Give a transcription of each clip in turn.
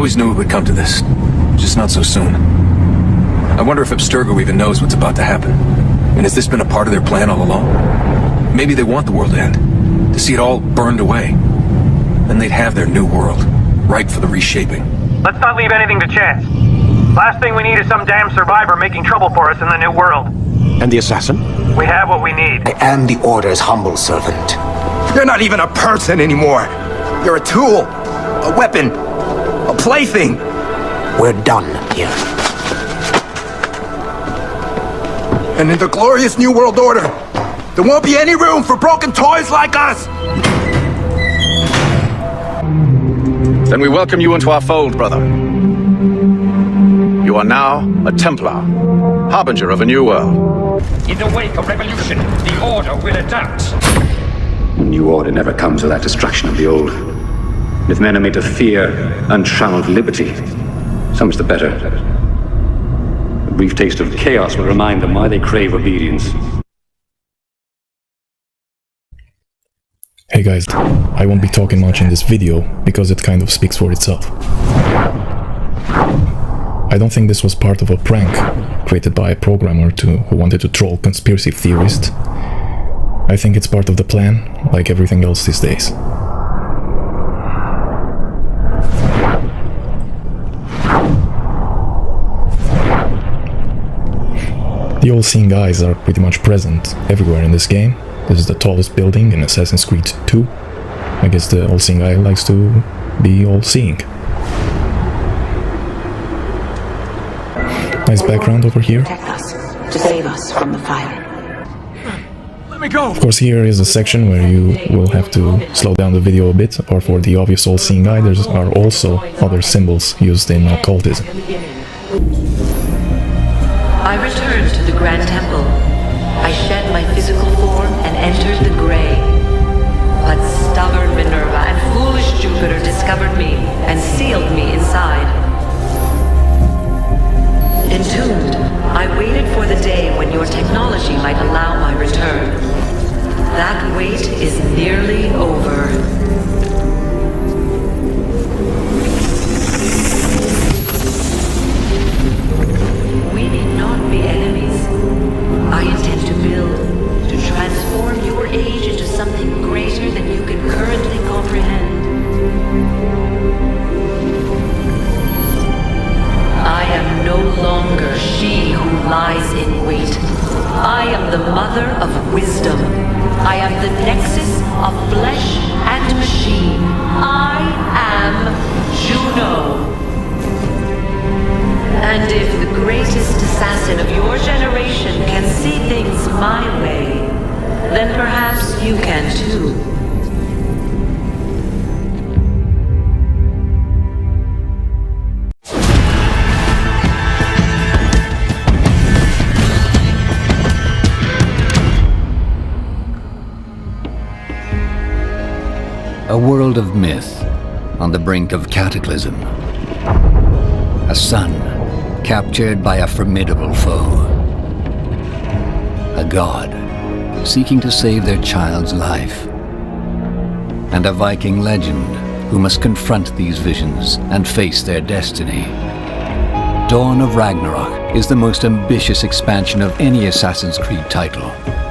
always knew it would come to this, just not so soon. I wonder if Abstergo even knows what's about to happen. And has this been a part of their plan all along? Maybe they want the world to end, to see it all burned away. Then they'd have their new world, ripe for the reshaping. Let's not leave anything to chance. Last thing we need is some damn survivor making trouble for us in the new world. And the assassin? We have what we need. I am the Order's humble servant. You're not even a person anymore. You're a tool, a weapon, a plaything. We're done here. And in the glorious New World Order, there won't be any room for broken toys like us! Then we welcome you into our fold, brother. You are now a Templar, harbinger of a new world. In the wake of revolution, the Order will adapt. The new order never comes without destruction of the old. If men are made to fear untrammeled liberty, so much the better. A brief taste of chaos will remind them why they crave obedience. Hey guys, I won't be talking much in this video because it kind of speaks for itself. I don't think this was part of a prank created by a programmer who wanted to troll conspiracy theorists. I think it's part of the plan, like everything else these days. The all-seeing eyes are pretty much present everywhere in this game. This is the tallest building in Assassin's Creed 2. I guess the all-seeing eye likes to be all-seeing. Nice background over here. Protect us, to save us from the fire. Let me go! Of course, here is a section where you will have to slow down the video a bit, or for the obvious all-seeing eye, there are also other symbols used in occultism. I returned to the Grand Temple. I shed my physical form and entered the Grey. But stubborn Minerva and foolish Jupiter discovered me and sealed me inside. Entombed, I waited for the day when your technology might allow my return. That wait is nearly over. We need not be enemies. I intend to build, to transform your age into something greater than you can currently comprehend. I am no longer she who lies in wait. I am the mother of wisdom. I am the nexus of flesh and machine. I am Juno. And if the greatest assassin of your generation can see things my way, then perhaps you can too. A world of myth on the brink of cataclysm. A son captured by a formidable foe. A god seeking to save their child's life. And a Viking legend who must confront these visions and face their destiny. Dawn of Ragnarok is the most ambitious expansion of any Assassin's Creed title.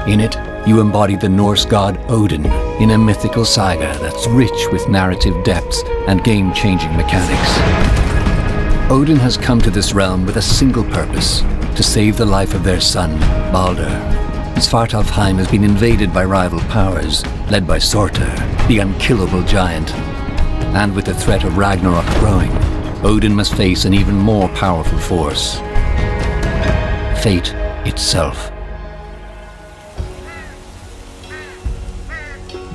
In it, you embody the Norse god Odin in a mythical saga that's rich with narrative depths and game-changing mechanics. Odin has come to this realm with a single purpose, to save the life of their son, Baldur. Svartalfheim has been invaded by rival powers, led by Surtur, the unkillable giant. And with the threat of Ragnarok growing, Odin must face an even more powerful force. Fate itself.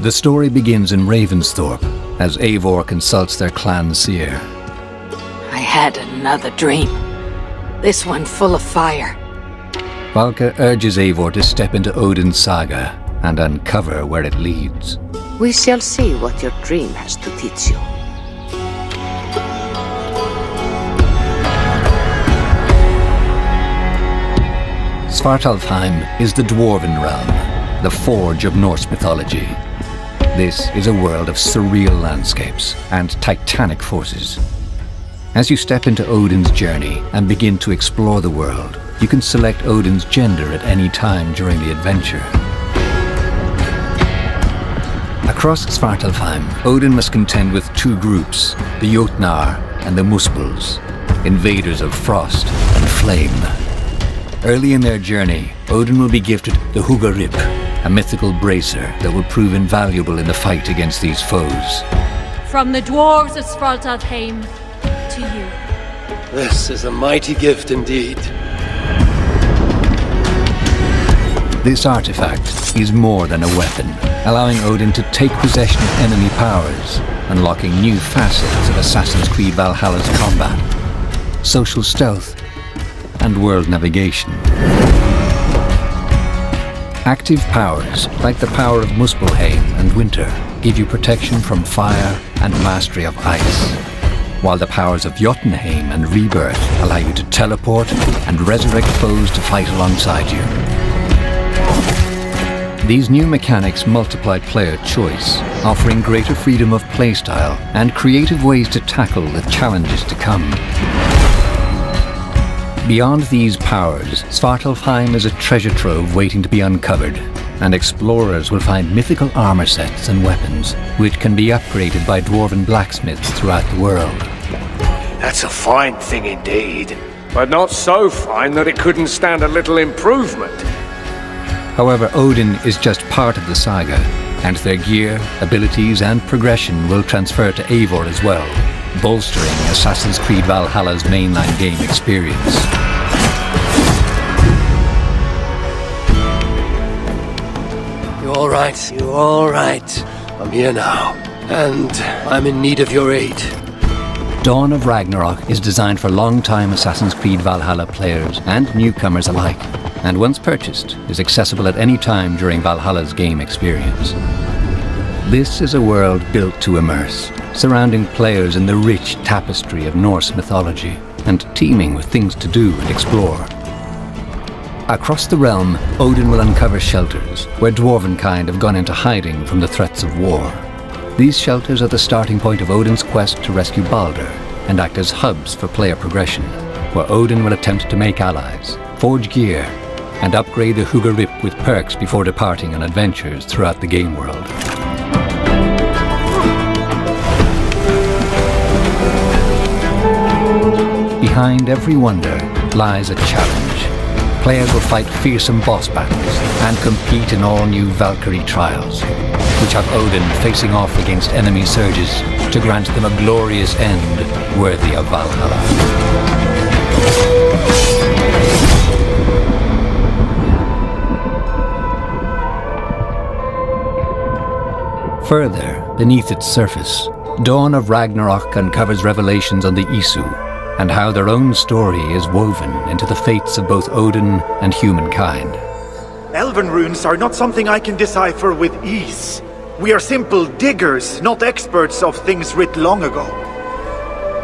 The story begins in Ravensthorpe, as Eivor consults their clan seer. I had another dream. This one full of fire. Valka urges Eivor to step into Odin's saga and uncover where it leads. We shall see what your dream has to teach you. Svartalfheim is the dwarven realm, the forge of Norse mythology. This is a world of surreal landscapes and titanic forces. As you step into Odin's journey and begin to explore the world, you can select Odin's gender at any time during the adventure. Across Svartalfheim, Odin must contend with two groups, the Jotnar and the Muspels, invaders of frost and flame. Early in their journey, Odin will be gifted the Hugarip, a mythical bracer that will prove invaluable in the fight against these foes. From the dwarves of Svartalfheim to you. This is a mighty gift indeed. This artifact is more than a weapon, allowing Odin to take possession of enemy powers, unlocking new facets of Assassin's Creed Valhalla's combat, social stealth, and world navigation. Active powers, like the power of Muspelheim and Winter, give you protection from fire and mastery of ice, while the powers of Jotunheim and Rebirth allow you to teleport and resurrect foes to fight alongside you. These new mechanics multiply player choice, offering greater freedom of playstyle and creative ways to tackle the challenges to come. Beyond these powers, Svartalfheim is a treasure trove waiting to be uncovered, and explorers will find mythical armor sets and weapons, which can be upgraded by dwarven blacksmiths throughout the world. That's a fine thing indeed. But not so fine that it couldn't stand a little improvement. However, Odin is just part of the saga, and their gear, abilities, and progression will transfer to Eivor as well, bolstering Assassin's Creed Valhalla's mainline game experience. You all right? You all right? I'm here now, and I'm in need of your aid. Dawn of Ragnarok is designed for long-time Assassin's Creed Valhalla players and newcomers alike, and once purchased, is accessible at any time during Valhalla's game experience. This is a world built to immerse, surrounding players in the rich tapestry of Norse mythology, and teeming with things to do and explore. Across the realm, Odin will uncover shelters, where dwarvenkind have gone into hiding from the threats of war. These shelters are the starting point of Odin's quest to rescue Baldur, and act as hubs for player progression, where Odin will attempt to make allies, forge gear, and upgrade the Hugarip with perks before departing on adventures throughout the game world. Behind every wonder lies a challenge. Players will fight fearsome boss battles and compete in all-new Valkyrie trials, which have Odin facing off against enemy surges to grant them a glorious end worthy of Valhalla. Further, beneath its surface, Dawn of Ragnarok uncovers revelations on the Isu, and how their own story is woven into the fates of both Odin and humankind. Elven runes are not something I can decipher with ease. We are simple diggers, not experts of things writ long ago.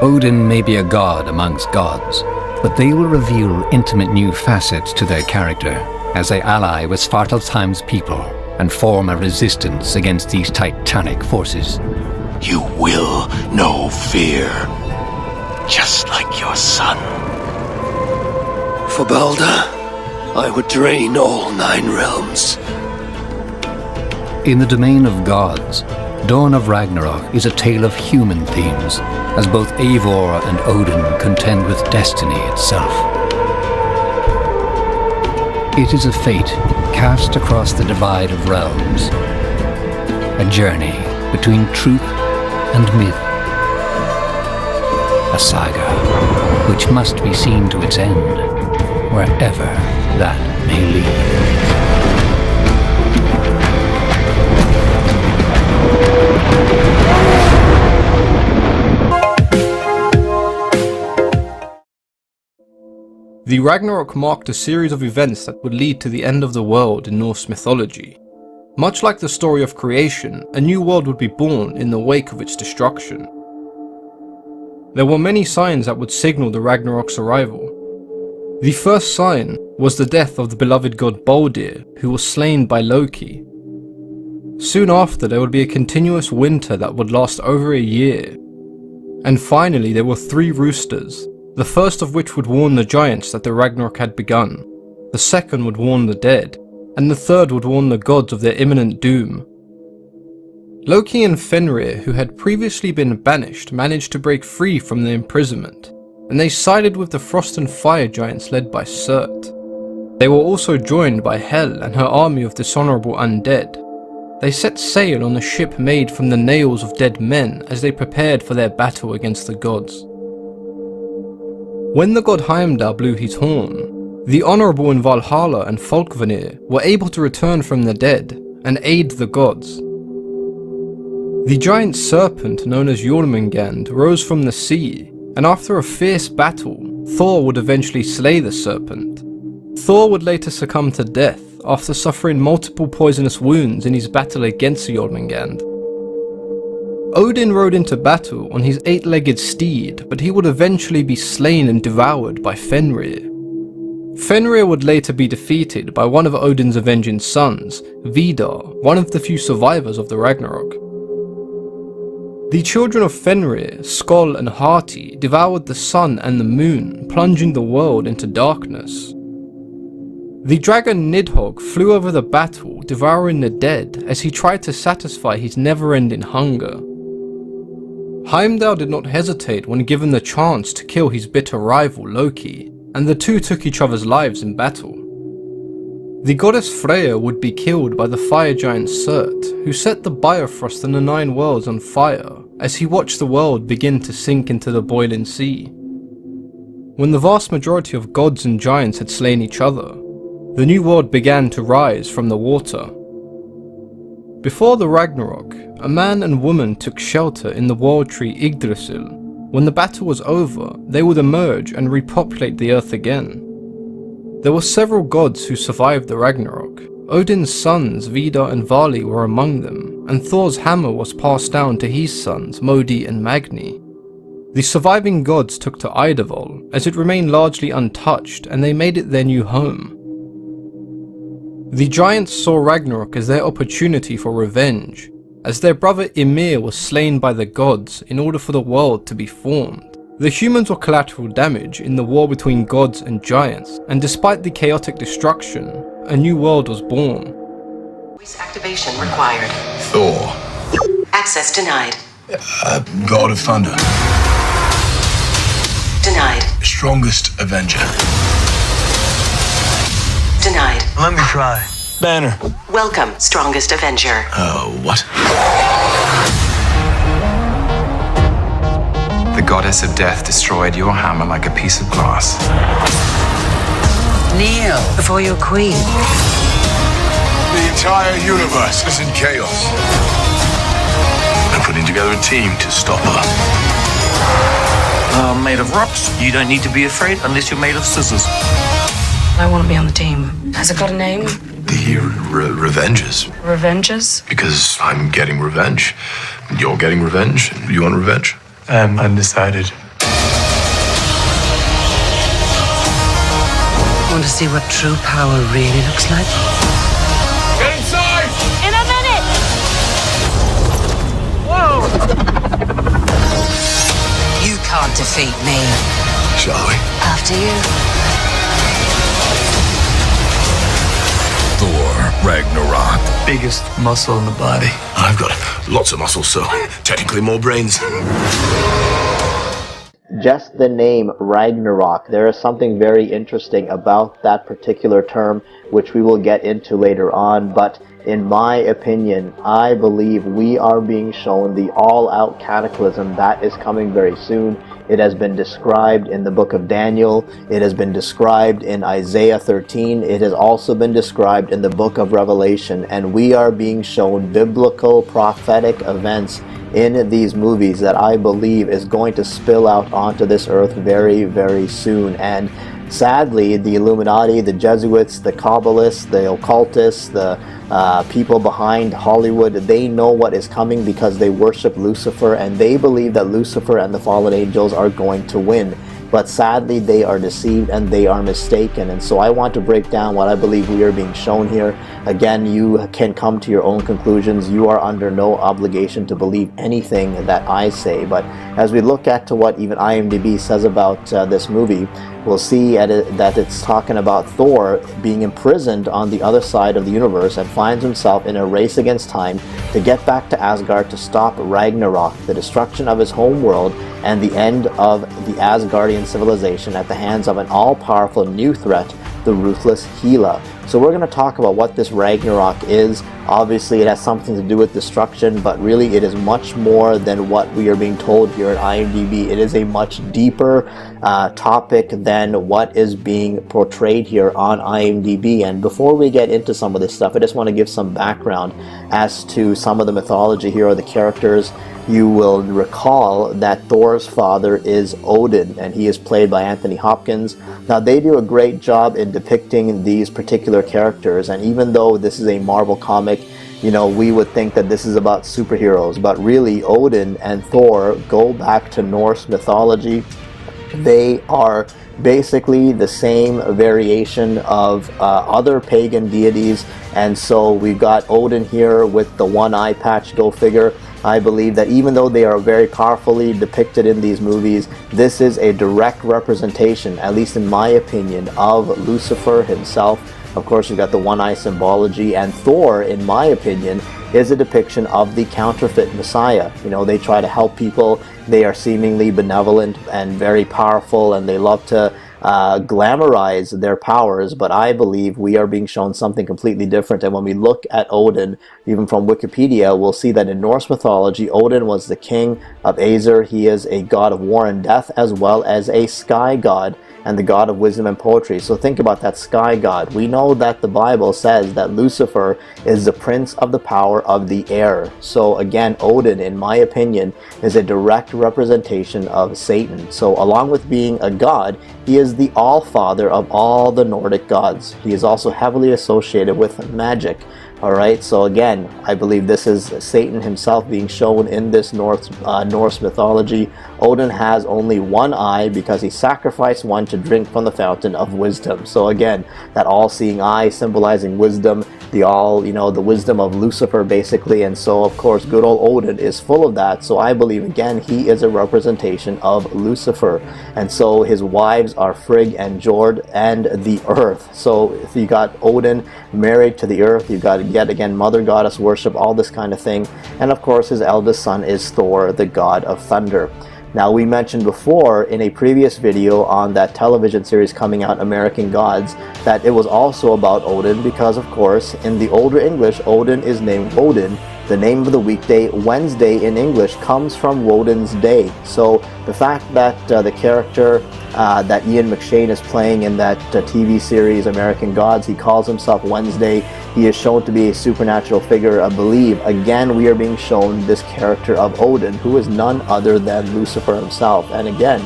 Odin may be a god amongst gods, but they will reveal intimate new facets to their character as they ally with Svartalfheim's people and form a resistance against these titanic forces. You will know fear, just like your son. For Baldur, I would drain all 9 realms. In the domain of gods, Dawn of Ragnarok is a tale of human themes, as both Eivor and Odin contend with destiny itself. It is a fate cast across the divide of realms, a journey between truth and myth, a saga which must be seen to its end, wherever that may lead. The Ragnarok marked a series of events that would lead to the end of the world in Norse mythology. Much like the story of creation, a new world would be born in the wake of its destruction. There were many signs that would signal the Ragnarok's arrival. The first sign was the death of the beloved god Baldur, who was slain by Loki. Soon after, there would be a continuous winter that would last over a year. And finally there were 3 roosters, the first of which would warn the giants that the Ragnarok had begun, the second would warn the dead, and the third would warn the gods of their imminent doom. Loki and Fenrir, who had previously been banished, managed to break free from their imprisonment, and they sided with the Frost and Fire giants led by Surt. They were also joined by Hel and her army of dishonourable undead. They set sail on a ship made from the nails of dead men as they prepared for their battle against the gods. When the god Heimdall blew his horn, the honourable in Valhalla and Folkvanir were able to return from the dead and aid the gods. The giant serpent known as Jormungand rose from the sea, and after a fierce battle, Thor would eventually slay the serpent. Thor would later succumb to death after suffering multiple poisonous wounds in his battle against Jormungand. Odin rode into battle on his 8-legged steed, but he would eventually be slain and devoured by Fenrir. Fenrir would later be defeated by one of Odin's avenging sons, Vidar, one of the few survivors of the Ragnarok. The children of Fenrir, Skoll and Hati, devoured the sun and the moon, plunging the world into darkness. The dragon Nidhogg flew over the battle, devouring the dead as he tried to satisfy his never-ending hunger. Heimdall did not hesitate when given the chance to kill his bitter rival Loki, and the two took each other's lives in battle. The goddess Freya would be killed by the fire giant Surt, who set the Bifrost and the 9 worlds on fire as he watched the world begin to sink into the boiling sea. When the vast majority of gods and giants had slain each other, the new world began to rise from the water. Before the Ragnarok, a man and woman took shelter in the world tree Yggdrasil. When the battle was over, they would emerge and repopulate the earth again. There were several gods who survived the Ragnarok. Odin's sons Vidar and Vali were among them, and Thor's hammer was passed down to his sons Modi and Magni. The surviving gods took to Idavol, as it remained largely untouched, and they made it their new home. The giants saw Ragnarok as their opportunity for revenge, as their brother Ymir was slain by the gods in order for the world to be formed. The humans were collateral damage in the war between gods and giants, and despite the chaotic destruction, a new world was born. Voice activation required. Thor. Access denied. God of Thunder. Denied. Strongest Avenger. Denied. Let me try. Banner. Welcome, Strongest Avenger. What? The goddess of death destroyed your hammer like a piece of glass. Kneel before your queen. The entire universe is in chaos. I'm putting together a team to stop her. I'm made of rocks. You don't need to be afraid unless you're made of scissors. I want to be on the team. Has it got a name? The Revengers. Revengers? Because I'm getting revenge. You're getting revenge. You want revenge? I'm undecided. Want to see what true power really looks like? Get inside! In a minute! Whoa! You can't defeat me. Shall we? After you. Thor Ragnarok. Biggest muscle in the body. I've got lots of muscles, so technically more brains. Just the name Ragnarok, there is something very interesting about that particular term, which we will get into later on, but in my opinion, I believe we are being shown the all-out cataclysm that is coming very soon. It has been described in the book of Daniel. It has been described in Isaiah 13. It has also been described in the book of Revelation. And we are being shown biblical prophetic events in these movies that I believe is going to spill out onto this earth very, very soon. And sadly, the Illuminati, the Jesuits, the Kabbalists, the occultists, the people behind Hollywood, they know what is coming because they worship Lucifer, and they believe that Lucifer and the fallen angels are going to win. but sadly they are deceived and they are mistaken. And so I want to break down what I believe we are being shown here. Again, you can come to your own conclusions. You are under no obligation to believe anything that I say, but as we look at to what even IMDb says about this movie, we'll see that it's talking about Thor being imprisoned on the other side of the universe and finds himself in a race against time to get back to Asgard to stop Ragnarok, the destruction of his home world and the end of the Asgardian civilization at the hands of an all-powerful new threat, the ruthless Hela. So we're going to talk about what this Ragnarok is. Obviously it has something to do with destruction, but really it is much more than what we are being told here at IMDb. It is a much deeper topic than what is being portrayed here on IMDb. And before we get into some of this stuff, I just want to give some background as to some of the mythology here, or the characters. You will recall that Thor's father is Odin, and he is played by Anthony Hopkins. Now, they do a great job in depicting these particular characters, and even though this is a Marvel comic, you know, we would think that this is about superheroes, but really Odin and Thor go back to Norse mythology. They are basically the same variation of other pagan deities, and so we've got Odin here with the one eye patch, go figure. I believe that even though they are very powerfully depicted in these movies, this is a direct representation, at least in my opinion, of Lucifer himself. Of course, you've got the one-eye symbology, and Thor, in my opinion, is a depiction of the counterfeit Messiah. You know, they try to help people, they are seemingly benevolent and very powerful, and they love to glamorize their powers, but I believe we are being shown something completely different. And when we look at Odin, even from Wikipedia, we'll see that in Norse mythology, Odin was the king of Aesir. He is a god of war and death, as well as a sky god and the god of wisdom and poetry. So think about that sky god. We know that the Bible says that Lucifer is the prince of the power of the air. So again, Odin, in my opinion, is a direct representation of Satan. So along with being a god, he is the all-father of all the Nordic gods. He is also heavily associated with magic. Alright, so again, I believe this is Satan himself being shown in this Norse mythology. Odin has only one eye because he sacrificed one to drink from the fountain of wisdom. So again, that all-seeing eye symbolizing wisdom, the wisdom of Lucifer basically, and so of course good old Odin is full of that. So I believe again he is a representation of Lucifer, and so his wives are Frigg and Jord and the earth. So if you got Odin married to the earth, you've got yet again mother goddess worship, all this kind of thing, and of course his eldest son is Thor, the god of thunder. Now, we mentioned before in a previous video on that television series coming out, American Gods, that it was also about Odin because, of course, in the older English, Odin is named Woden. The name of the weekday, Wednesday in English, comes from Woden's Day. So the fact that the character that Ian McShane is playing in that TV series, American Gods, he calls himself Wednesday. He is shown to be a supernatural figure, I believe. Again, we are being shown this character of Odin, who is none other than Lucifer himself. And again,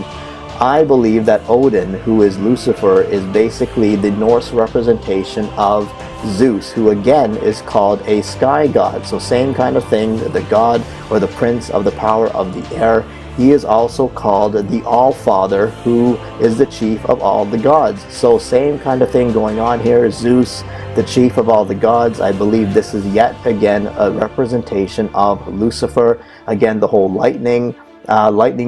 I believe that Odin, who is Lucifer, is basically the Norse representation of Zeus, who again is called a sky god. So same kind of thing, the god or the prince of the power of the air. He is also called the All-Father, who is the chief of all the gods. So same kind of thing going on here. Zeus, the chief of all the gods. I believe this is yet again a representation of Lucifer. Again, the whole lightning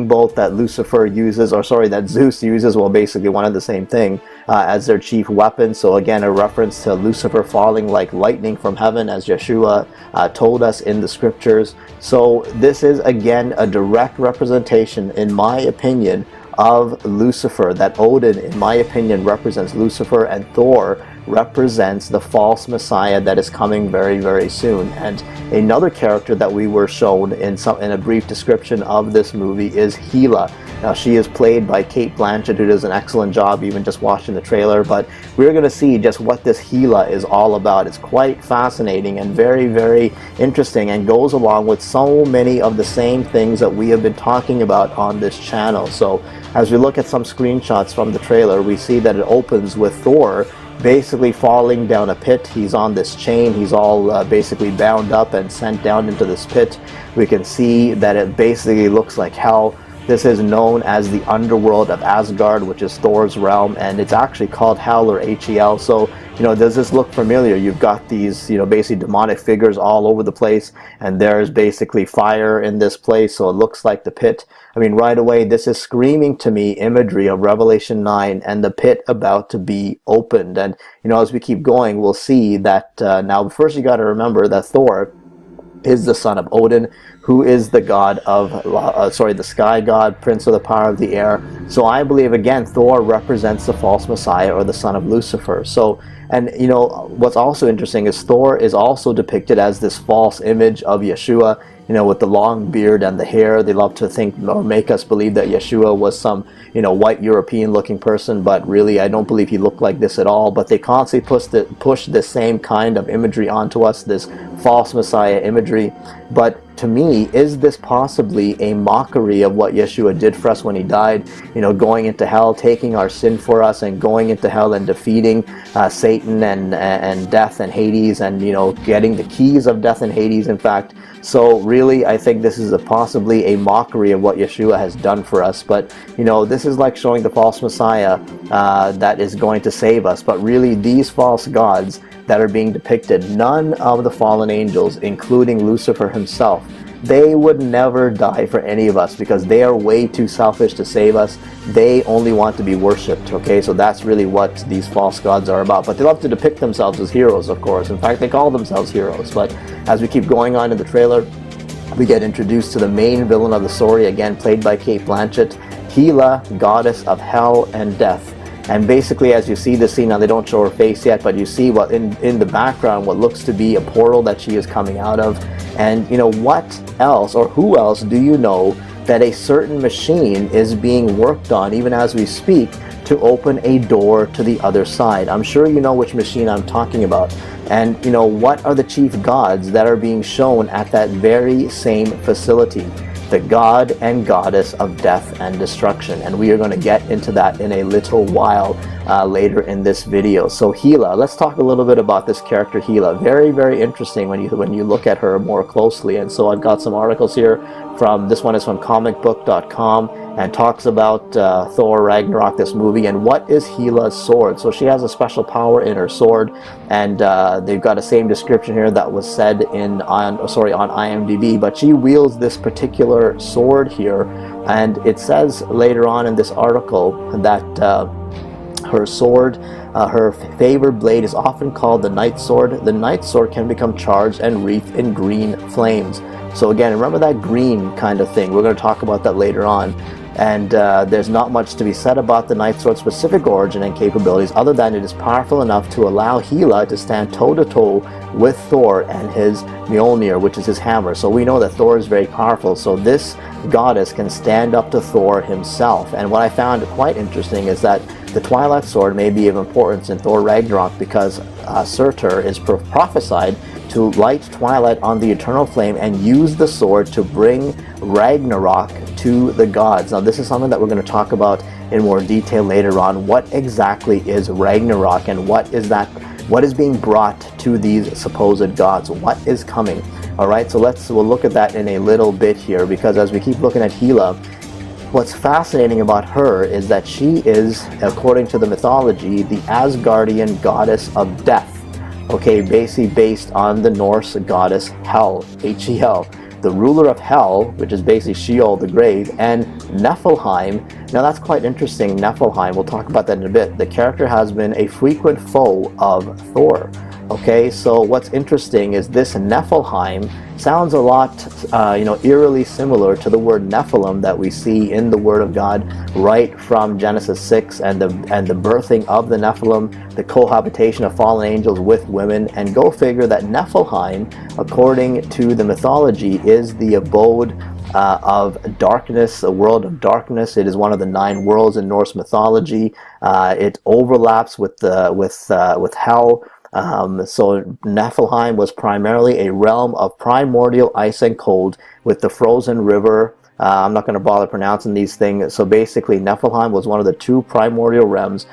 bolt that Lucifer uses, or sorry, that Zeus uses, well, basically one and the same thing, as their chief weapon. So again, a reference to Lucifer falling like lightning from heaven, as Yeshua told us in the scriptures. So this is again a direct representation, in my opinion, of Lucifer. That Odin, in my opinion, represents Lucifer, and Thor represents the false Messiah that is coming very, very soon. And another character that we were shown in a brief description of this movie is Hela. Now, she is played by Cate Blanchett, who does an excellent job even just watching the trailer, but we're going to see just what this Hela is all about. It's quite fascinating and very, very interesting, and goes along with so many of the same things that we have been talking about on this channel. So as we look at some screenshots from the trailer, we see that it opens with Thor basically falling down a pit. He's on this chain. He's all basically bound up and sent down into this pit. We can see that it basically looks like hell. This is known as the underworld of Asgard, which is Thor's realm, and it's actually called Hel or Hel. So, does this look familiar? You've got these, basically demonic figures all over the place, and there's basically fire in this place, so it looks like the pit. I mean, right away, this is screaming to me imagery of Revelation 9 and the pit about to be opened. And, as we keep going, we'll see that now, first you got to remember that Thor is the son of Odin, who is the god of, the sky god, prince of the power of the air. So I believe, again, Thor represents the false messiah or the son of Lucifer. So, and what's also interesting is Thor is also depicted as this false image of Yeshua, with the long beard and the hair. They love to think or make us believe that Yeshua was some, white European looking person, but really I don't believe he looked like this at all. But they constantly push the same kind of imagery onto us, this false messiah imagery. But to me, is this possibly a mockery of what Yeshua did for us when he died, going into hell, taking our sin for us, and going into hell and defeating Satan and death and Hades, and getting the keys of death and Hades, in fact. So really, I think this is possibly a mockery of what Yeshua has done for us. But this is like showing the false messiah that is going to save us. But really, these false gods that are being depicted, none of the fallen angels, including Lucifer himself, they would never die for any of us, because they are way too selfish to save us. They only want to be worshipped, okay? So that's really what these false gods are about. But they love to depict themselves as heroes, of course. In fact, they call themselves heroes. But as we keep going on in the trailer, we get introduced to the main villain of the story, again played by Cate Blanchett, Hela, goddess of hell and death. And basically, as you see the scene, now they don't show her face yet, but you see what in the background what looks to be a portal that she is coming out of. And what else, or who else do you know that a certain machine is being worked on, even as we speak, to open a door to the other side? I'm sure you know which machine I'm talking about. And what are the chief gods that are being shown at that very same facility? The god and goddess of death and destruction. And we are going to get into that in a little while later in this video. So Hela, let's talk a little bit about this character Hela. Very, very interesting when you look at her more closely. And so I've got some articles here. This one is from comicbook.com, and talks about Thor Ragnarok, this movie, and what is Hela's sword. So she has a special power in her sword, and they've got the same description here that was said on IMDb, but she wields this particular sword here, and it says later on in this article that her sword, her favored blade, is often called the Night Sword. The Night Sword can become charged and wreathed in green flames. So again, remember that green kind of thing. We're going to talk about that later on. And there's not much to be said about the Night Sword's specific origin and capabilities, other than it is powerful enough to allow Hela to stand toe-to-toe with Thor and his Mjolnir, which is his hammer. So we know that Thor is very powerful, so this goddess can stand up to Thor himself. And what I found quite interesting is that the Twilight Sword may be of importance in Thor Ragnarok, because Surtur is prophesied to light twilight on the eternal flame and use the sword to bring Ragnarok to the gods. Now this is something that we're going to talk about in more detail later on. What exactly is Ragnarok, and what is being brought to these supposed gods? What is coming? Alright, so we'll look at that in a little bit here, because as we keep looking at Hela, what's fascinating about her is that she is, according to the mythology, the Asgardian goddess of death. Okay, basically based on the Norse goddess Hel, Hel, the ruler of Hell, which is basically Sheol, the grave, and Niflheim. Now that's quite interesting, Niflheim, we'll talk about that in a bit. The character has been a frequent foe of Thor. Okay, so what's interesting is this Niflheim sounds a lot, eerily similar to the word Nephilim that we see in the Word of God right from Genesis 6 and the birthing of the Nephilim, the cohabitation of fallen angels with women. And go figure that Niflheim, according to the mythology, is the abode of darkness, a world of darkness. It is one of the 9 worlds in Norse mythology. It overlaps with hell. So Niflheim was primarily a realm of primordial ice and cold, with the frozen river. I'm not going to bother pronouncing these things. So basically, Niflheim was one of the 2 primordial realms.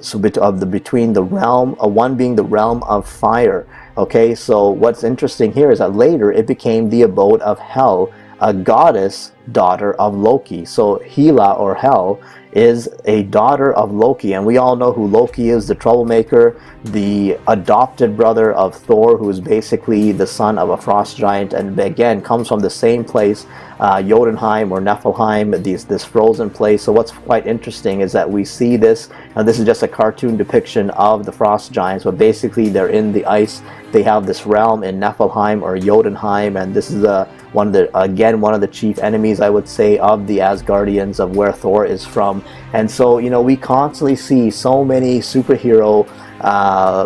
Between the realm, one being the realm of fire. Okay, so what's interesting here is that later it became the abode of hell a goddess daughter of Loki. So Hela, or Hel, is a daughter of Loki, and we all know who Loki is, the troublemaker, the adopted brother of Thor, who is basically the son of a frost giant, and again comes from the same place, Jotunheim or Niflheim, this frozen place. So what's quite interesting is that we see this, and this is just a cartoon depiction of the frost giants, but basically they're in the ice. They have this realm in Niflheim or Jotunheim, and this is one of the chief enemies, I would say, of the Asgardians, of where Thor is from. And so, you know, we constantly see so many superhero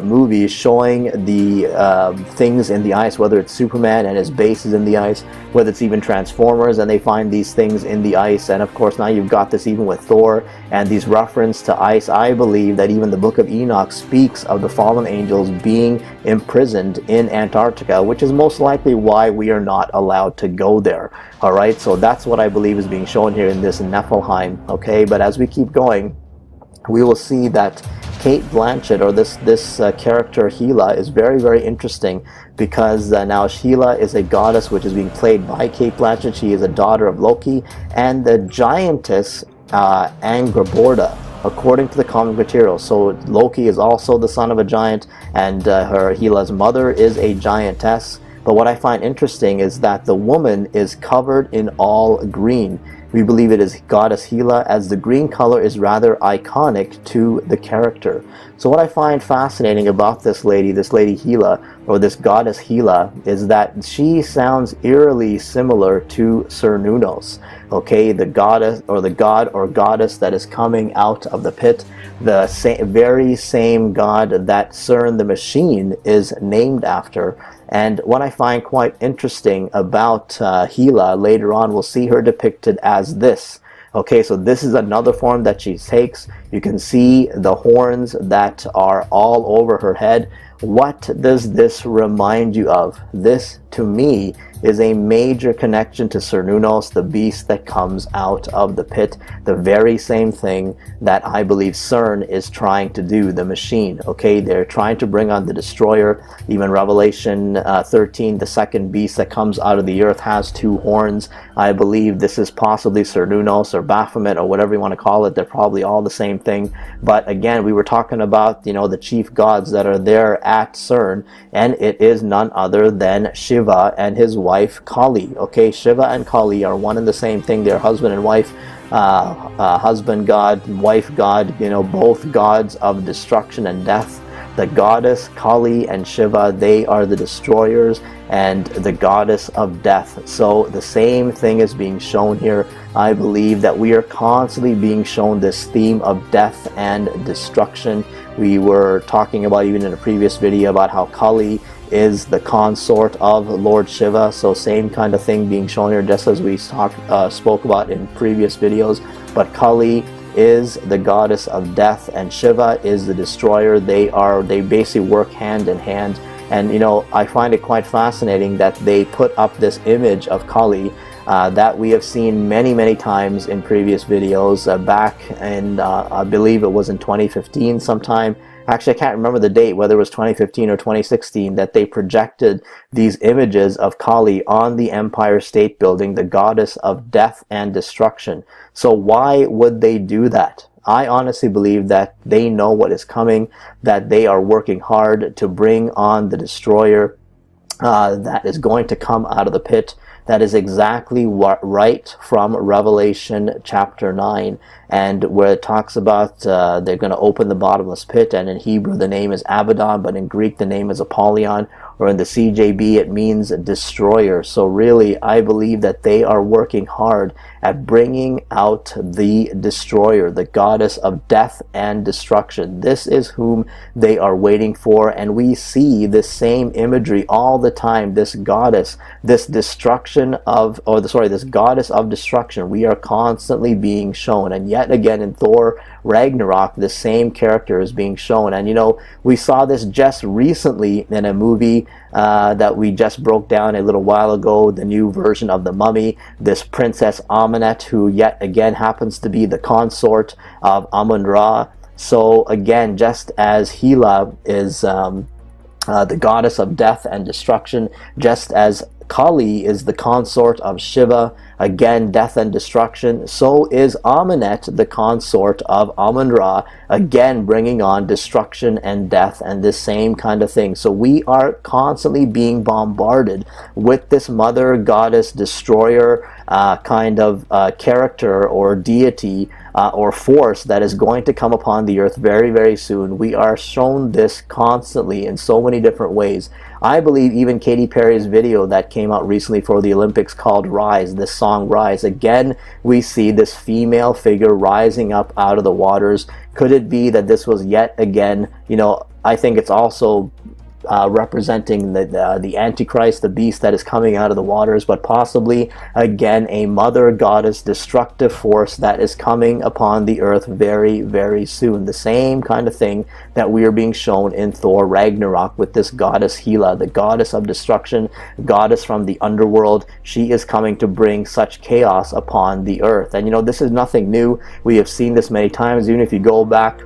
movies showing the things in the ice, whether it's Superman and his base is in the ice, whether it's even Transformers and they find these things in the ice. And of course now you've got this even with Thor and these reference to ice. I believe that even the Book of Enoch speaks of the fallen angels being imprisoned in Antarctica, which is most likely why we are not allowed to go there. Alright, so that's what I believe is being shown here in this Niflheim. Okay, but as we keep going, we will see that Kate Blanchett, or this character Hela, is very, very interesting, because now Hela is a goddess which is being played by Kate Blanchett. She is a daughter of Loki, and the giantess Angrboda, according to the comic material. So Loki is also the son of a giant, and Hela's mother is a giantess. But what I find interesting is that the woman is covered in all green. We believe it is goddess Hela, as the green color is rather iconic to the character. So what I find fascinating about this lady Hela, or this goddess Hela, is that she sounds eerily similar to Cernunnos. Okay, the goddess, or the god or goddess that is coming out of the pit, the very same god that Cern the Machine is named after. And what I find quite interesting about Hela, later on we'll see her depicted as this. Okay, so this is another form that she takes. You can see the horns that are all over her head. What does this remind you of? This, to me, is a major connection to Cernunnos, the beast that comes out of the pit. The very same thing that I believe Cern is trying to do, the machine. Okay, they're trying to bring on the destroyer. Even Revelation 13, the second beast that comes out of the earth, has two horns. I believe this is possibly Cernunnos or Baphomet or whatever you want to call it. They're probably all the same thing. But again, we were talking about, you know, the chief gods that are there at Cern, and it is none other than Shiva and his wife Kali. Okay, Shiva and Kali are one and the same thing. They're husband and wife, husband god, wife god, you know, both gods of destruction and death. The goddess Kali and Shiva, they are the destroyers and the goddess of death. So the same thing is being shown here. I believe that we are constantly being shown this theme of death and destruction. We were talking about, even in a previous video, about how Kali is the consort of Lord Shiva. So same kind of thing being shown here, just as we spoke about in previous videos. But Kali is the goddess of death and Shiva is the destroyer. They basically work hand in hand. And you know, I find it quite fascinating that they put up this image of Kali that we have seen many times in previous videos, back in I believe it was in 2015 sometime. Actually, I can't remember the date, whether it was 2015 or 2016, that they projected these images of Kali on the Empire State Building, the goddess of death and destruction. So why would they do that? I honestly believe that they know what is coming, that they are working hard to bring on the destroyer that is going to come out of the pit. That is exactly right from Revelation chapter 9, and where it talks about they're going to open the bottomless pit, and in Hebrew the name is Abaddon, but in Greek the name is Apollyon, or in the CJB it means destroyer. So really, I believe that they are working hard at bringing out the destroyer, the goddess of death and destruction. This is whom they are waiting for, and we see this same imagery all the time. This goddess, this destruction of, this goddess of destruction, we are constantly being shown. And yet again in Thor Ragnarok, the same character is being shown. And you know, we saw this just recently in a movie that we just broke down a little while ago, the new version of The Mummy, this Princess Amenet, who yet again happens to be the consort of Amun-Ra. So again, just as Hela is the goddess of death and destruction, just as Kali is the consort of Shiva, again death and destruction. So is Amenet the consort of Amun-Ra, again bringing on destruction and death and this same kind of thing. So we are constantly being bombarded with this mother goddess destroyer kind of character or deity or force that is going to come upon the earth very, very soon. We are shown this constantly in so many different ways. I believe even Katy Perry's video that came out recently for the Olympics called Rise, this song Rise, again we see this female figure rising up out of the waters. Could it be that this was yet again, you know, I think it's also representing the Antichrist, the beast that is coming out of the waters, but possibly again a mother goddess destructive force that is coming upon the earth very, very soon. The same kind of thing that we are being shown in Thor Ragnarok with this goddess Hela, the goddess of destruction, goddess from the underworld. She is coming to bring such chaos upon the earth. And you know, this is nothing new. We have seen this many times. Even if you go back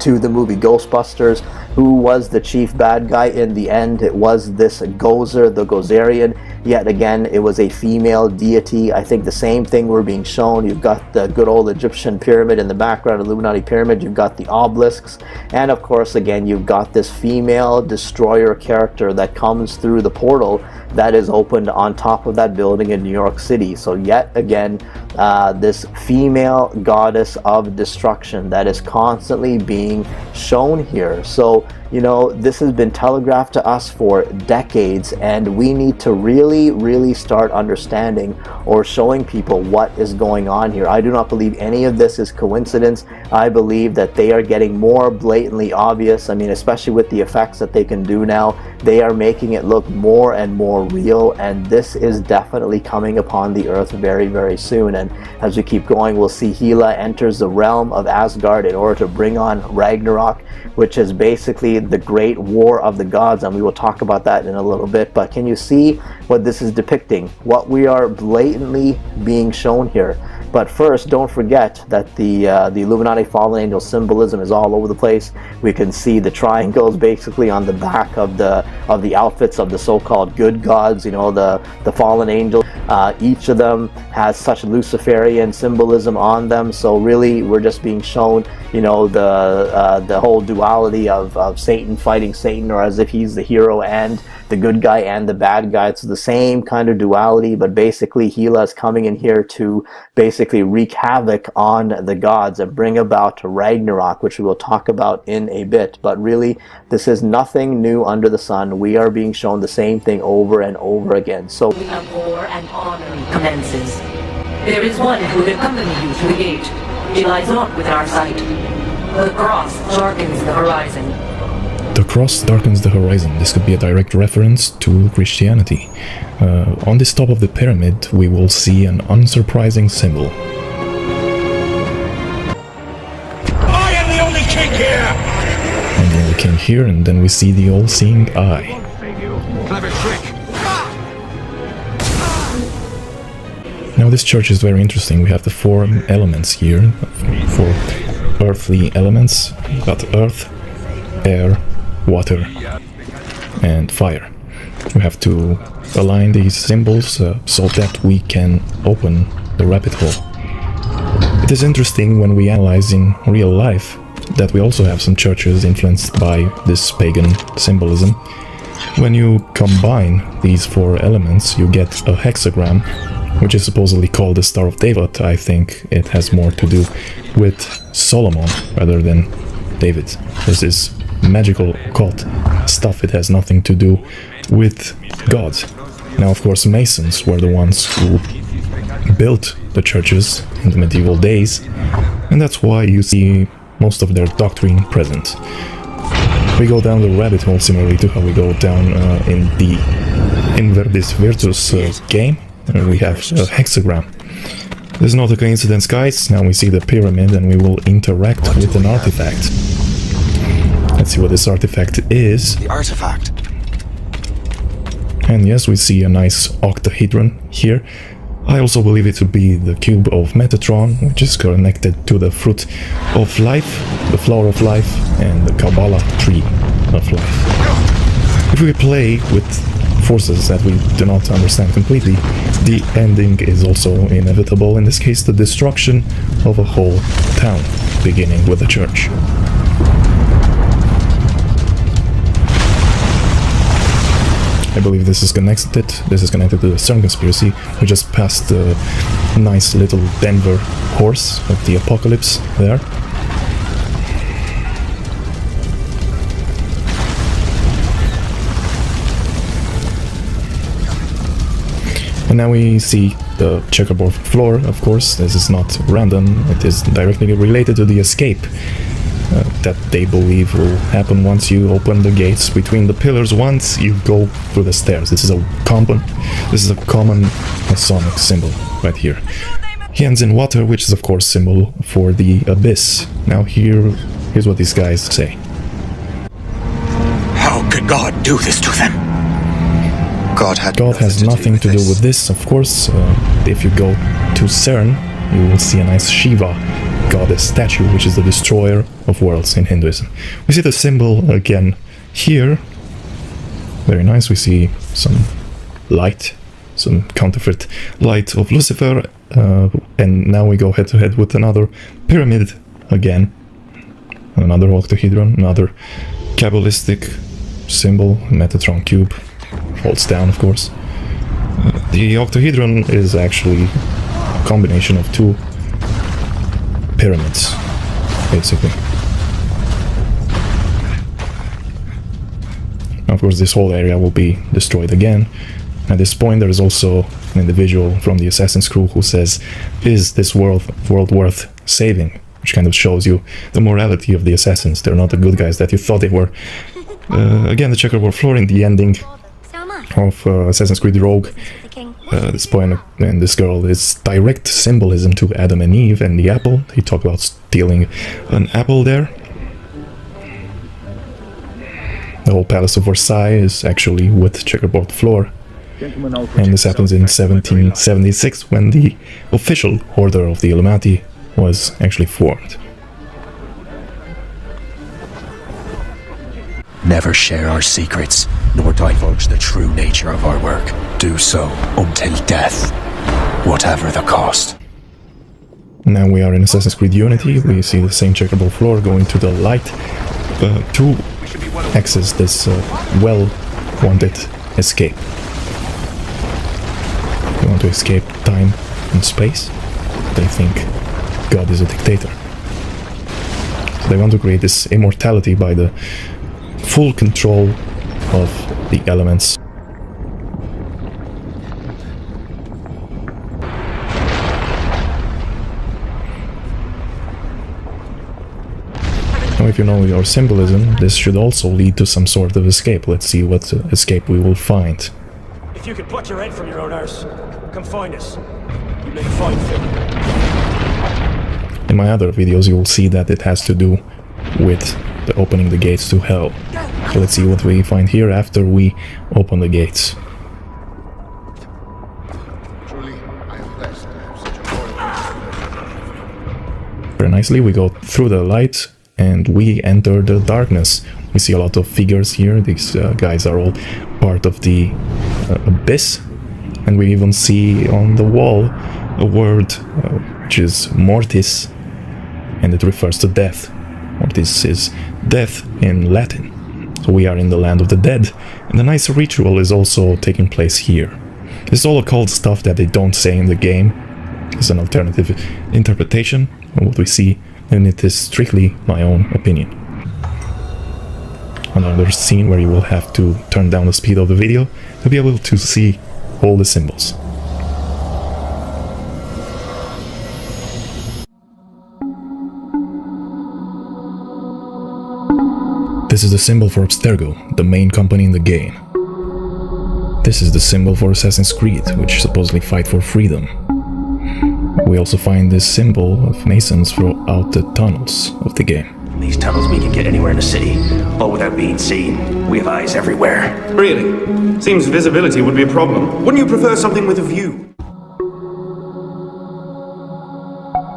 to the movie Ghostbusters, who was the chief bad guy in the end? It was this Gozer, the Gozerian. Yet again, it was a female deity. I think the same thing we're being shown. You've got the good old Egyptian pyramid in the background, Illuminati pyramid. You've got the obelisks. And of course, again, you've got this female destroyer character that comes through the portal that is opened on top of that building in New York City. So yet again, this female goddess of destruction that is constantly being shown here. So, you know, this has been telegraphed to us for decades, and we need to really start understanding or showing people what is going on here. I do not believe any of this is coincidence. I believe that they are getting more blatantly obvious. I mean, especially with the effects that they can do now, they are making it look more and more real, and this is definitely coming upon the earth very, very soon. And as we keep going, we'll see Hela enters the realm of Asgard in order to bring on Ragnarok, which is basically the great war of the gods, and we will talk about that in a little bit. But can you see what this is depicting? What we are blatantly being shown here. But first, don't forget that the Illuminati fallen angel symbolism is all over the place. We can see the triangles basically on the back of the outfits of the so-called good gods. You know, the fallen angels. Each of them has such Luciferian symbolism on them. So really, we're just being shown, you know, the whole duality of Satan fighting Satan, or as if he's the hero and the good guy and the bad guy. It's the same kind of duality, but basically Hela is coming in here to basically wreak havoc on the gods and bring about Ragnarok, which we will talk about in a bit. But really, this is nothing new under the sun. We are being shown the same thing over and over again. So A war and honor commences. There is one who will accompany you to the gate. She lies not within our sight. The cross darkens the horizon. The cross darkens the horizon. This could be a direct reference to Christianity. On this top of the pyramid, we will see an unsurprising symbol. I am the only king here! And the only king here, and then we see the all-seeing eye. Clever trick! Now this church is very interesting. We have the four elements here, four earthly elements. We've got earth, air, water, and fire. We have to align these symbols so that we can open the rabbit hole. It is interesting when we analyze in real life that we also have some churches influenced by this pagan symbolism. When you combine these four elements, you get a hexagram, which is supposedly called the Star of David. I think it has more to do with Solomon rather than David. This is magical occult stuff. It has nothing to do with God. Now, of course, Masons were the ones who built the churches in the medieval days, and that's why you see most of their doctrine present. We go down the rabbit hole similarly to how we go down in the Inverdis Virtus game. We have a hexagram. This is not a coincidence, guys. Now we see the pyramid and we will interact with an artifact. Let's see what this artifact is. The artifact. And yes, we see a nice octahedron here. I also believe it to be the cube of Metatron, which is connected to the fruit of life, the flower of life, and the Kabbalah tree of life. If we play with forces that we do not understand completely, the ending is also inevitable, in this case the destruction of a whole town, beginning with the church. I believe this is connected to the CERN conspiracy. We just passed the nice little Denver horse of the apocalypse there. And now we see the checkerboard floor. Of course, this is not random, it is directly related to the escape that they believe will happen once you open the gates between the pillars, once you go through the stairs. This is a common Masonic symbol right here. He ends in water, which is of course symbol for the abyss. Now here's what these guys say. How could God do this to them? God has nothing to do with this, of course. If you go to CERN, you will see a nice Shiva goddess statue, which is the destroyer of worlds in Hinduism. We see the symbol again here. Very nice. We see some light, some counterfeit light of Lucifer, and now we go head to head with another pyramid again, another octahedron, another Kabbalistic symbol, Metatron cube, holds down, of course. The octahedron is actually a combination of two pyramids, basically. Of course, this whole area will be destroyed again. At this point, there is also an individual from the Assassin's crew who says, "Is this world worth saving?" Which kind of shows you the morality of the assassins. They're not the good guys that you thought they were. Again, the checkerboard floor in the ending of Assassin's Creed Rogue. This boy and this girl is direct symbolism to Adam and Eve and the apple. He talked about stealing an apple there. The whole Palace of Versailles is actually with checkerboard floor. And this happens in 1776, when the official Order of the Illuminati was actually formed. Never share our secrets, nor divulge the true nature of our work. Do so until death, whatever the cost. Now we are in Assassin's Creed Unity. We see the same checkerboard floor going to the light to access this well-wanted escape. They want to escape time and space. They think God is a dictator. So they want to create this immortality by the full control of the elements. Now, if you know your symbolism, this should also lead to some sort of escape. Let's see what escape we will find. If you could put your head from your own arse, come find us. You make fine film. In my other videos, you will see that it has to do with the opening the gates to hell. So let's see what we find here after we open the gates. Very nicely, we go through the light and we enter the darkness. We see a lot of figures here. These guys are all part of the abyss, and we even see on the wall a word which is mortis, and it refers to death. Mortis is death in Latin. So we are in the land of the dead, and a nice ritual is also taking place here. This is all occult stuff that they don't say in the game. It's an alternative interpretation of what we see, and it is strictly my own opinion. Another scene where you will have to turn down the speed of the video to be able to see all the symbols. This is the symbol for Abstergo, the main company in the game. This is the symbol for Assassin's Creed, which supposedly fight for freedom. We also find this symbol of Masons throughout the tunnels of the game. In these tunnels we can get anywhere in the city, all without being seen. We have eyes everywhere. Really? Seems visibility would be a problem. Wouldn't you prefer something with a view?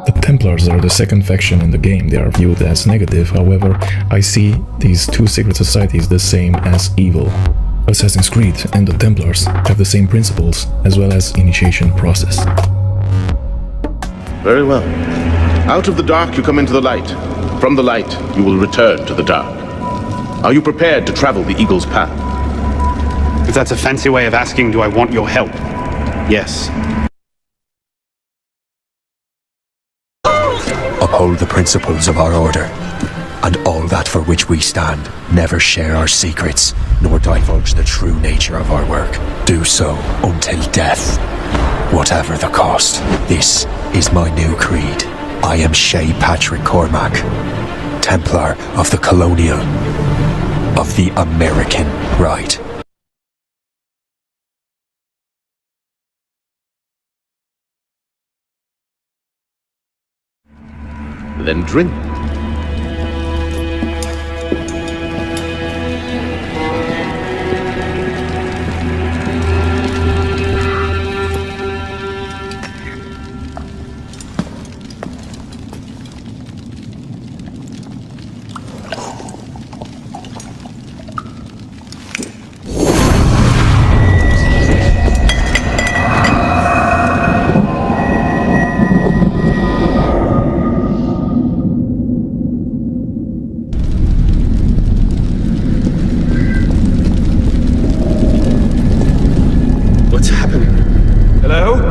The Templars are the second faction in the game. They are viewed as negative, however, I see these two secret societies the same as evil. Assassin's Creed and the Templars have the same principles as well as initiation process. Very well. Out of the dark you come into the light. From the light you will return to the dark. Are you prepared to travel the Eagle's path? If that's a fancy way of asking, do I want your help? Yes. Uphold the principles of our order, and all that for which we stand. Never share our secrets, nor divulge the true nature of our work. Do so until death, whatever the cost. This is my new creed. I am Shay Patrick Cormac, Templar of the Colonial, of the American Right. Then drink. What's happening? Hello?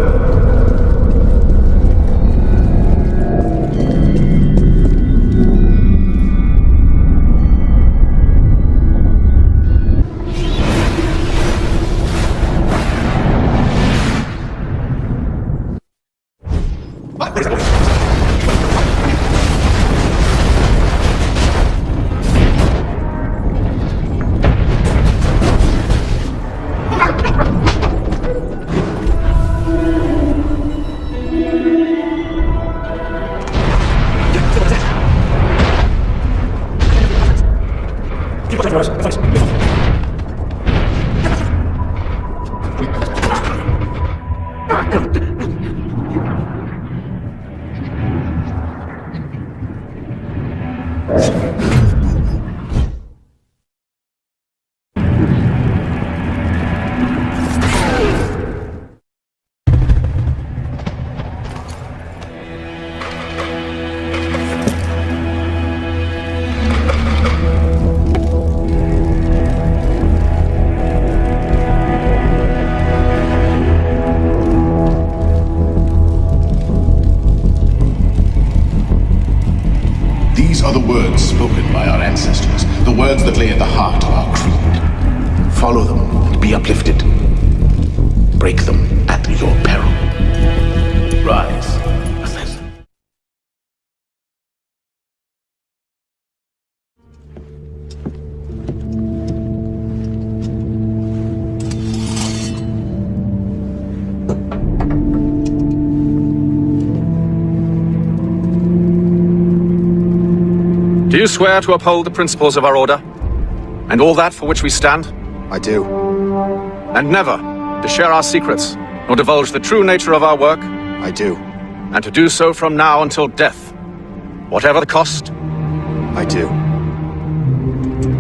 These are the words spoken by our ancestors, the words that lay at the heart of our creed. Follow them and be uplifted. Break them at your peril. Rise, assassin. Do you swear to uphold the principles of our order, and all that for which we stand? I do. And never to share our secrets, nor divulge the true nature of our work? I do. And to do so from now until death, whatever the cost? I do.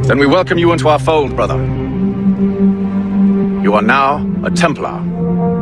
Then we welcome you into our fold, brother. You are now a Templar,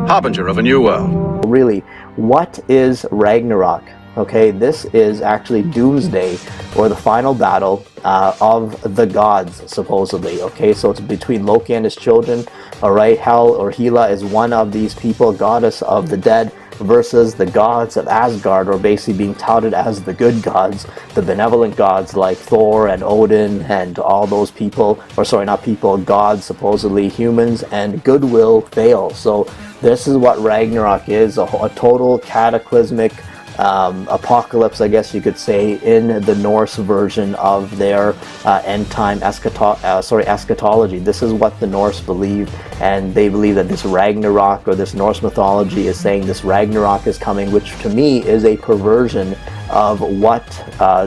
harbinger of a new world. Really, what is Ragnarok? Okay, this is actually Doomsday, or the final battle of the gods, supposedly. Okay, so it's between Loki and his children. Alright, Hel or Hela is one of these people, goddess of the dead, versus the gods of Asgard, or basically being touted as the good gods, the benevolent gods like Thor and Odin and all those people, or sorry, not people, gods, supposedly humans, and goodwill fail. So this is what Ragnarok is, a total cataclysmic apocalypse, I guess you could say, in the Norse version of their end time eschatology. This is what the Norse believe, and they believe that this Ragnarok, or this Norse mythology, is saying this Ragnarok is coming, which to me is a perversion of what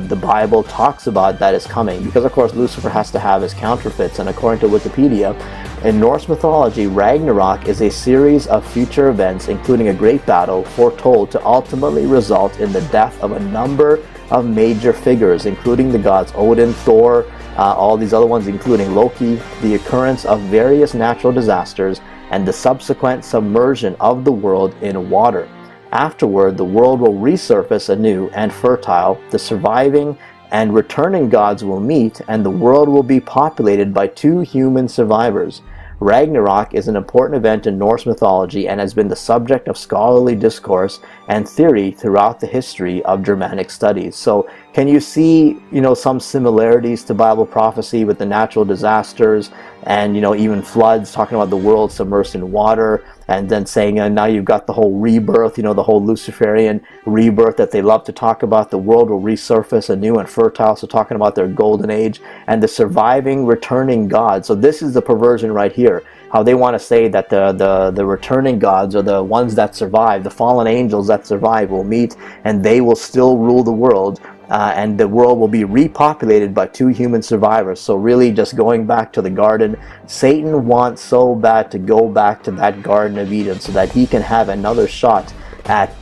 the Bible talks about that is coming, because of course Lucifer has to have his counterfeits, and according to Wikipedia, in Norse mythology, Ragnarok is a series of future events, including a great battle, foretold to ultimately result in the death of a number of major figures, including the gods Odin, Thor, all these other ones including Loki, the occurrence of various natural disasters, and the subsequent submersion of the world in water. Afterward, the world will resurface anew and fertile, the surviving and returning gods will meet, and the world will be populated by 2 human survivors. Ragnarok is an important event in Norse mythology and has been the subject of scholarly discourse and theory throughout the history of Germanic studies. So can you see, some similarities to Bible prophecy with the natural disasters and, even floods, talking about the world submersed in water, and then saying now you've got the whole rebirth, the whole Luciferian rebirth that they love to talk about. The world will resurface anew and fertile, so talking about their golden age, and the surviving, returning gods. So this is the perversion right here, how they want to say that the returning gods, or the ones that survive, the fallen angels that survive, will meet, and they will still rule the world. And the world will be repopulated by 2 human survivors. So really just going back to the garden, Satan wants so bad to go back to that Garden of Eden so that he can have another shot at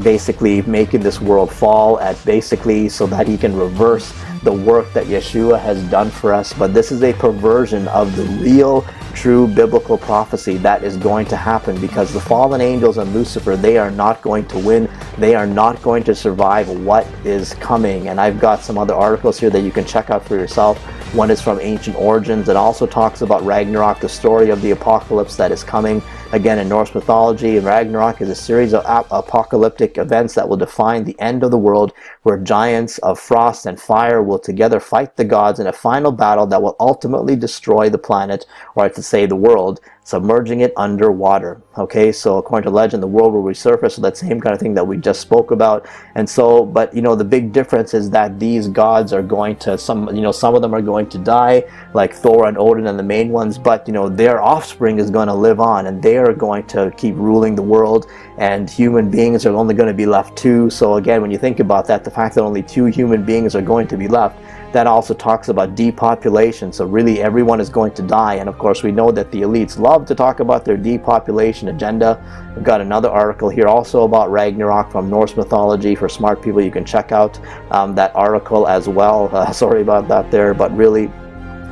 basically making this world fall, so that he can reverse the work that Yeshua has done for us. But this is a perversion of the real, true biblical prophecy that is going to happen, because the fallen angels and Lucifer, they are not going to win. They are not going to survive what is coming. And I've got some other articles here that you can check out for yourself. One is from Ancient Origins. It also talks about Ragnarok, the story of the apocalypse that is coming. Again, in Norse mythology, Ragnarok is a series of apocalyptic events that will define the end of the world, where giants of frost and fire will together fight the gods in a final battle that will ultimately destroy the planet, or to say the world, submerging it underwater. Okay, so according to legend, the world will resurface, so that same kind of thing that we just spoke about. And so, but the big difference is that these gods are going to, some of them are going to die, like Thor and Odin and the main ones, but their offspring is going to live on, and they are going to keep ruling the world, and human beings are only going to be left 2. So again, when you think about that, the fact that only 2 human beings are going to be left, that also talks about depopulation. So really everyone is going to die. And of course we know that the elites love to talk about their depopulation agenda. We've got another article here also about Ragnarok from Norse mythology. For smart people, you can check out that article as well. Sorry about that there, but really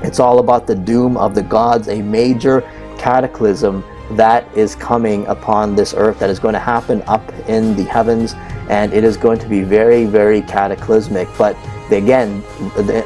it's all about the doom of the gods, a major cataclysm that is coming upon this earth, that is going to happen up in the heavens, and it is going to be very, very cataclysmic. But again,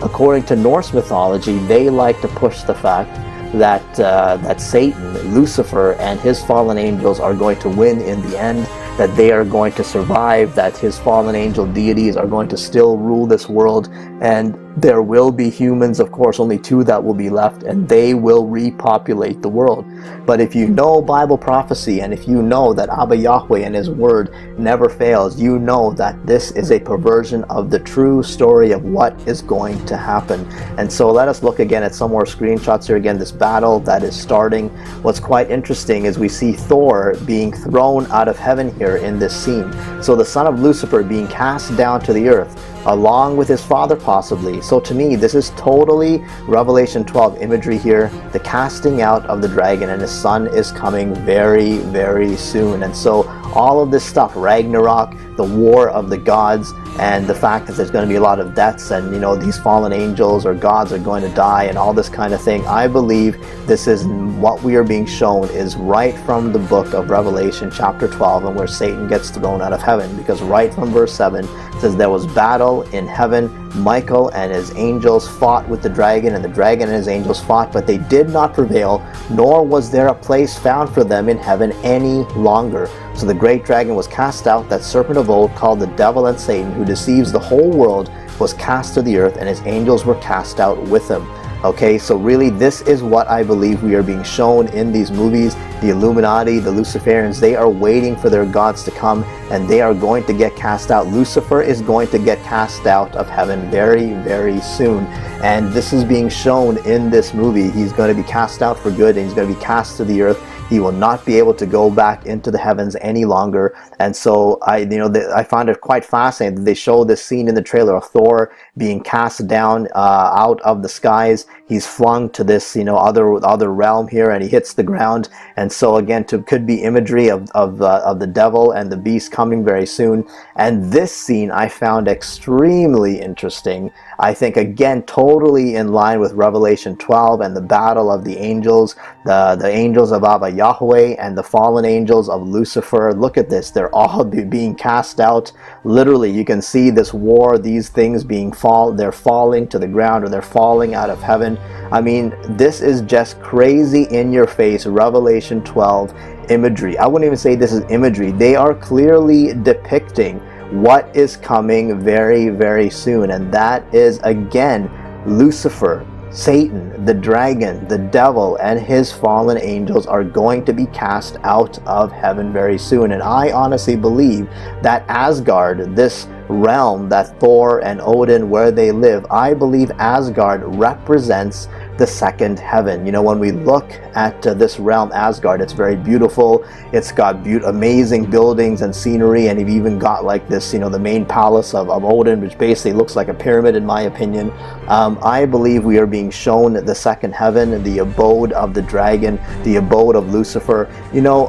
according to Norse mythology, they like to push the fact that Satan, Lucifer, and his fallen angels are going to win in the end, that they are going to survive, that his fallen angel deities are going to still rule this world, and there will be humans, of course, only 2 that will be left, and they will repopulate the world. But if you know Bible prophecy, and if you know that Abba Yahweh and his word never fails, you know that this is a perversion of the true story of what is going to happen. And so let us look again at some more screenshots here. Again, this battle that is starting. What's quite interesting is we see Thor being thrown out of heaven here in this scene. So the son of Lucifer being cast down to the earth, along with his father possibly. So to me, this is totally Revelation 12 imagery here. The casting out of the dragon, and his son is coming very, very soon. And so all of this stuff, Ragnarok, the war of the gods, and the fact that there's going to be a lot of deaths, and these fallen angels or gods are going to die, and all this kind of thing, I believe this is what we are being shown is right from the book of Revelation chapter 12, and where Satan gets thrown out of heaven. Because right from verse 7 it says, there was battle in heaven, Michael and his angels fought with the dragon, and the dragon and his angels fought, but they did not prevail, nor was there a place found for them in heaven any longer. So the great dragon was cast out, that serpent of old, called the devil and Satan, who deceives the whole world, was cast to the earth, and his angels were cast out with him. Okay, so really this is what I believe we are being shown in these movies. The Illuminati, the Luciferians, they are waiting for their gods to come, and they are going to get cast out. Lucifer is going to get cast out of heaven very, very soon. And this is being shown in this movie. He's going to be cast out for good, and he's going to be cast to the earth. He will not be able to go back into the heavens any longer. And so I found it quite fascinating that they show this scene in the trailer of Thor being cast down out of the skies. He's flung to this other realm here, and he hits the ground. And so again, could be imagery of the devil and the beast coming very soon. And this scene I found extremely interesting. I think again totally in line with Revelation 12 and the battle of the angels, the angels of Abba Yahweh and the fallen angels of Lucifer. Look at this, they're all being cast out. Literally, you can see this war, these things they're falling to the ground, or they're falling out of heaven. I mean, this is just crazy in your face Revelation 12 imagery. I wouldn't even say this is imagery. They are clearly depicting what is coming very, very soon, and that is again Lucifer, Satan, the dragon, the devil, and his fallen angels are going to be cast out of heaven very soon. And I honestly believe that Asgard, this realm that Thor and Odin, where they live, I believe Asgard represents the second heaven. When we look at this realm, Asgard, it's very beautiful. It's got amazing buildings and scenery, and you've even got like this, the main palace of Odin, which basically looks like a pyramid in my opinion. I believe we are being shown the second heaven, the abode of the dragon, the abode of Lucifer.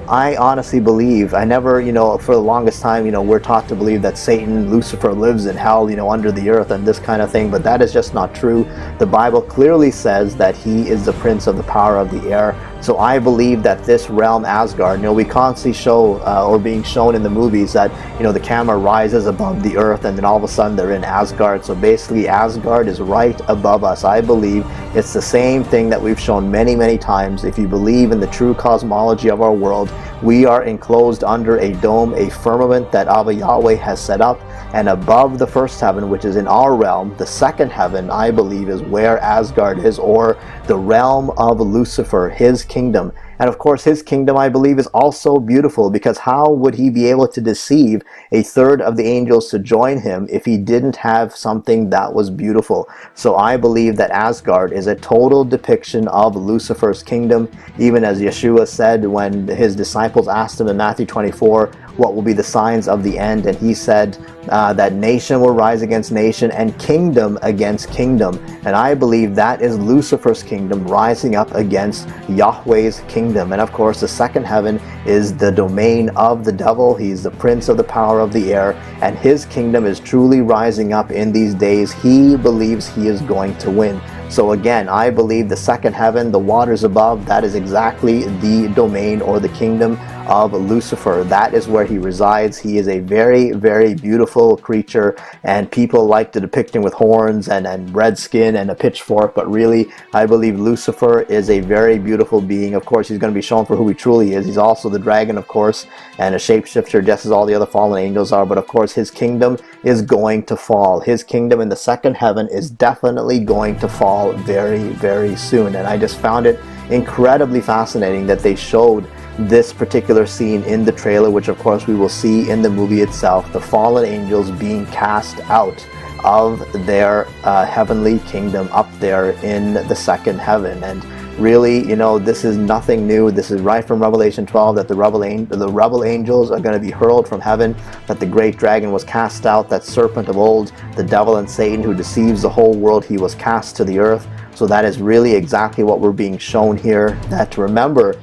I honestly believe, I never, for the longest time, we're taught to believe that Satan, Lucifer lives in hell, under the earth and this kind of thing, but that is just not true. The Bible clearly says that he is the prince of the power of the air. So I believe that this realm, Asgard, we constantly show or being shown in the movies that the camera rises above the earth and then all of a sudden they're in Asgard. So basically Asgard is right above us. I believe it's the same thing that we've shown many, many times. If you believe in the true cosmology of our world, we are enclosed under a dome, a firmament that Abba Yahweh has set up, and above the first heaven, which is in our realm, the second heaven, I believe, is where Asgard is, or the realm of Lucifer, his kingdom. And of course, his kingdom, I believe, is also beautiful, because how would he be able to deceive a third of the angels to join him if he didn't have something that was beautiful? So I believe that Asgard is a total depiction of Lucifer's kingdom, even as Yeshua said when his disciples asked him in Matthew 24, what will be the signs of the end? And he said that nation will rise against nation and kingdom against kingdom. And I believe that is Lucifer's kingdom rising up against Yahweh's kingdom. And of course, the second heaven is the domain of the devil. He's the prince of the power of the air, and his kingdom is truly rising up in these days. He believes he is going to win. So again, I believe the second heaven, the waters above, that is exactly the domain or the kingdom of Lucifer. That is where he resides. He is a very, very beautiful creature, and people like to depict him with horns and red skin and a pitchfork, but really, I believe Lucifer is a very beautiful being. Of course, he's going to be shown for who he truly is. He's also the dragon, of course, and a shapeshifter, just as all the other fallen angels are, but of course, his kingdom is going to fall. His kingdom in the second heaven is definitely going to fall very, very soon. And I just found it incredibly fascinating that they showed this particular scene in the trailer, which of course we will see in the movie itself, the fallen angels being cast out of their heavenly kingdom up there in the second heaven. And really, this is nothing new. This is right from Revelation 12, that the rebel angels are going to be hurled from heaven, that the great dragon was cast out, that serpent of old, the devil and Satan who deceives the whole world, he was cast to the earth. So that is really exactly what we're being shown here, that remember,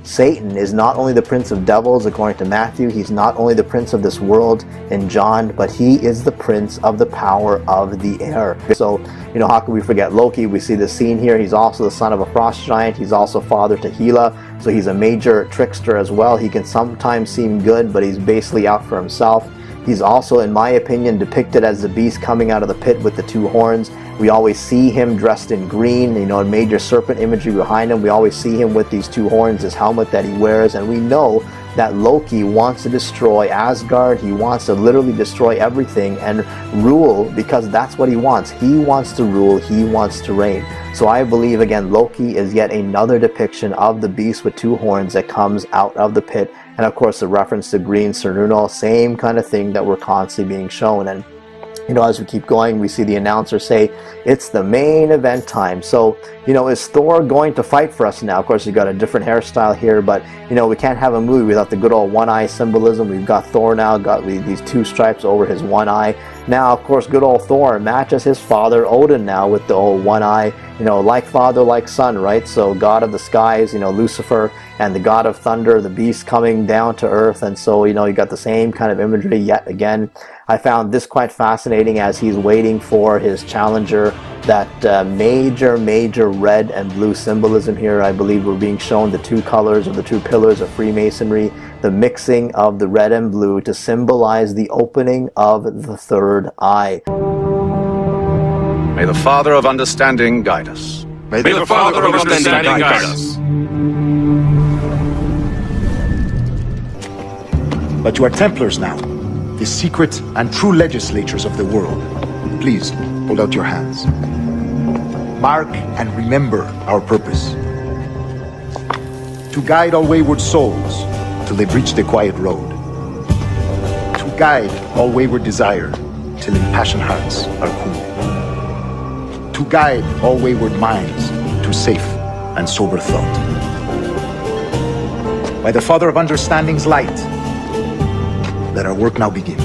Satan is not only the prince of devils according to Matthew, he's not only the prince of this world in John, but he is the prince of the power of the air. So, how can we forget Loki? We see the scene here. He's also the son of a frost giant. He's also father to Hela. So he's a major trickster as well. He can sometimes seem good, but he's basically out for himself. He's also, in my opinion, depicted as the beast coming out of the pit with the two horns. We always see him dressed in green, major serpent imagery behind him. We always see him with these two horns, his helmet that he wears, and we know that Loki wants to destroy Asgard. He wants to literally destroy everything and rule, because that's what he wants. He wants to rule, he wants to reign. So I believe, again, Loki is yet another depiction of the beast with two horns that comes out of the pit. And of course, the reference to green Cernunno, same kind of thing that we're constantly being shown. And as we keep going, we see the announcer say, it's the main event time. So, You know, is Thor going to fight for us now? Of course, you got a different hairstyle here, but you know, we can't have a movie without the good old one eye symbolism. We've got Thor now, got these two stripes over his one eye. Now, of course, good old Thor matches his father Odin now with the old one eye. You know, like father, like son, right? So god of the skies, you know, Lucifer, and the god of thunder, the beast coming down to earth. And so, you know, you got the same kind of imagery yet again. I found this quite fascinating as he's waiting for his challenger. That major red and blue symbolism here, I believe we're being shown the two colors of the two pillars of Freemasonry, the mixing of the red and blue to symbolize the opening of the third eye. May the Father of Understanding guide us. May the Father of Understanding guide us. But you are Templars now, the secret and true legislators of the world. Please, hold out your hands. Mark and remember our purpose. To guide all wayward souls till they've reached the quiet road. To guide all wayward desire till impassioned hearts are cool. To guide all wayward minds to safe and sober thought. By the Father of Understanding's light, let our work now begin.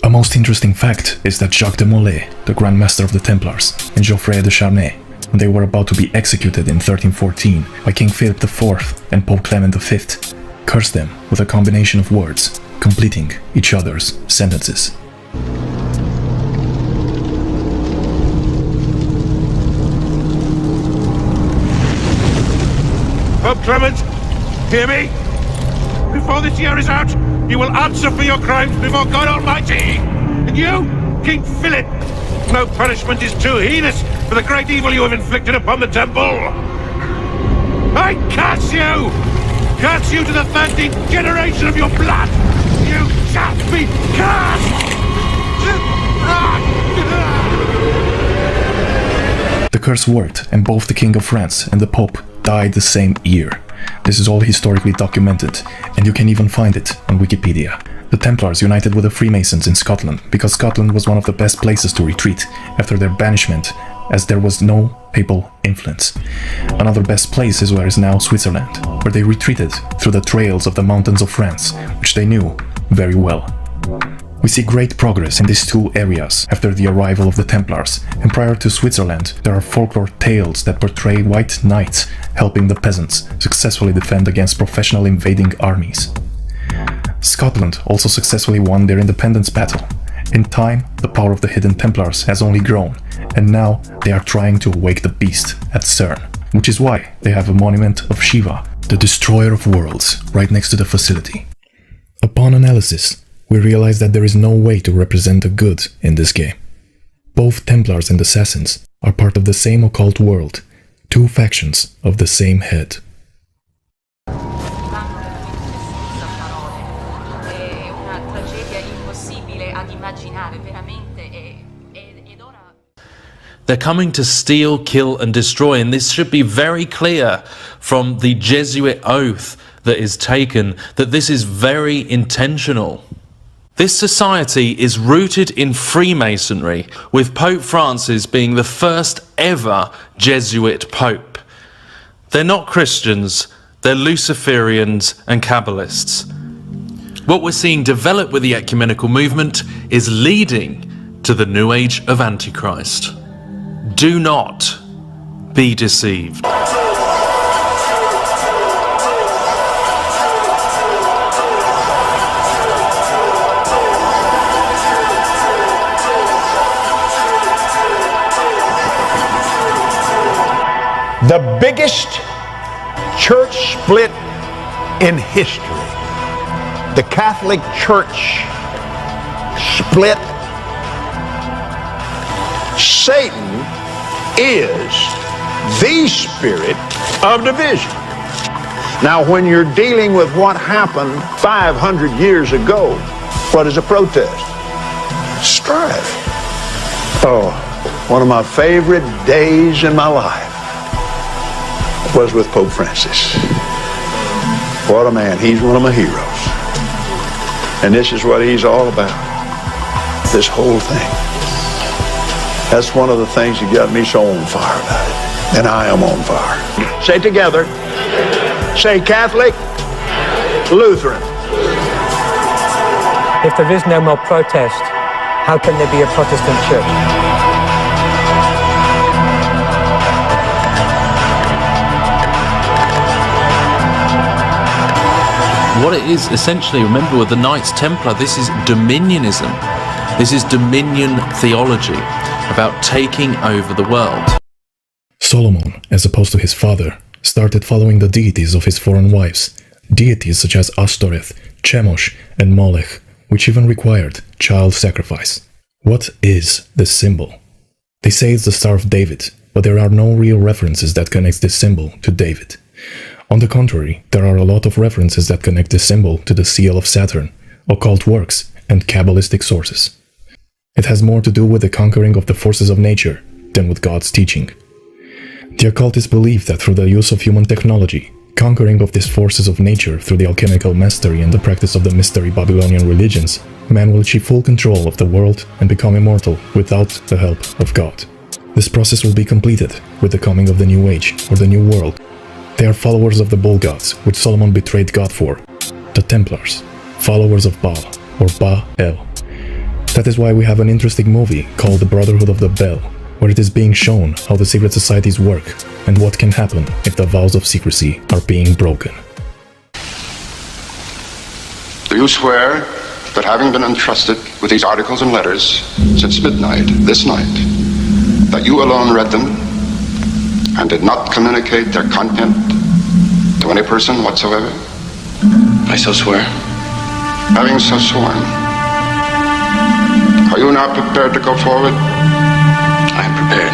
A most interesting fact is that Jacques de Molay, the Grand Master of the Templars, and Geoffrey de Charnay, when they were about to be executed in 1314 by King Philip IV and Pope Clement V, cursed them with a combination of words, completing each other's sentences. Pope Clement, hear me? Before this year is out, you will answer for your crimes before God Almighty! And you, King Philip, no punishment is too heinous for the great evil you have inflicted upon the temple! I curse you! Curse you to the 13th generation of your blood! You shall be cursed! The curse worked, and both the King of France and the Pope died the same year. This is all historically documented, and you can even find it on Wikipedia. The Templars united with the Freemasons in Scotland because Scotland was one of the best places to retreat after their banishment, as there was no papal influence. Another best place is where is now Switzerland, where they retreated through the trails of the mountains of France, which they knew very well. We see great progress in these two areas after the arrival of the Templars, and prior to Switzerland there are folklore tales that portray white knights helping the peasants successfully defend against professional invading armies. Scotland also successfully won their independence battle. In time, the power of the hidden Templars has only grown, and now they are trying to awake the beast at CERN, which is why they have a monument of Shiva, the destroyer of worlds, right next to the facility. Upon analysis, we realize that there is no way to represent the good in this game. Both Templars and Assassins are part of the same occult world, two factions of the same head. They're coming to steal, kill, and destroy, and this should be very clear from the Jesuit oath that is taken, that this is very intentional. This society is rooted in Freemasonry, with Pope Francis being the first ever Jesuit Pope. They're not Christians, they're Luciferians and Kabbalists. What we're seeing develop with the ecumenical movement is leading to the New Age of Antichrist. Do not be deceived. The biggest church split in history. The Catholic Church split. Satan is the spirit of division. Now, when you're dealing with what happened 500 years ago, what is a protest? Strife. Oh, one of my favorite days in my life was with Pope Francis. What a man. He's one of my heroes. And this is what he's all about. this whole thing. That's one of the things that got me so on fire about it. And I am on fire. Say it together. Say Catholic, Lutheran. If there is no more protest, how can there be a Protestant church? What it is essentially, remember, with the Knights Templar, this is dominionism. This is dominion theology, about taking over the world. Solomon, as opposed to his father, started following the deities of his foreign wives, deities such as Ashtoreth, Chemosh, and Molech, which even required child sacrifice. What is this symbol? They say it's the Star of David, but there are no real references that connect this symbol to David. On the contrary, there are a lot of references that connect this symbol to the seal of Saturn, occult works, and Kabbalistic sources. It has more to do with the conquering of the forces of nature than with God's teaching. The occultists believe that through the use of human technology, conquering of these forces of nature through the alchemical mastery and the practice of the mystery Babylonian religions, man will achieve full control of the world and become immortal without the help of God. This process will be completed with the coming of the New Age, or the New World. They are followers of the bull gods, which Solomon betrayed God for, the Templars, followers of Baal, or Ba-El. That is why we have an interesting movie called The Brotherhood of the Bell, where it is being shown how the secret societies work and what can happen if the vows of secrecy are being broken. Do you swear that having been entrusted with these articles and letters since midnight this night, that you alone read them and did not communicate their content to any person whatsoever? I so swear. Having so sworn, are you now prepared to go forward? I am prepared.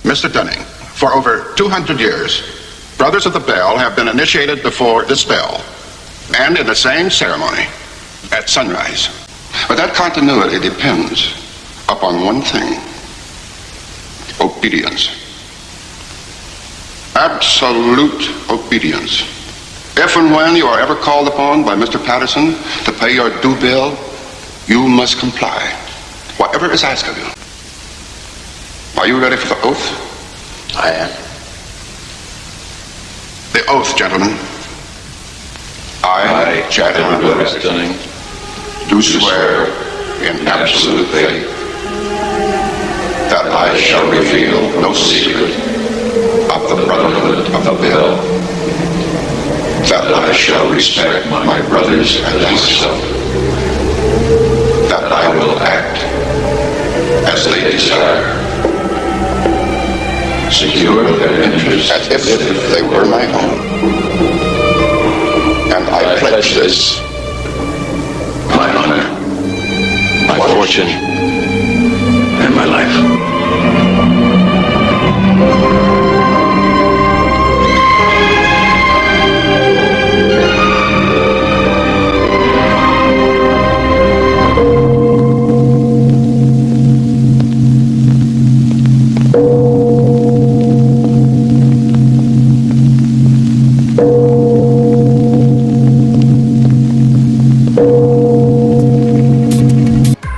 Mr. Dunning, for over 200 years, Brothers of the Bell have been initiated before this bell, and in the same ceremony, at sunrise. But that continuity depends upon one thing: obedience. Absolute obedience. If and when you are ever called upon by Mr. Patterson to pay your due bill, you must comply, whatever is asked of you. Are you ready for the oath? I am. The oath, gentlemen. I, Chad Edward Dunning, do swear in absolute faith that I shall reveal no secret of the Brotherhood of the Bell, that I shall respect my brothers and myself, that I will act as they desire, secure their interests as if they were my own. And I pledge this, my honor, my fortune, and my life.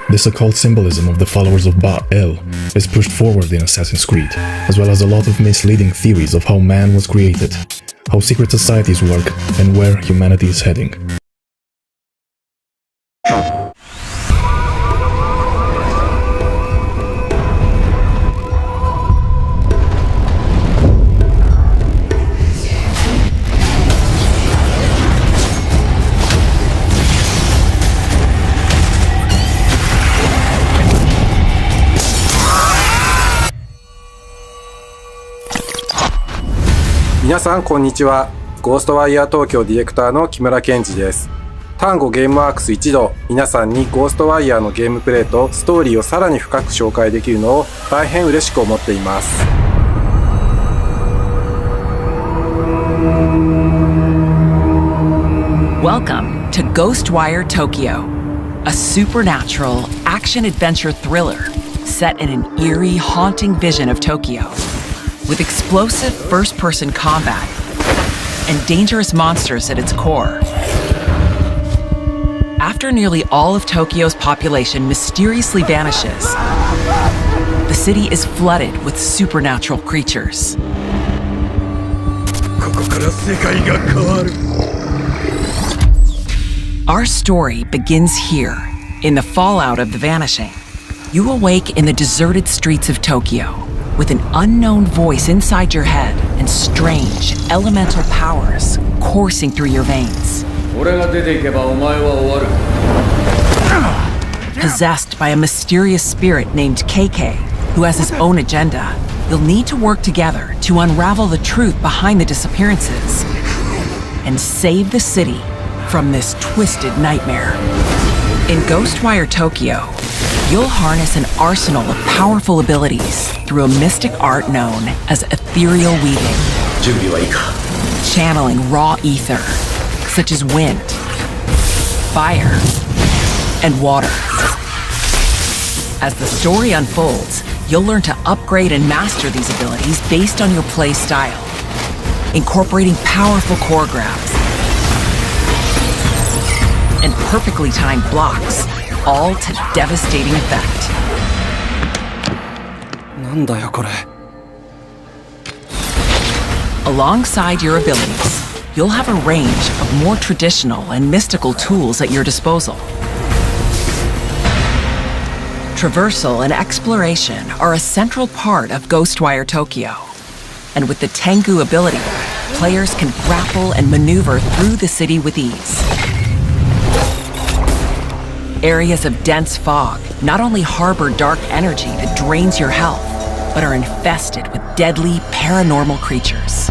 This occult symbolism of the followers of Ba-El is pushed forward in Assassin's Creed, as well as a lot of misleading theories of how man was created, how secret societies work, and where humanity is heading.皆さんこんにちは。ゴーストワイヤー東京ディレクターの木村健二です。単語ゲームワークス一同、皆さんにゴーストワイヤーのゲームプレイとストーリーをさらに深く紹介できるのを大変嬉しく思っています。Welcome to Ghostwire Tokyo, a supernatural action-adventure thriller set in an eerie, haunting vision of Tokyo, with explosive first-person combat and dangerous monsters at its core. After nearly all of Tokyo's population mysteriously vanishes, the city is flooded with supernatural creatures. Our story begins here, in the fallout of the vanishing. You awake in the deserted streets of Tokyo, with an unknown voice inside your head and strange, elemental powers coursing through your veins. Possessed by a mysterious spirit named KK, who has his own agenda, you'll need to work together to unravel the truth behind the disappearances and save the city from this twisted nightmare. In Ghostwire Tokyo, you'll harness an arsenal of powerful abilities through a mystic art known as ethereal weaving. Channeling raw ether, such as wind, fire, and water. As the story unfolds, you'll learn to upgrade and master these abilities based on your play style, incorporating powerful core grabs and perfectly timed blocks, all to devastating effect. Alongside your abilities, you'll have a range of more traditional and mystical tools at your disposal. Traversal and exploration are a central part of Ghostwire Tokyo. And with the Tengu ability, players can grapple and maneuver through the city with ease. Areas of dense fog not only harbor dark energy that drains your health, but are infested with deadly paranormal creatures.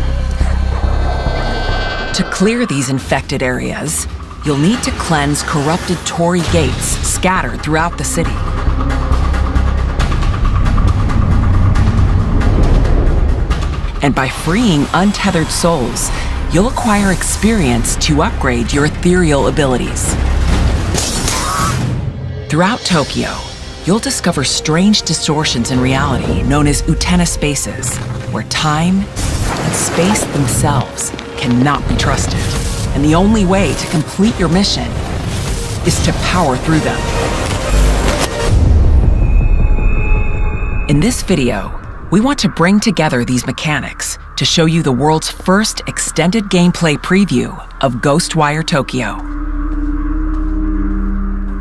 To clear these infected areas, you'll need to cleanse corrupted torii gates scattered throughout the city. And by freeing untethered souls, you'll acquire experience to upgrade your ethereal abilities. Throughout Tokyo, you'll discover strange distortions in reality known as Utena spaces, where time and space themselves cannot be trusted. And the only way to complete your mission is to power through them. In this video, we want to bring together these mechanics to show you the world's first extended gameplay preview of Ghostwire Tokyo.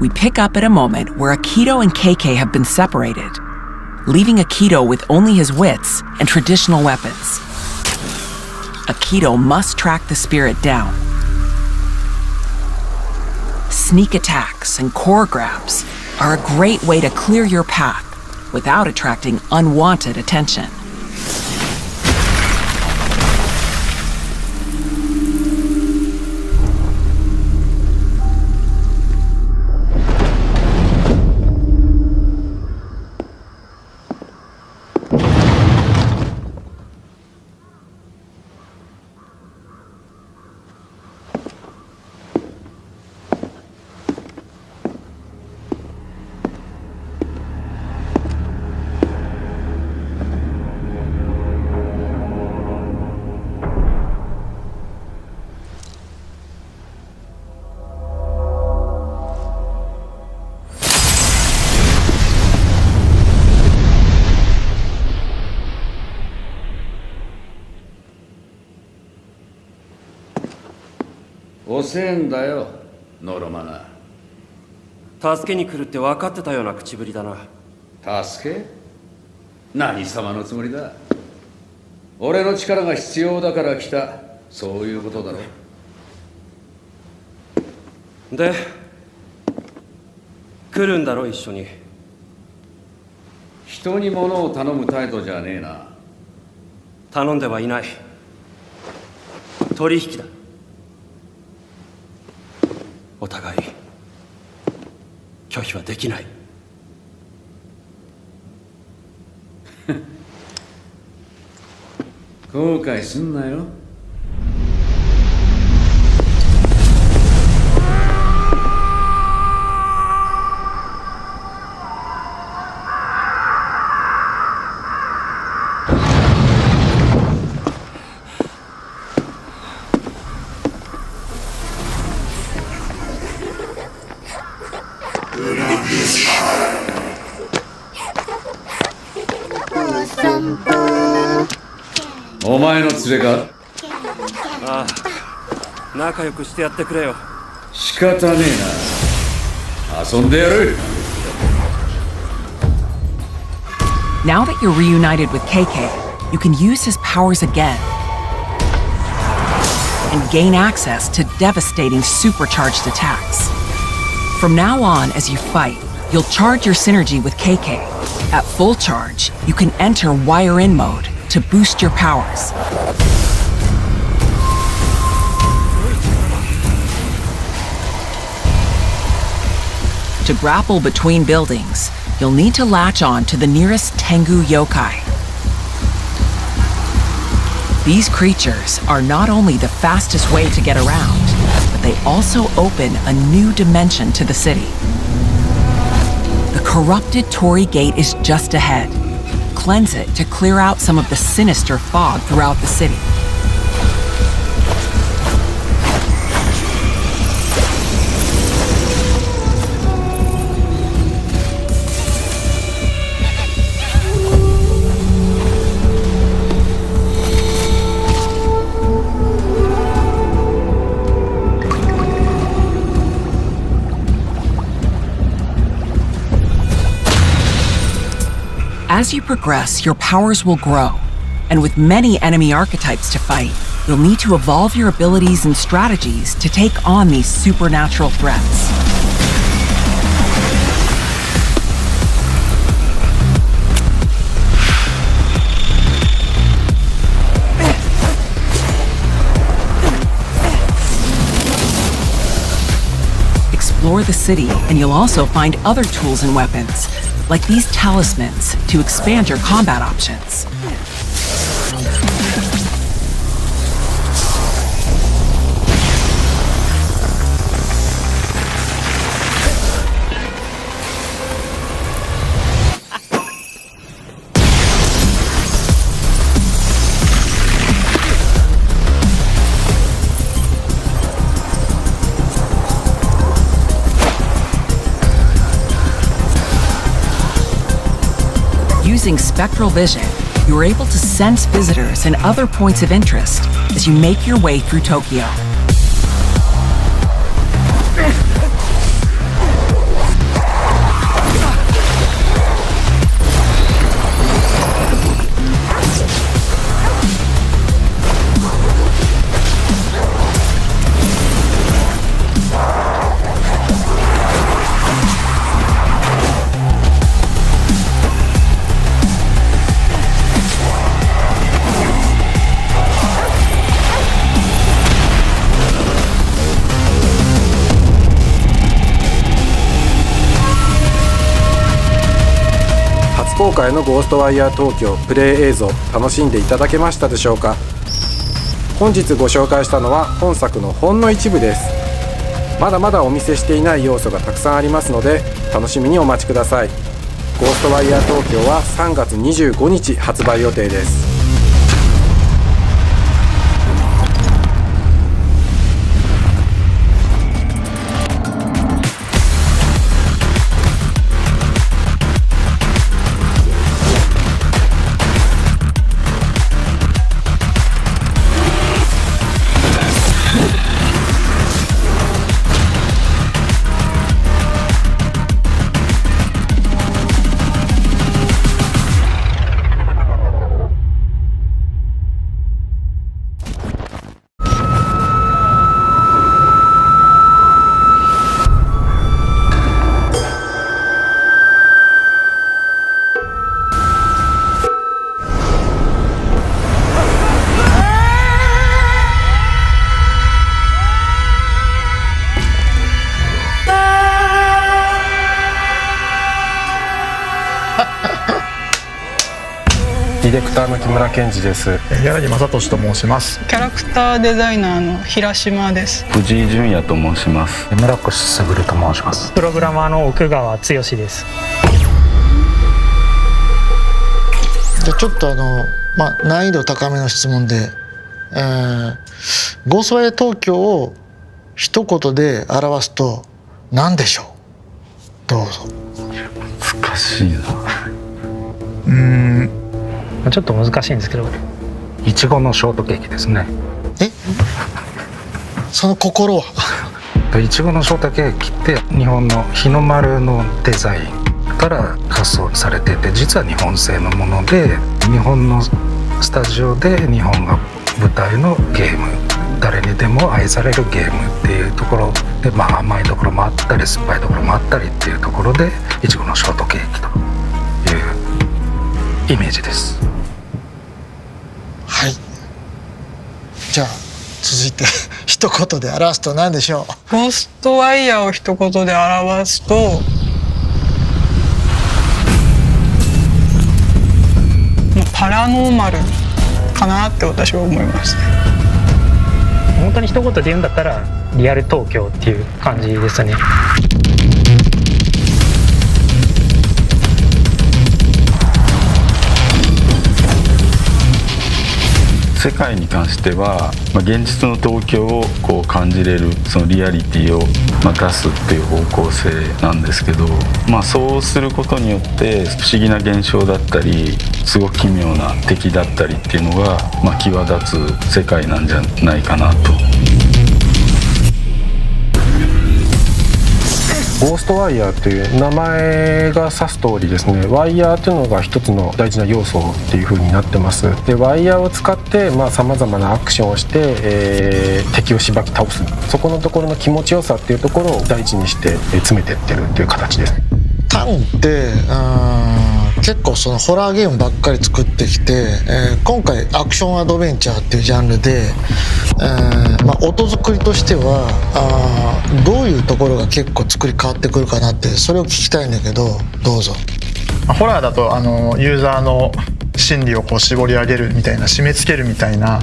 We pick up at a moment where Akito and KK have been separated, leaving Akito with only his wits and traditional weapons. Akito must track the spirit down. Sneak attacks and core grabs are a great way to clear your path without attracting unwanted attention.遅えんだよ、ノロマナ。助けに来るって分かってたような口ぶりだな。助け？何様のつもりだ。俺の力が必要だから来た、そういうことだろ。で、来るんだろ一緒に。人に物を頼む態度じゃねえな。頼んではいない。取引だ。お互い拒否はできない。後悔すんなよ。お前の連れか？ああ、仲良くしてやってくれよ。仕方ねえな。遊んでやる。Now that you're reunited with KK, you can use his powers again and gain access to devastating supercharged attacks. From now on, as you fight, you'll charge your synergy with KK. At full charge, you can enter wire-in mode to boost your powers. To grapple between buildings, you'll need to latch on to the nearest Tengu yokai. These creatures are not only the fastest way to get around, but they also open a new dimension to the city. The corrupted Torii Gate is just ahead. Cleanse it to clear out some of the sinister fog throughout the city. As you progress, your powers will grow, and with many enemy archetypes to fight, you'll need to evolve your abilities and strategies to take on these supernatural threats. Explore the city, and you'll also find other tools and weapons, like these talismans, to expand your combat options. Using spectral vision, you are able to sense visitors and other points of interest as you make your way through Tokyo.今回のゴーストワイヤー東京プレイ映像楽しんでいただけましたでしょうか。本日ご紹介したのは本作のほんの一部です。まだまだお見せしていない要素がたくさんありますので楽しみにお待ちください。ゴーストワイヤー東京は3月25日発売予定です。ディレクターの木村健二です。柳正俊と申します。キャラクターデザイナーの平島です。藤井純也と申します。村越卓と申します。プログラマーの奥川剛です。でちょっと難易度高めの質問で、ゴーストワイヤー東京を一言で表すと何でしょう。どうぞ。難しいな。ちょっと難しいんですけど、いちごのショートケーキですね。その心は？いちごのショートケーキって日本の日の丸のデザインから発想されてて、実は日本製のもので、日本のスタジオで日本が舞台のゲーム、誰にでも愛されるゲームっていうところで、甘いところもあったり酸っぱいところもあったりっていうところで、いちごのショートケーキというイメージです。はい。じゃあ続いて一言で表すと何でしょう？ゴーストワイヤーを一言で表すと、パラノーマルかなって私は思いますね。本当に一言で言うんだったらリアル東京っていう感じですね。世界に関しては、現実の東京をこう感じれるそのリアリティを出すっていう方向性なんですけど、そうすることによって不思議な現象だったりすごく奇妙な敵だったりっていうのが際立つ世界なんじゃないかなと。ゴーストワイヤーという名前が指す通りですね、ワイヤーというのが一つの大事な要素っていう風になってます。でワイヤーを使ってさまざまなアクションをして、敵をしばき倒す、そこのところの気持ちよさっていうところを大事にして詰めてってるっていう形です。タンって結構そのホラーゲームばっかり作ってきて、今回アクションアドベンチャーっていうジャンルで、音作りとしてはどういうところが結構作り変わってくるかなって、それを聞きたいんだけど、どうぞ。ホラーだとユーザーの心理をこう絞り上げるみたいな、締め付けるみたいな、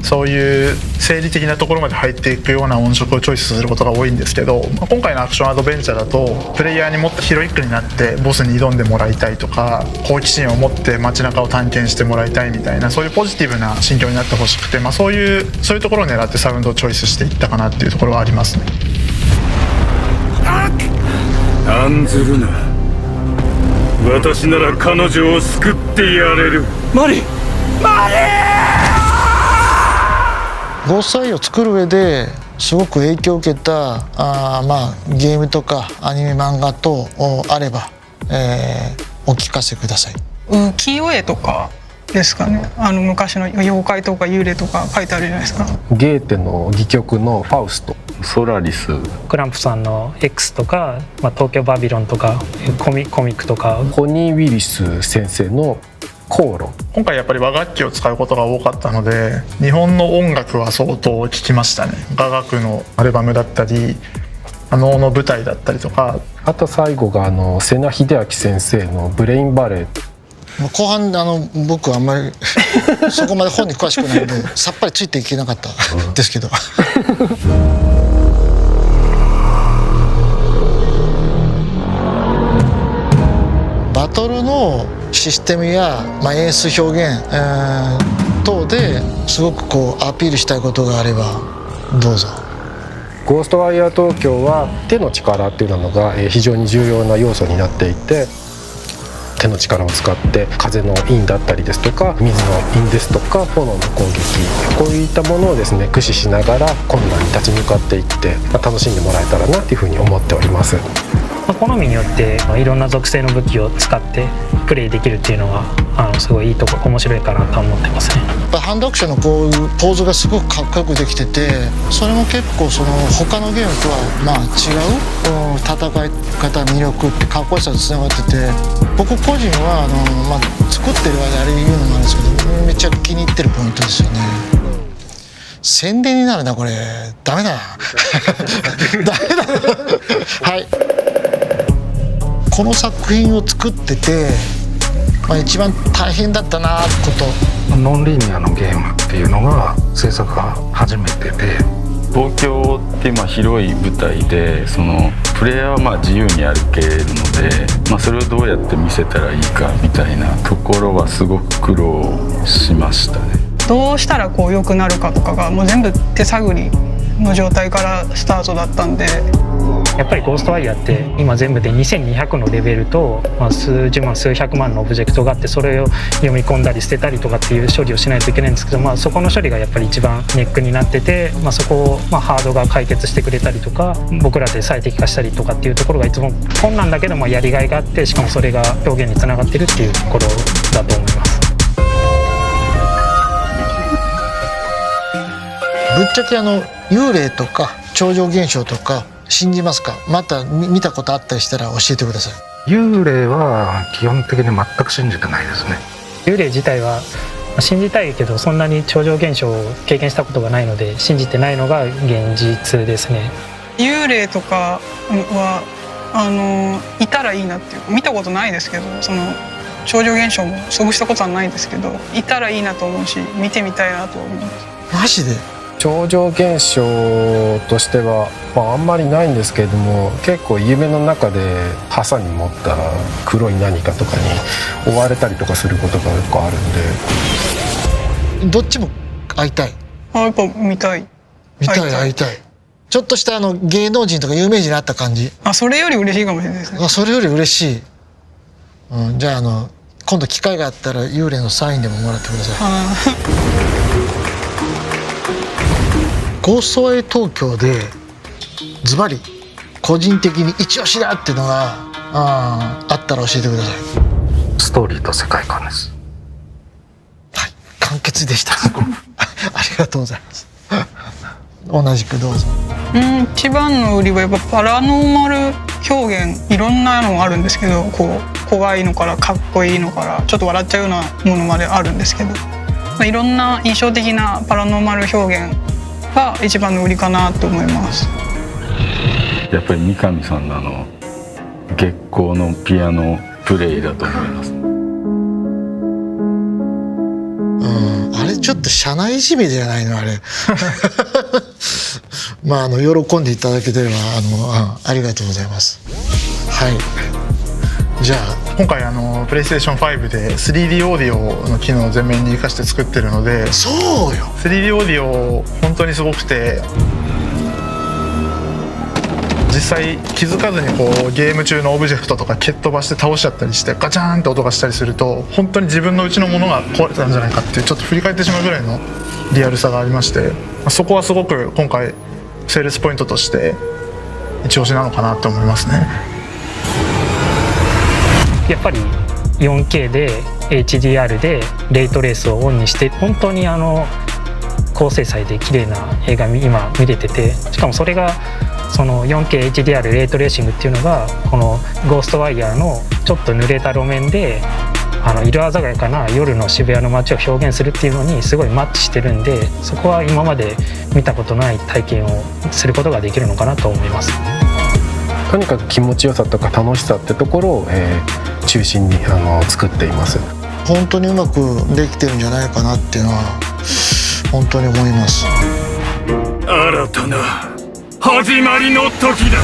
そういう生理的なところまで入っていくような音色をチョイスすることが多いんですけど、今回のアクションアドベンチャーだとプレイヤーにもっとヒロイックになってボスに挑んでもらいたいとか、好奇心を持って街中を探検してもらいたいみたいな、そういうポジティブな心境になってほしくて、そういうところを狙ってサウンドをチョイスしていったかなっていうところはありますね。案ずるな、私なら彼女を救ってやれる。マリゴーストアイを作る上ですごく影響を受けたゲームとかアニメ漫画等あれば、お聞かせください。浮世絵とかですかね。昔の妖怪とか幽霊とか書いてあるじゃないですか。ゲーテの戯曲のファウスト、ソラリス、クランプさんの X とか、東京バビロンとかコミックとか、ホニー・ウィリス先生の航路。今回やっぱり和楽器を使うことが多かったので、日本の音楽は相当聴きましたね。雅楽のアルバムだったり、能の舞台だったりとか、あと最後が瀬名秀明先生のブレインバレー。後半僕はあんまりそこまで本に詳しくないのでさっぱりついていけなかったですけどバトルのシステムや、演出表現、等ですごくこうアピールしたいことがあればどうぞ。ゴーストワイヤー東京は手の力っていうのが非常に重要な要素になっていて、手の力を使って風の印だったりですとか、水の印ですとか、炎の攻撃、こういったものをですね駆使しながら困難に立ち向かっていって、楽しんでもらえたらなというふうに思っております。好みによっていろんな属性の武器を使ってプレイできるっていうのはすごいいいとこ、面白いかなと思ってますね。ハンドアクションのこういうポーズがすごくかっこよくできてて、それも結構他のゲームとは違う戦い方、魅力ってかっこよさとつながってて、僕個人は作ってる間あれ言うのもあるんですけど、めっちゃ気に入ってるポイントですよね。宣伝になるなこれ、ダメだなダメだはい、この作品を作ってて、一番大変だったなってこと。ノンリニアのゲームっていうのが制作が初めてで、東京って広い舞台でプレイヤーは自由に歩けるので、それをどうやって見せたらいいかみたいなところはすごく苦労しましたね。どうしたら良くなるかとかがもう全部手探りの状態からスタートだったんで、やっぱりゴーストワイヤーって今全部で2200のレベルと、数十万数百万のオブジェクトがあって、それを読み込んだり捨てたりとかっていう処理をしないといけないんですけど、そこの処理がやっぱり一番ネックになってて、そこをハードが解決してくれたりとか、僕らで最適化したりとかっていうところがいつも困難だけどもやりがいがあって、しかもそれが表現につながってるっていうところだと思います。ぶっちゃけ幽霊とか超常現象とか信じますか？また見たことあったりしたら教えてください。幽霊は基本的に全く信じてないですね。幽霊自体は信じたいけど、そんなに超常現象を経験したことがないので信じてないのが現実ですね。幽霊とかはいたらいいなっていう、見たことないですけど、その超常現象も遭遇したことはないですけど、いたらいいなと思うし、見てみたいなと思います。マジで？超常現象としては、あんまりないんですけれども、結構夢の中でハサミ持った黒い何かとかに追われたりとかすることがよくあるんで。どっちも会いたい。やっぱ見たい。会いたい。ちょっとした芸能人とか有名人に会った感じ。それより嬉しいかもしれないですね。それより嬉しい。じゃあ今度機会があったら幽霊のサインでももらってください。ゴーストワイ東京でズバリ個人的に一押しだっていうのがあったら教えてください。ストーリーと世界観です。はい、簡潔でした。ありがとうございます。同じくどうぞ。一番の売りはやっぱパラノーマル表現、いろんなのがあるんですけど、怖いのからかっこいいのからちょっと笑っちゃうようなものまであるんですけど、いろんな印象的なパラノーマル表現が一番の売りかなと思います。やっぱり三上さんの月光のピアノプレイだと思います。あれちょっと社内いじめじゃないのあれ。喜んでいただけてればありがとうございます。はい。じゃあ今回プレイステーション5で 3D オーディオの機能を前面に生かして作ってるので、そうよ。3D オーディオ本当にすごくて、実際気づかずにゲーム中のオブジェクトとか蹴っ飛ばして倒しちゃったりしてガチャーンって音がしたりすると、本当に自分のうちのものが壊れたんじゃないかっていう、ちょっと振り返ってしまうぐらいのリアルさがありまして、そこはすごく今回セールスポイントとして一押しなのかなと思いますね。やっぱり 4K で HDR でレイトレースをオンにして、本当に高精細で綺麗な映画今見れてて、しかもそれがその 4KHDR レイトレーシングっていうのがこのゴーストワイヤーのちょっと濡れた路面で色鮮やかな夜の渋谷の街を表現するっていうのにすごいマッチしてるんで、そこは今まで見たことない体験をすることができるのかなと思います。とにかく気持ちよさとか楽しさってところを、中心に作っています。本当にうまくできてるんじゃないかなっていうのは本当に思います。新たな始まりの時だ。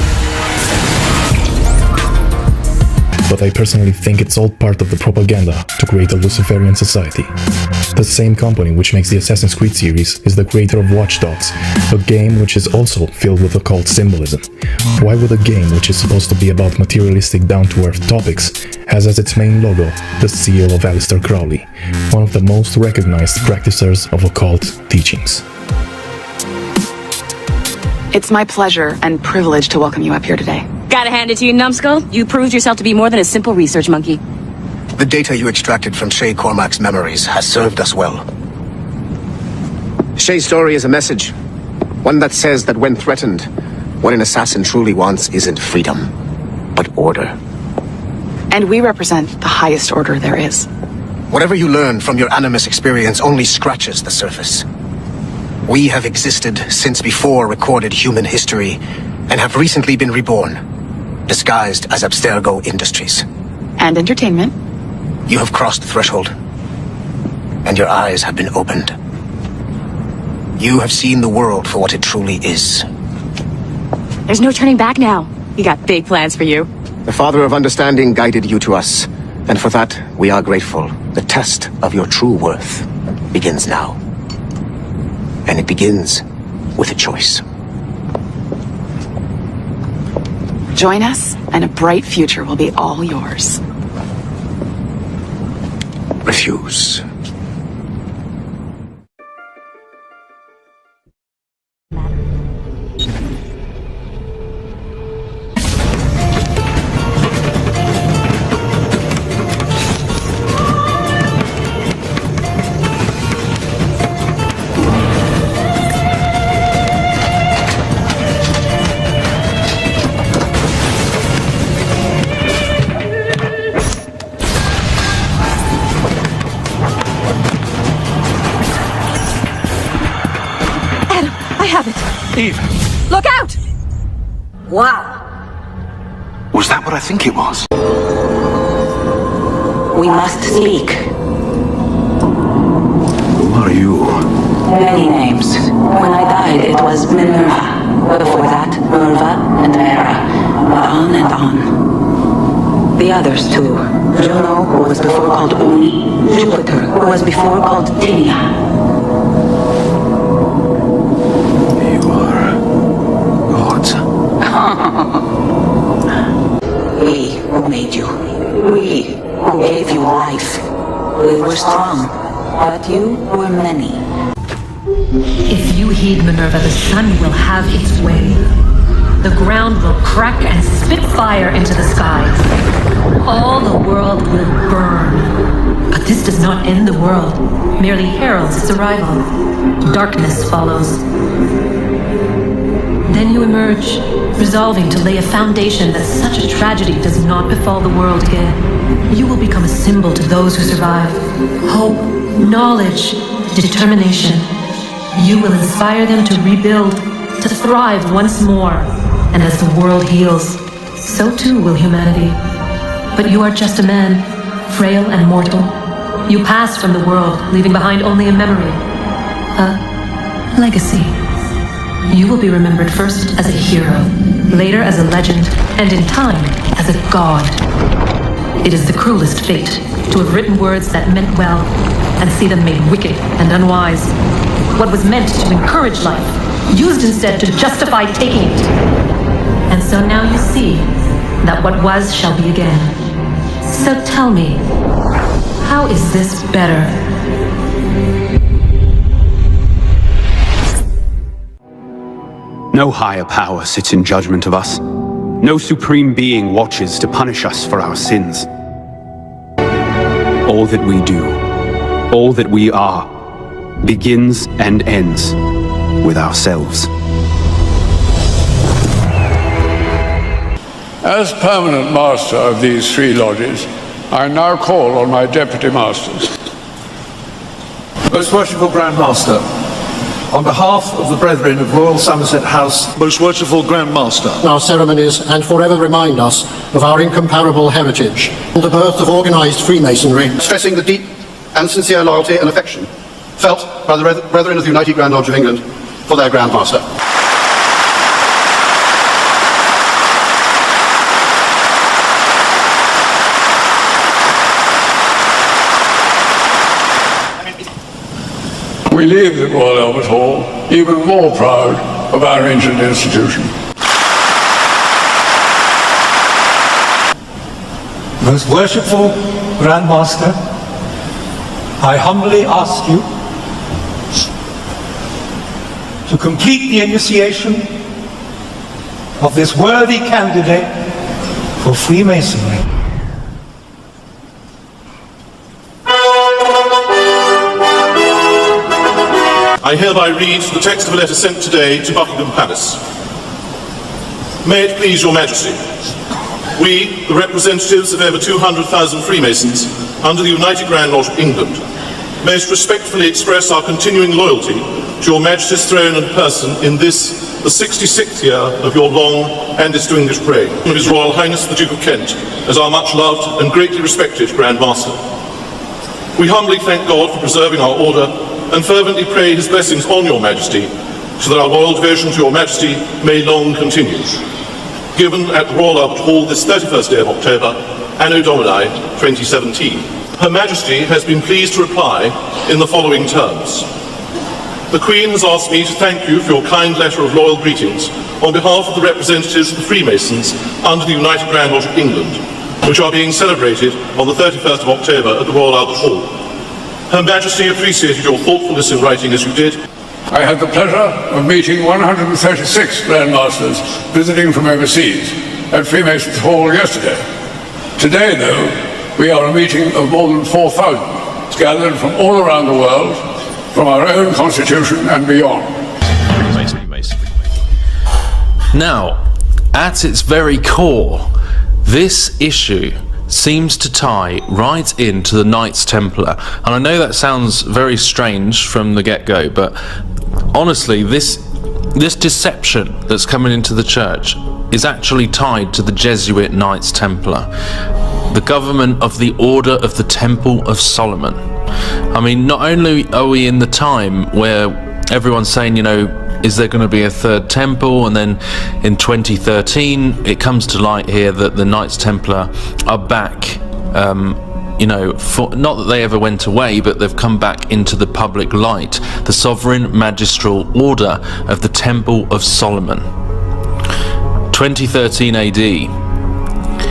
But I personally think it's all part of the propaganda to create a Luciferian society. The same company which makes the Assassin's Creed series is the creator of Watch Dogs, a game which is also filled with occult symbolism. Why would a game which is supposed to be about materialistic down-to-earth topics has as its main logo the seal of Aleister Crowley, one of the most recognized practitioners of occult teachings? It's my pleasure and privilege to welcome you up here today. Gotta hand it to you, numbskull. You proved yourself to be more than a simple research monkey. The data you extracted from Shay Cormac's memories has served us well. Shay's story is a message. One that says that when threatened, what an assassin truly wants isn't freedom, but order. And we represent the highest order there is. Whatever you learn from your Animus experience only scratches the surface. We have existed since before recorded human history and have recently been reborn, disguised as Abstergo Industries. And entertainment. You have crossed the threshold, and your eyes have been opened. You have seen the world for what it truly is. There's no turning back now. We got big plans for you. The Father of Understanding guided you to us, and for that we are grateful. The test of your true worth begins now. And it begins with a choice. Join us, and a bright future will be all yours. Refuse. Eve! Look out! Wow. Was that what I think it was? We must speak. Who are you? Many names. When I died, it was Minerva. Before that, Merva and Hera. But on and on. The others, too. Juno, who was before called Uni. Jupiter, who was before called Tinia. We who made you. We who gave you life. We were strong, but you were many. If you heed Minerva, the sun will have its way. The ground will crack and spit fire into the skies. All the world will burn. But this does not end the world, merely heralds its arrival. Darkness follows. Then you emerge, resolving to lay a foundation that such a tragedy does not befall the world again. You will become a symbol to those who survive. Hope, knowledge, determination. You will inspire them to rebuild, to thrive once more. And as the world heals, so too will humanity. But you are just a man, frail and mortal. You pass from the world, leaving behind only a memory. A legacy. You will be remembered first as a hero, later as a legend, and in time, as a god. It is the cruelest fate to have written words that meant well, and see them made wicked and unwise. What was meant to encourage life, used instead to justify taking it. And so now you see that what was shall be again. So tell me, how is this better? No higher power sits in judgment of us. No supreme being watches to punish us for our sins. All that we do, all that we are, begins and ends with ourselves. As permanent master of these three lodges, I now call on my deputy masters. Most worshipful Grand Master, on behalf of the Brethren of Royal Somerset House, Most worshipful Grand Master, our ceremonies and forever remind us of our incomparable heritage and the birth of organised Freemasonry, stressing the deep and sincere loyalty and affection felt by the Brethren of the United Grand Lodge of England for their Grand Master. We leave the Royal Albert Hall even more proud of our ancient institution. Most worshipful Grand Master, I humbly ask you to complete the initiation of this worthy candidate for Freemasonry. I hereby read the text of a letter sent today to Buckingham Palace. May it please your Majesty, we, the representatives of over 200,000 Freemasons under the United Grand Lodge of England, most respectfully express our continuing loyalty to your Majesty's throne and person in this, the 66th year of your long and distinguished reign, of His Royal Highness the Duke of Kent, as our much loved and greatly respected Grand Master. We humbly thank God for preserving our order and fervently pray His blessings on your Majesty, so that our loyal devotion to your Majesty may long continue. Given at the Royal Albert Hall this 31st day of October, Anno Domini 2017. Her Majesty has been pleased to reply in the following terms. The Queen has asked me to thank you for your kind letter of loyal greetings on behalf of the representatives of the Freemasons under the United Grand Lodge of England, which are being celebrated on the 31st of October at the Royal Albert Hall. Her Majesty appreciated your thoughtfulness in writing as you did. I had the pleasure of meeting 136 Grandmasters visiting from overseas at Freemasons Hall yesterday. Today, though, we are a meeting of more than 4,000, gathered from all around the world, from our own constitution and beyond. Now, at its very core, this issue seems to tie right into the Knights Templar. And I know that sounds very strange from the get-go, but honestly, this deception that's coming into the church is actually tied to the Jesuit Knights Templar, the government of the Order of the Temple of Solomon. I mean, not only are we in the time where everyone's saying, you know, is there going to be a third temple? And then in 2013, it comes to light here that the Knights Templar are back, you know, not that they ever went away, but they've come back into the public light. The Sovereign Magistral Order of the Temple of Solomon. 2013 AD.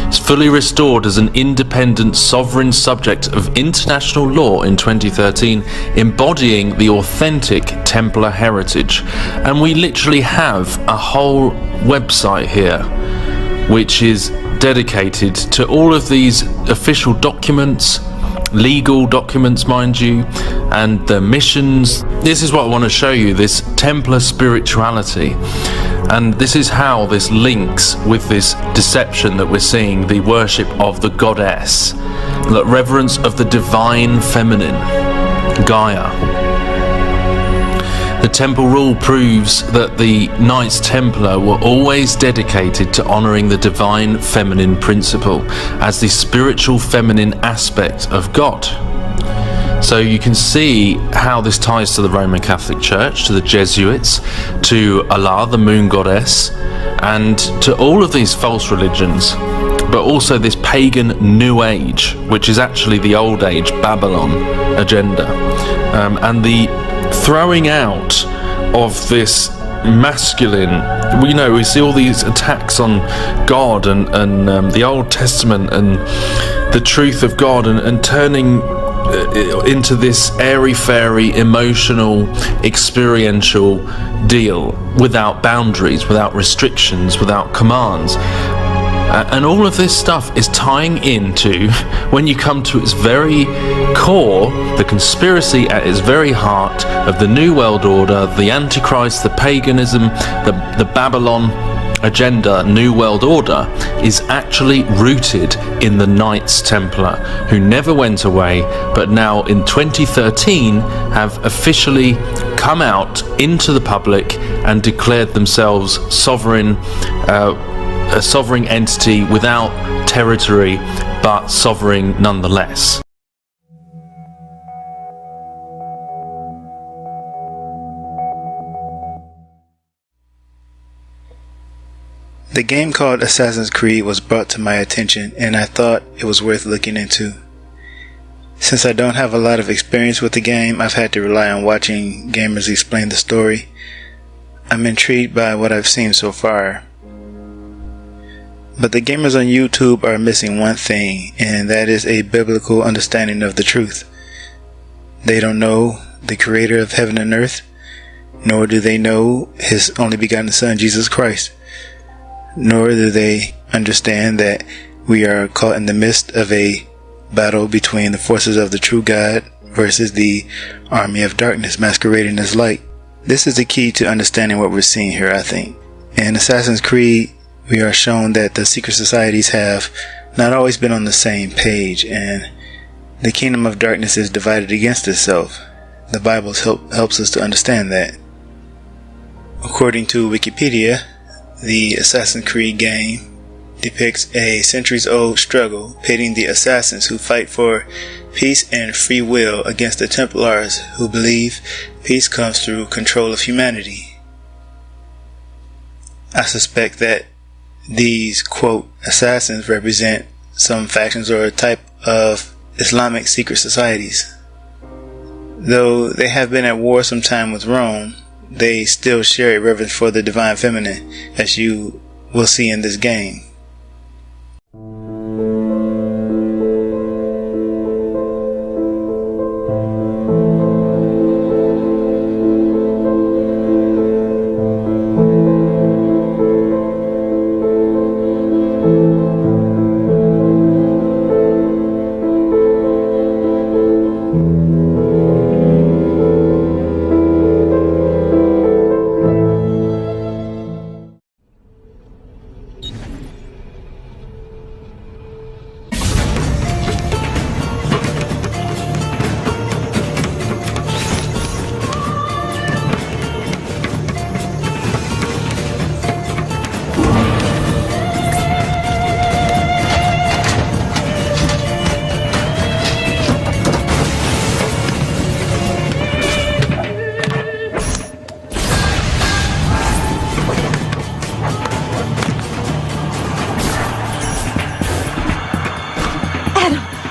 It's fully restored as an independent sovereign subject of international law in 2013, embodying the authentic Templar heritage. And we literally have a whole website here which is dedicated to all of these official documents, legal documents, mind you, and the missions. This is what I want to show you, this Templar spirituality. And this is how this links with this deception that we're seeing, the worship of the goddess, the reverence of the divine feminine, Gaia. The temple rule proves that the Knights Templar were always dedicated to honouring the divine feminine principle as the spiritual feminine aspect of God. So you can see how this ties to the Roman Catholic Church, to the Jesuits, to Allah, the moon goddess, and to all of these false religions, but also this pagan New Age, which is actually the Old Age Babylon agenda, and the throwing out of this masculine. We see all these attacks on God and the Old Testament and the truth of God, and turning into this airy-fairy, emotional, experiential deal without boundaries, without restrictions, without commands. And all of this stuff is tying into, when you come to its very core, the conspiracy at its very heart of the New World Order, the Antichrist, the paganism, the Babylon agenda, New World Order, is actually rooted in the Knights Templar, who never went away, but now in 2013 have officially come out into the public and declared themselves sovereign, a sovereign entity without territory, but sovereign nonetheless. The game called Assassin's Creed was brought to my attention, and I thought it was worth looking into. Since I don't have a lot of experience with the game, I've had to rely on watching gamers explain the story. I'm intrigued by what I've seen so far. But the gamers on YouTube are missing one thing, and that is a biblical understanding of the truth. They don't know the creator of heaven and earth, nor do they know his only begotten Son, Jesus Christ. Nor do they understand that we are caught in the midst of a battle between the forces of the true God versus the army of darkness masquerading as light. This is the key to understanding what we're seeing here, I think. In Assassin's Creed, we are shown that the secret societies have not always been on the same page, and the kingdom of darkness is divided against itself. The Bible helps us to understand that. According to Wikipedia, the Assassin's Creed game depicts a centuries-old struggle pitting the assassins who fight for peace and free will against the Templars who believe peace comes through control of humanity. I suspect that these, quote, assassins represent some factions or a type of Islamic secret societies. Though they have been at war sometime with Rome, they still share a reverence for the divine feminine, as you will see in this game.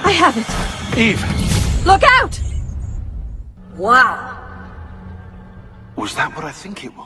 I have it. Eve! Look out! Wow. Was that what I think it was?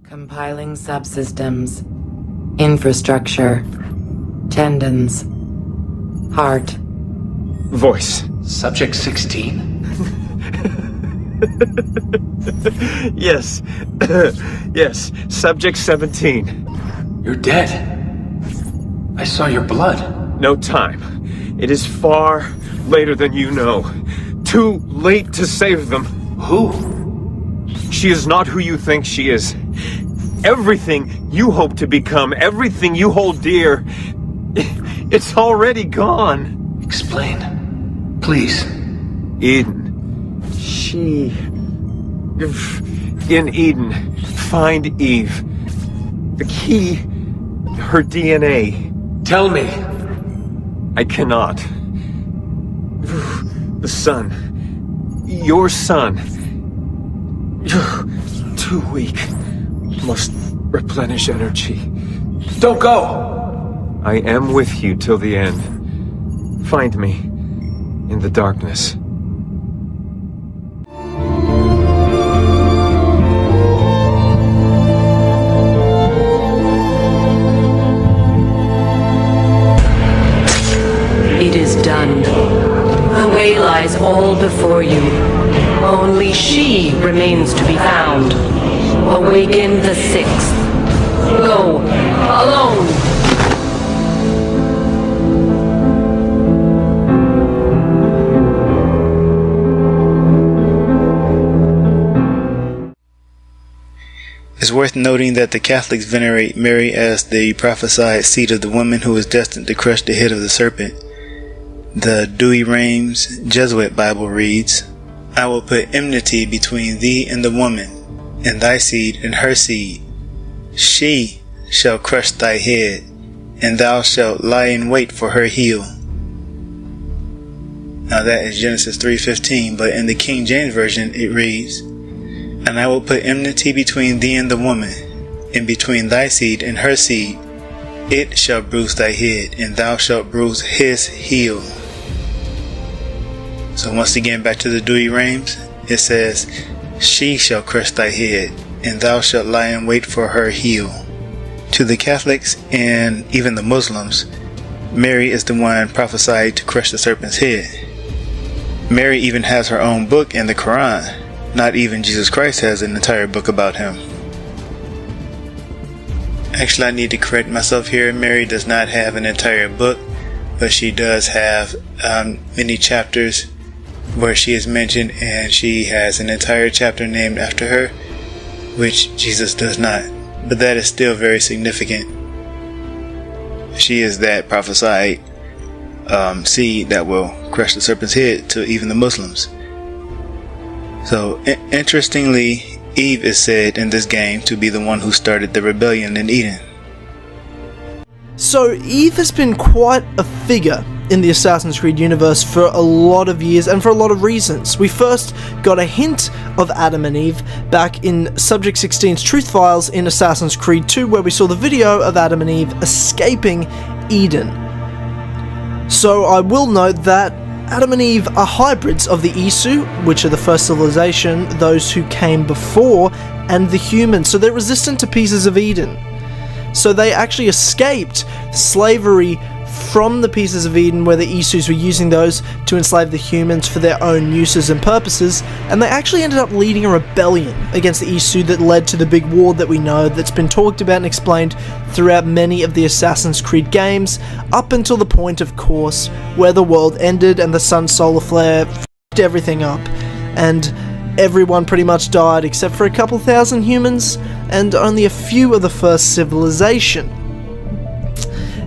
Compiling subsystems, infrastructure, tendons, heart. Voice. Subject 16? Yes. Yes. Subject 17. You're dead. I saw your blood. No time. It is far later than you know. Too late to save them. Who? She is not who you think she is. Everything you hope to become, everything you hold dear, it's already gone. Explain. Please. Eden. She... In Eden, find Eve. The key, her DNA. Tell me. I cannot. The sun. Your son. Too weak. Must replenish energy. Don't go! I am with you till the end. Find me in the darkness. It is done. The way lies all before you. Only she remains to be found. Awaken the sixth. Go alone. It's worth noting that the Catholics venerate Mary as the prophesied seed of the woman who is destined to crush the head of the serpent. The Douay-Rheims Jesuit Bible reads, I will put enmity between thee and the woman, and thy seed and her seed. She shall crush thy head, and thou shalt lie in wait for her heel. Now that is Genesis 3:15, but in the King James Version it reads, And I will put enmity between thee and the woman, and between thy seed and her seed. It shall bruise thy head, and thou shalt bruise his heel. So once again, back to the Douay-Rheims, it says, She shall crush thy head, and thou shalt lie in wait for her heel. To the Catholics and even the Muslims, Mary is the one prophesied to crush the serpent's head. Mary even has her own book in the Quran. Not even Jesus Christ has an entire book about him. Actually, I need to correct myself here. Mary does not have an entire book, but she does have many chapters where she is mentioned, and she has an entire chapter named after her, which Jesus does not. But that is still very significant. She is that prophesied seed that will crush the serpent's head to even the Muslims. So, interestingly, Eve is said in this game to be the one who started the rebellion in Eden. So Eve has been quite a figure in the Assassin's Creed universe for a lot of years and for a lot of reasons. We first got a hint of Adam and Eve back in Subject 16's Truth Files in Assassin's Creed 2, where we saw the video of Adam and Eve escaping Eden. So I will note that Adam and Eve are hybrids of the Isu, which are the first civilization, those who came before, and the humans, so they're resistant to pieces of Eden. So they actually escaped slavery from the pieces of Eden, where the Isus were using those to enslave the humans for their own uses and purposes, and they actually ended up leading a rebellion against the Isu that led to the big war that we know, that's been talked about and explained throughout many of the Assassin's Creed games, up until the point, of course, where the world ended and the sun's solar flare f***ed everything up, and everyone pretty much died except for a couple thousand humans and only a few of the first civilization.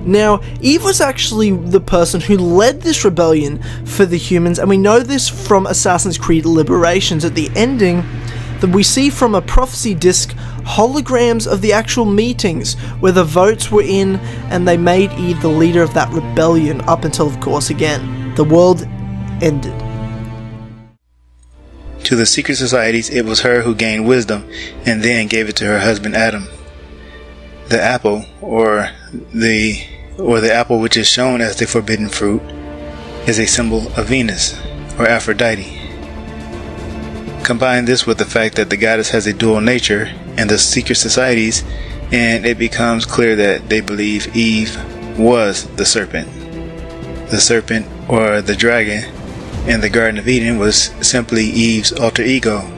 Now, Eve was actually the person who led this rebellion for the humans, and we know this from Assassin's Creed Liberations. At the ending, that we see from a prophecy disc holograms of the actual meetings where the votes were in, and they made Eve the leader of that rebellion up until, of course, again, the world ended. To the secret societies, it was her who gained wisdom and then gave it to her husband Adam. The apple, or the apple which is shown as the forbidden fruit, is a symbol of Venus, or Aphrodite. Combine this with the fact that the goddess has a dual nature in the secret societies, and it becomes clear that they believe Eve was the serpent. The serpent, or the dragon, in the Garden of Eden was simply Eve's alter ego.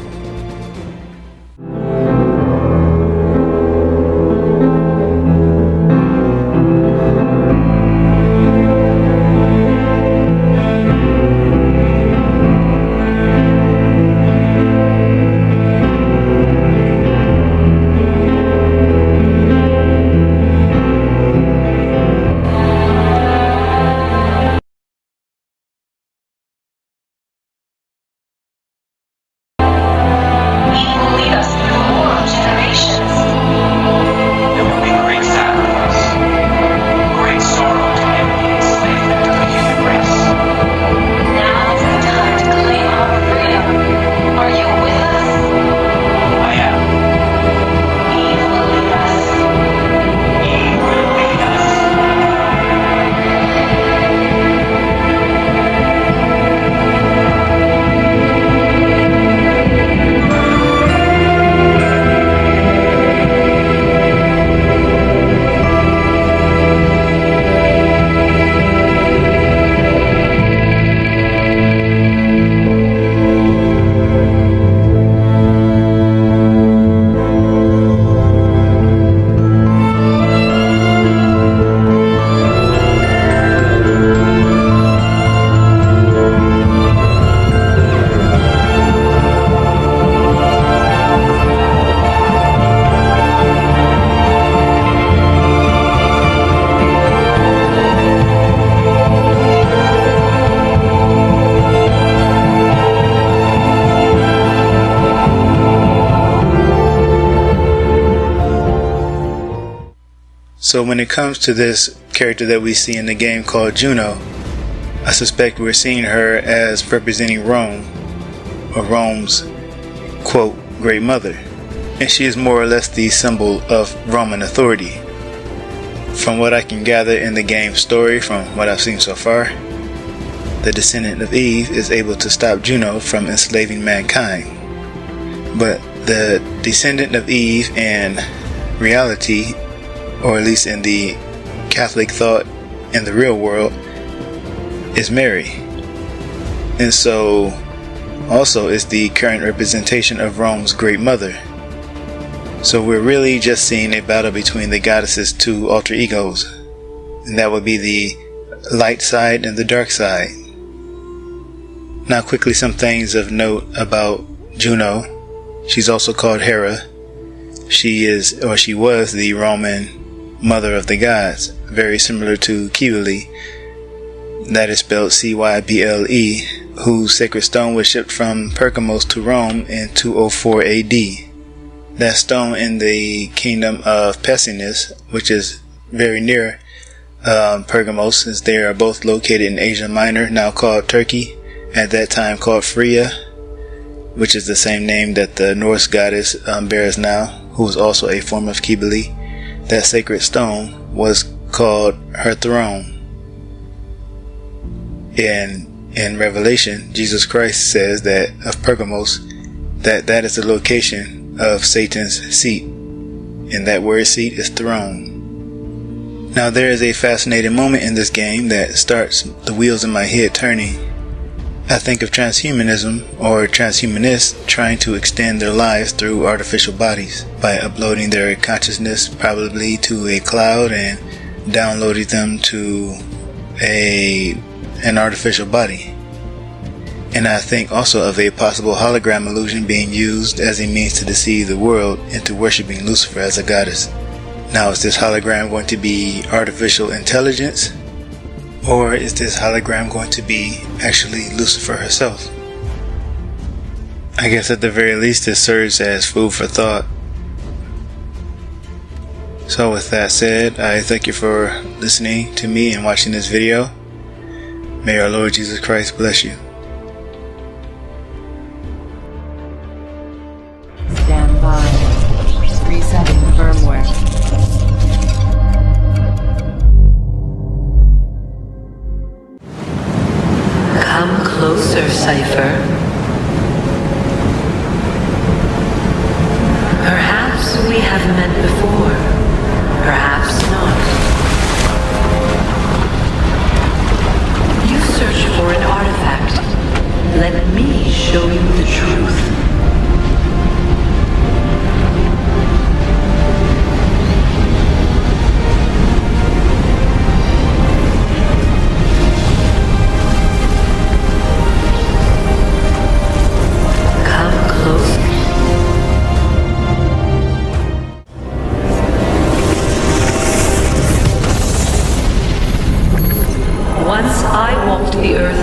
So when it comes to this character that we see in the game called Juno, I suspect we're seeing her as representing Rome, or Rome's, quote, great mother. And she is more or less the symbol of Roman authority. From what I can gather in the game's story, from what I've seen so far, the descendant of Eve is able to stop Juno from enslaving mankind. But the descendant of Eve in reality, or at least in the Catholic thought in the real world, is Mary. And so also is the current representation of Rome's great mother. So we're really just seeing a battle between the goddess's two alter egos, and that would be the light side and the dark side. Now quickly some things of note about Juno. She's also called Hera. She is, or she was, the Roman mother of the gods, very similar to Cybele, that is spelled Cyble, whose sacred stone was shipped from Pergamos to Rome in 204 AD. That stone in the kingdom of Pessinus, which is very near Pergamos, since they are both located in Asia Minor, now called Turkey, at that time called Phrygia, which is the same name that the Norse goddess bears now, who is also a form of Cybele. That sacred stone was called her throne. In Revelation, Jesus Christ says that of Pergamos, that is the location of Satan's seat, and that word seat is throne. Now there is a fascinating moment in this game that starts the wheels in my head turning. I think of transhumanism, or transhumanists trying to extend their lives through artificial bodies by uploading their consciousness probably to a cloud and downloading them to an artificial body. And I think also of a possible hologram illusion being used as a means to deceive the world into worshipping Lucifer as a goddess. Now, is this hologram going to be artificial intelligence? Or is this hologram going to be actually Lucifer herself? I guess at the very least this serves as food for thought. So with that said, I thank you for listening to me and watching this video. May our Lord Jesus Christ bless you. Stand by. Resetting firmware. Come closer, Cypher. Perhaps we have met before. Perhaps not. You search for an artifact. Let me show you the truth.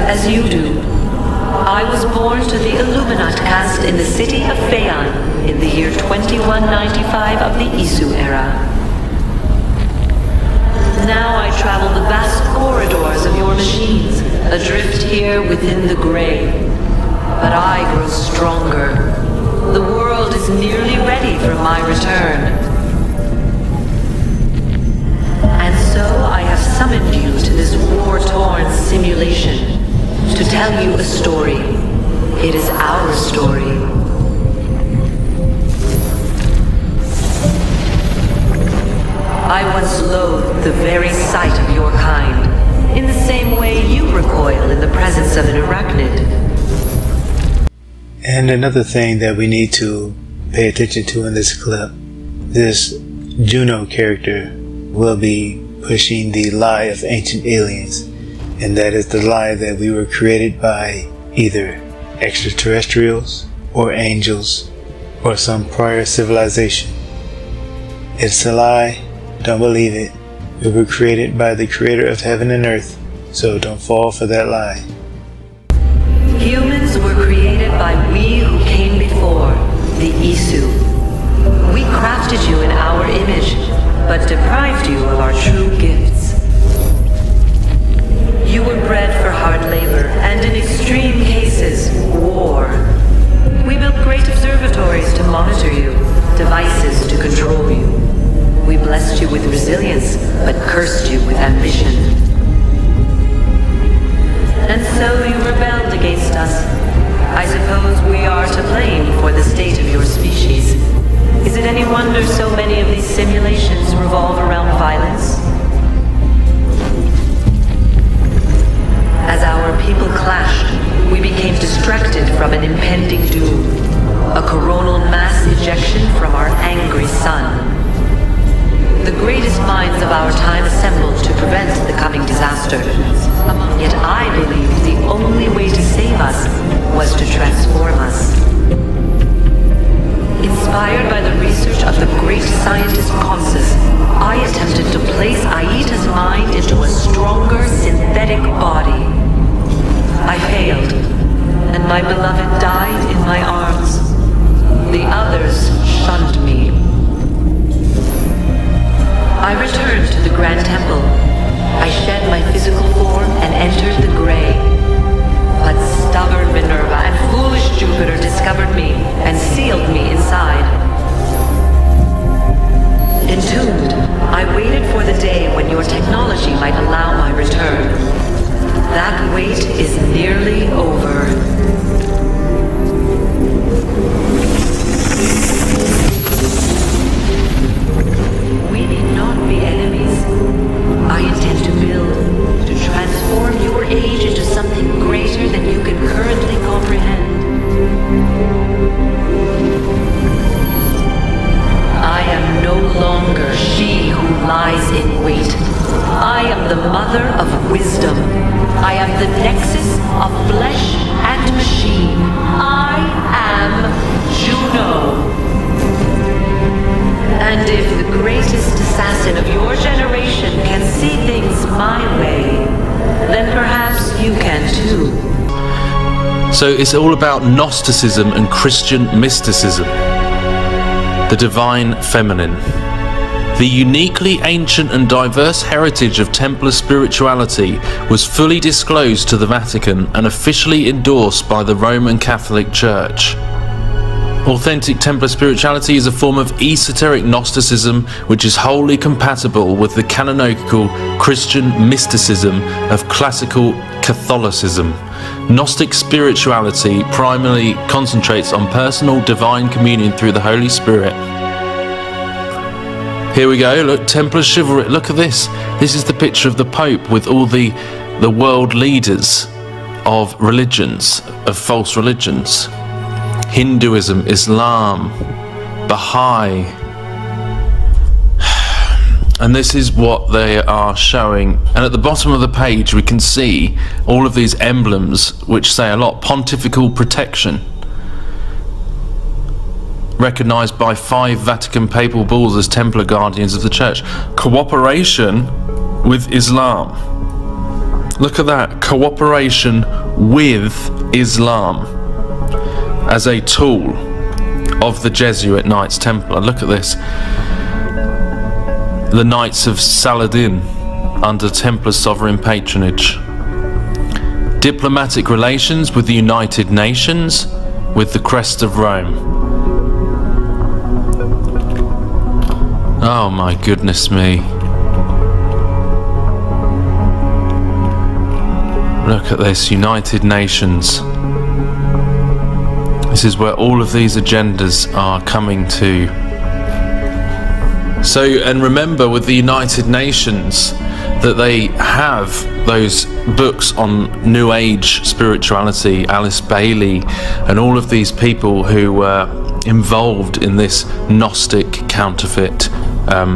As you do. I was born to the Illuminat caste in the city of Phaon in the year 2195 of the Isu era. Now I travel the vast corridors of your machines, adrift here within the grey. But I grow stronger. The world is nearly ready for my return. And so I have summoned you to this war-torn simulation. To tell you a story. It is our story. I once loathed the very sight of your kind, in the same way you recoil in the presence of an arachnid. And another thing that we need to pay attention to in this clip, this Juno character will be pushing the lie of ancient aliens. And that is the lie that we were created by either extraterrestrials or angels or some prior civilization. It's a lie. Don't believe it. We were created by the creator of heaven and earth, so don't fall for that lie. Humans were created by we who came before, the Isu. We crafted you in our image, but deprived you of our true gifts. You were bred for hard labor, and in extreme cases, war. We built great observatories to monitor you, devices to control you. We blessed you with resilience, but cursed you with ambition. And so you rebelled against us. I suppose we are to blame for the state of your species. Is it any wonder so many of these simulations revolve around violence? As our people clashed, we became distracted from an impending doom. A coronal mass ejection from our angry my beloved died in my arms. The others shunned me. I returned to the Grand Temple. I shed my physical form and entered the Grey. But stubborn Minerva and foolish Jupiter discovered me and sealed me inside. Entombed, I waited for the day when your technology might allow my return. That wait is nearly over. We need not be enemies. I intend to build, to transform your age into something greater than you can currently comprehend. I am no longer she who lies in wait. I am the mother of wisdom. I am the nexus of flesh and machine. I am Juno. And if the greatest assassin of your generation can see things my way, then perhaps you can too. So it's all about Gnosticism and Christian mysticism. The divine feminine. The uniquely ancient and diverse heritage of Templar spirituality was fully disclosed to the Vatican and officially endorsed by the Roman Catholic Church. Authentic Templar spirituality is a form of esoteric Gnosticism which is wholly compatible with the canonical Christian mysticism of classical Catholicism. Gnostic spirituality primarily concentrates on personal divine communion through the Holy Spirit. Here we go, look, Templar chivalry, look at this. This is the picture of the Pope with all the world leaders of religions, of false religions. Hinduism, Islam, Baha'i. And this is what they are showing. And at the bottom of the page we can see all of these emblems which say a lot. Pontifical protection. Recognised by 5 Vatican papal bulls as Templar guardians of the Church. Cooperation with Islam. Look at that. Cooperation with Islam as a tool of the Jesuit Knights Templar. Look at this. The Knights of Saladin under Templar sovereign patronage. Diplomatic relations with the United Nations with the crest of Rome. Oh my goodness me. Look at this, United Nations. This is where all of these agendas are coming to. So, and remember with the United Nations that they have those books on New Age spirituality, Alice Bailey and all of these people who were involved in this Gnostic counterfeit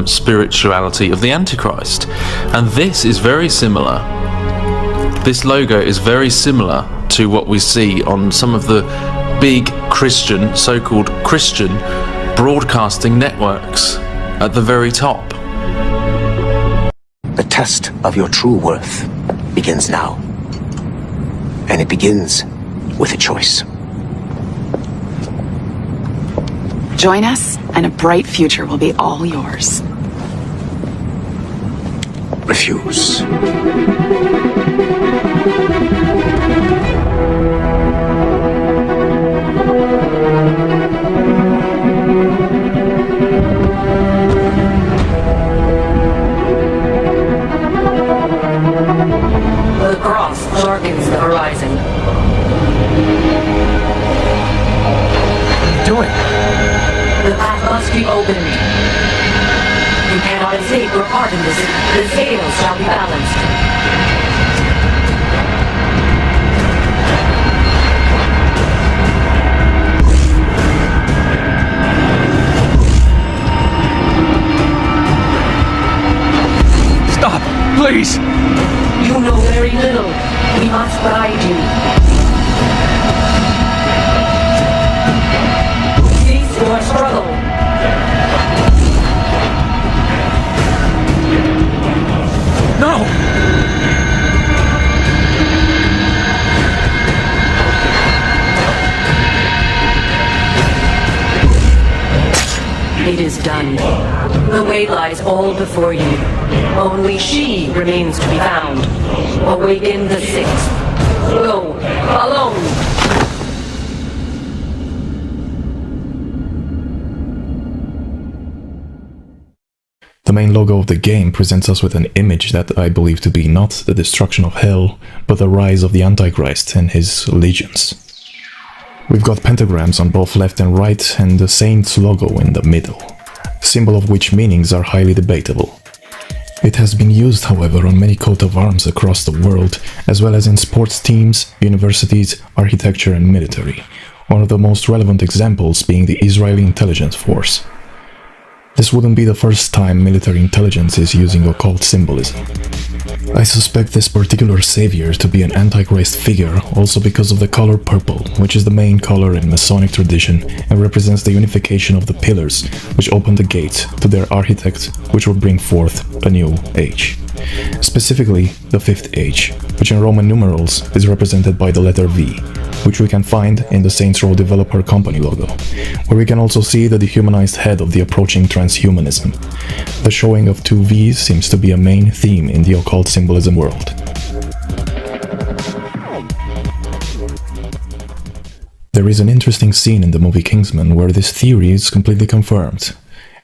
spirituality of the Antichrist. And this is very similar. This logo is very similar to what we see on some of the big Christian, so-called Christian broadcasting networks at the very top. The test of your true worth begins now. And it begins with a choice. Join us, and a bright future will be all yours. Refuse. The cross darkens the horizon. What are you doing? The path must be opened. You cannot escape your part in this. The scales shall be balanced. Stop, please! You know very little. We must guide you. Cease your struggle. No! is done. The way lies all before you. Only she remains to be found. Awaken the sixth. Go, alone! The main logo of the game presents us with an image that I believe to be not the destruction of hell, but the rise of the Antichrist and his legions. We've got pentagrams on both left and right, and the Saint's logo in the middle, symbol of which meanings are highly debatable. It has been used, however, on many coat of arms across the world, as well as in sports teams, universities, architecture and military, one of the most relevant examples being the Israeli intelligence force. This wouldn't be the first time military intelligence is using occult symbolism. I suspect this particular savior to be an Antichrist figure also because of the color purple, which is the main color in Masonic tradition and represents the unification of the pillars which open the gate to their architect, which will bring forth a new age. Specifically, the fifth age, which in Roman numerals is represented by the letter V, which we can find in the Saints Row Developer Company logo, where we can also see the dehumanized head of the approaching transhumanism. The showing of two V's seems to be a main theme in the occult symbolism world. There is an interesting scene in the movie Kingsman where this theory is completely confirmed.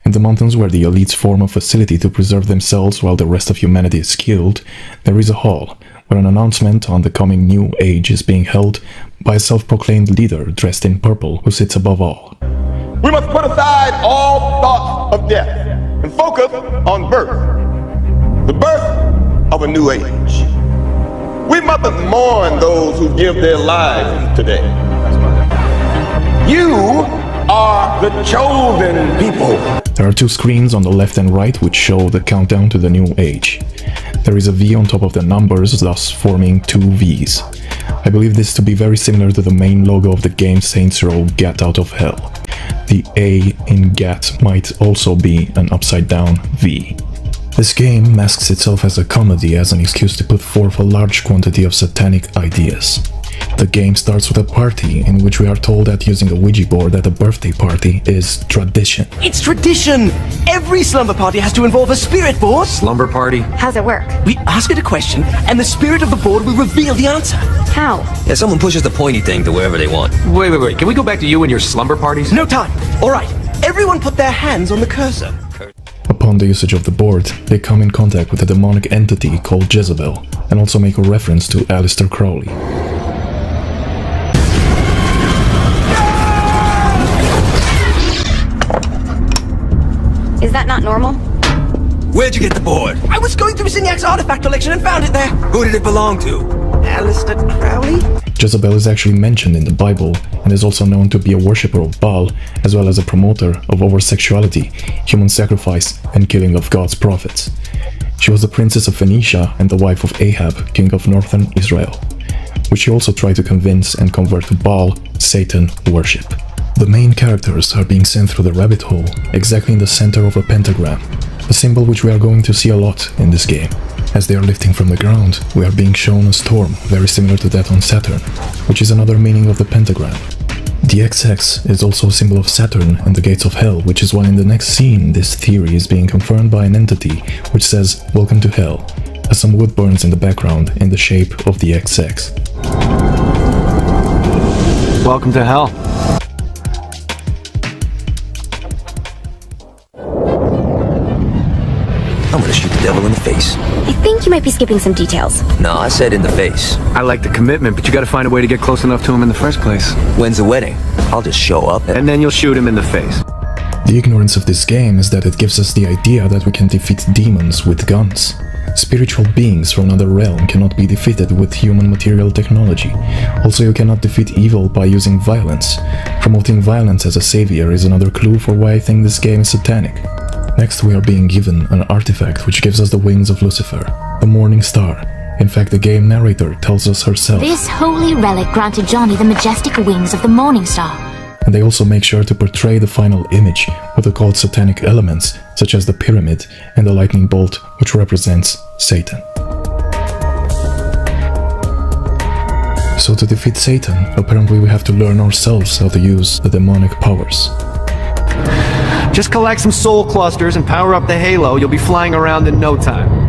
In the mountains where the elites form a facility to preserve themselves while the rest of humanity is killed, there is a hall where an announcement on the coming new age is being held by a self-proclaimed leader dressed in purple who sits above all. We must put aside all thoughts of death and focus on birth, the birth of a new age. We mustn't mourn those who give their lives today. You are the chosen people. There are two screens on the left and right which show the countdown to the new age. There is a V on top of the numbers, thus forming two Vs. I believe this to be very similar to the main logo of the game Saints Row Get Out of Hell. The A in Get might also be an upside down V. This game masks itself as a comedy as an excuse to put forth a large quantity of satanic ideas. The game starts with a party in which we are told that using a Ouija board at a birthday party is tradition. It's tradition! Every slumber party has to involve a spirit board! Slumber party? How's it work? We ask it a question, and the spirit of the board will reveal the answer. How? Yeah, someone pushes the pointy thing to wherever they want. Wait. Can we go back to you and your slumber parties? No time! Alright, everyone put their hands on the cursor. Upon the usage of the board, they come in contact with a demonic entity called Jezebel, and also make a reference to Aleister Crowley. Is that not normal? Where'd you get the board? I was going through Signac's artifact collection and found it there. Who did it belong to? Aleister Crowley? Jezebel is actually mentioned in the Bible and is also known to be a worshipper of Baal, as well as a promoter of over-sexuality, human sacrifice, and killing of God's prophets. She was the princess of Phoenicia and the wife of Ahab, king of northern Israel, which she also tried to convince and convert to Baal, Satan worship. The main characters are being sent through the rabbit hole, exactly in the center of a pentagram, a symbol which we are going to see a lot in this game. As they are lifting from the ground, we are being shown a storm very similar to that on Saturn, which is another meaning of the pentagram. The XX is also a symbol of Saturn and the gates of hell, which is why in the next scene this theory is being confirmed by an entity which says "Welcome to Hell," as some wood burns in the background in the shape of the XX. Welcome to hell. I'm gonna shoot the devil in the face. I think you might be skipping some details. No, I said in the face. I like the commitment, but you gotta find a way to get close enough to him in the first place. When's the wedding? I'll just show up and then you'll shoot him in the face. The ignorance of this game is that it gives us the idea that we can defeat demons with guns. Spiritual beings from another realm cannot be defeated with human material technology. Also, you cannot defeat evil by using violence. Promoting violence as a savior is another clue for why I think this game is satanic. Next, we are being given an artifact which gives us the wings of Lucifer, the morning star. In fact, the game narrator tells us herself. This holy relic granted Johnny the majestic wings of the morning star. And they also make sure to portray the final image with occult satanic elements, such as the pyramid and the lightning bolt, which represents Satan. So to defeat Satan, apparently we have to learn ourselves how to use the demonic powers. Just collect some soul clusters and power up the halo. You'll be flying around in no time.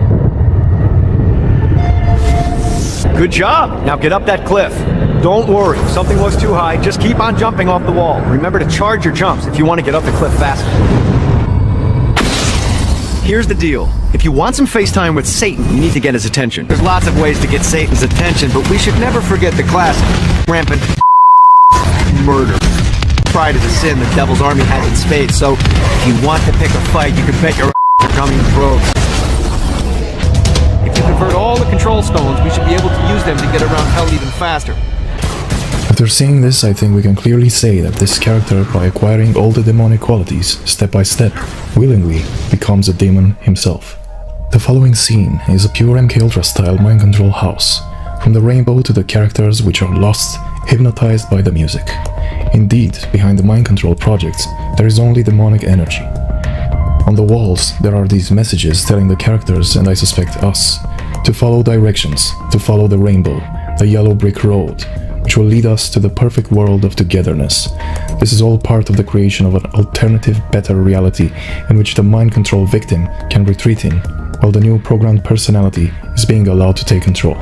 Good job. Now get up that cliff. Don't worry. If something looks too high, just keep on jumping off the wall. Remember to charge your jumps if you want to get up the cliff faster. Here's the deal. If you want some FaceTime with Satan, you need to get his attention. There's lots of ways to get Satan's attention, but we should never forget the classic rampant murder. Pride is a sin the devil's army has in spades, so if you want to pick a fight, you can bet your they're coming in droves. If you convert all the control stones, we should be able to use them to get around hell even faster. After seeing this, I think we can clearly say that this character, by acquiring all the demonic qualities, step by step, willingly becomes a demon himself. The following scene is a pure MKUltra style mind control house, from the rainbow to the characters which are lost, hypnotized by the music. Indeed, behind the mind control projects, there is only demonic energy. On the walls, there are these messages telling the characters, and I suspect us, to follow directions, to follow the rainbow, the yellow brick road, which will lead us to the perfect world of togetherness. This is all part of the creation of an alternative, better reality in which the mind control victim can retreat in, while the new programmed personality is being allowed to take control.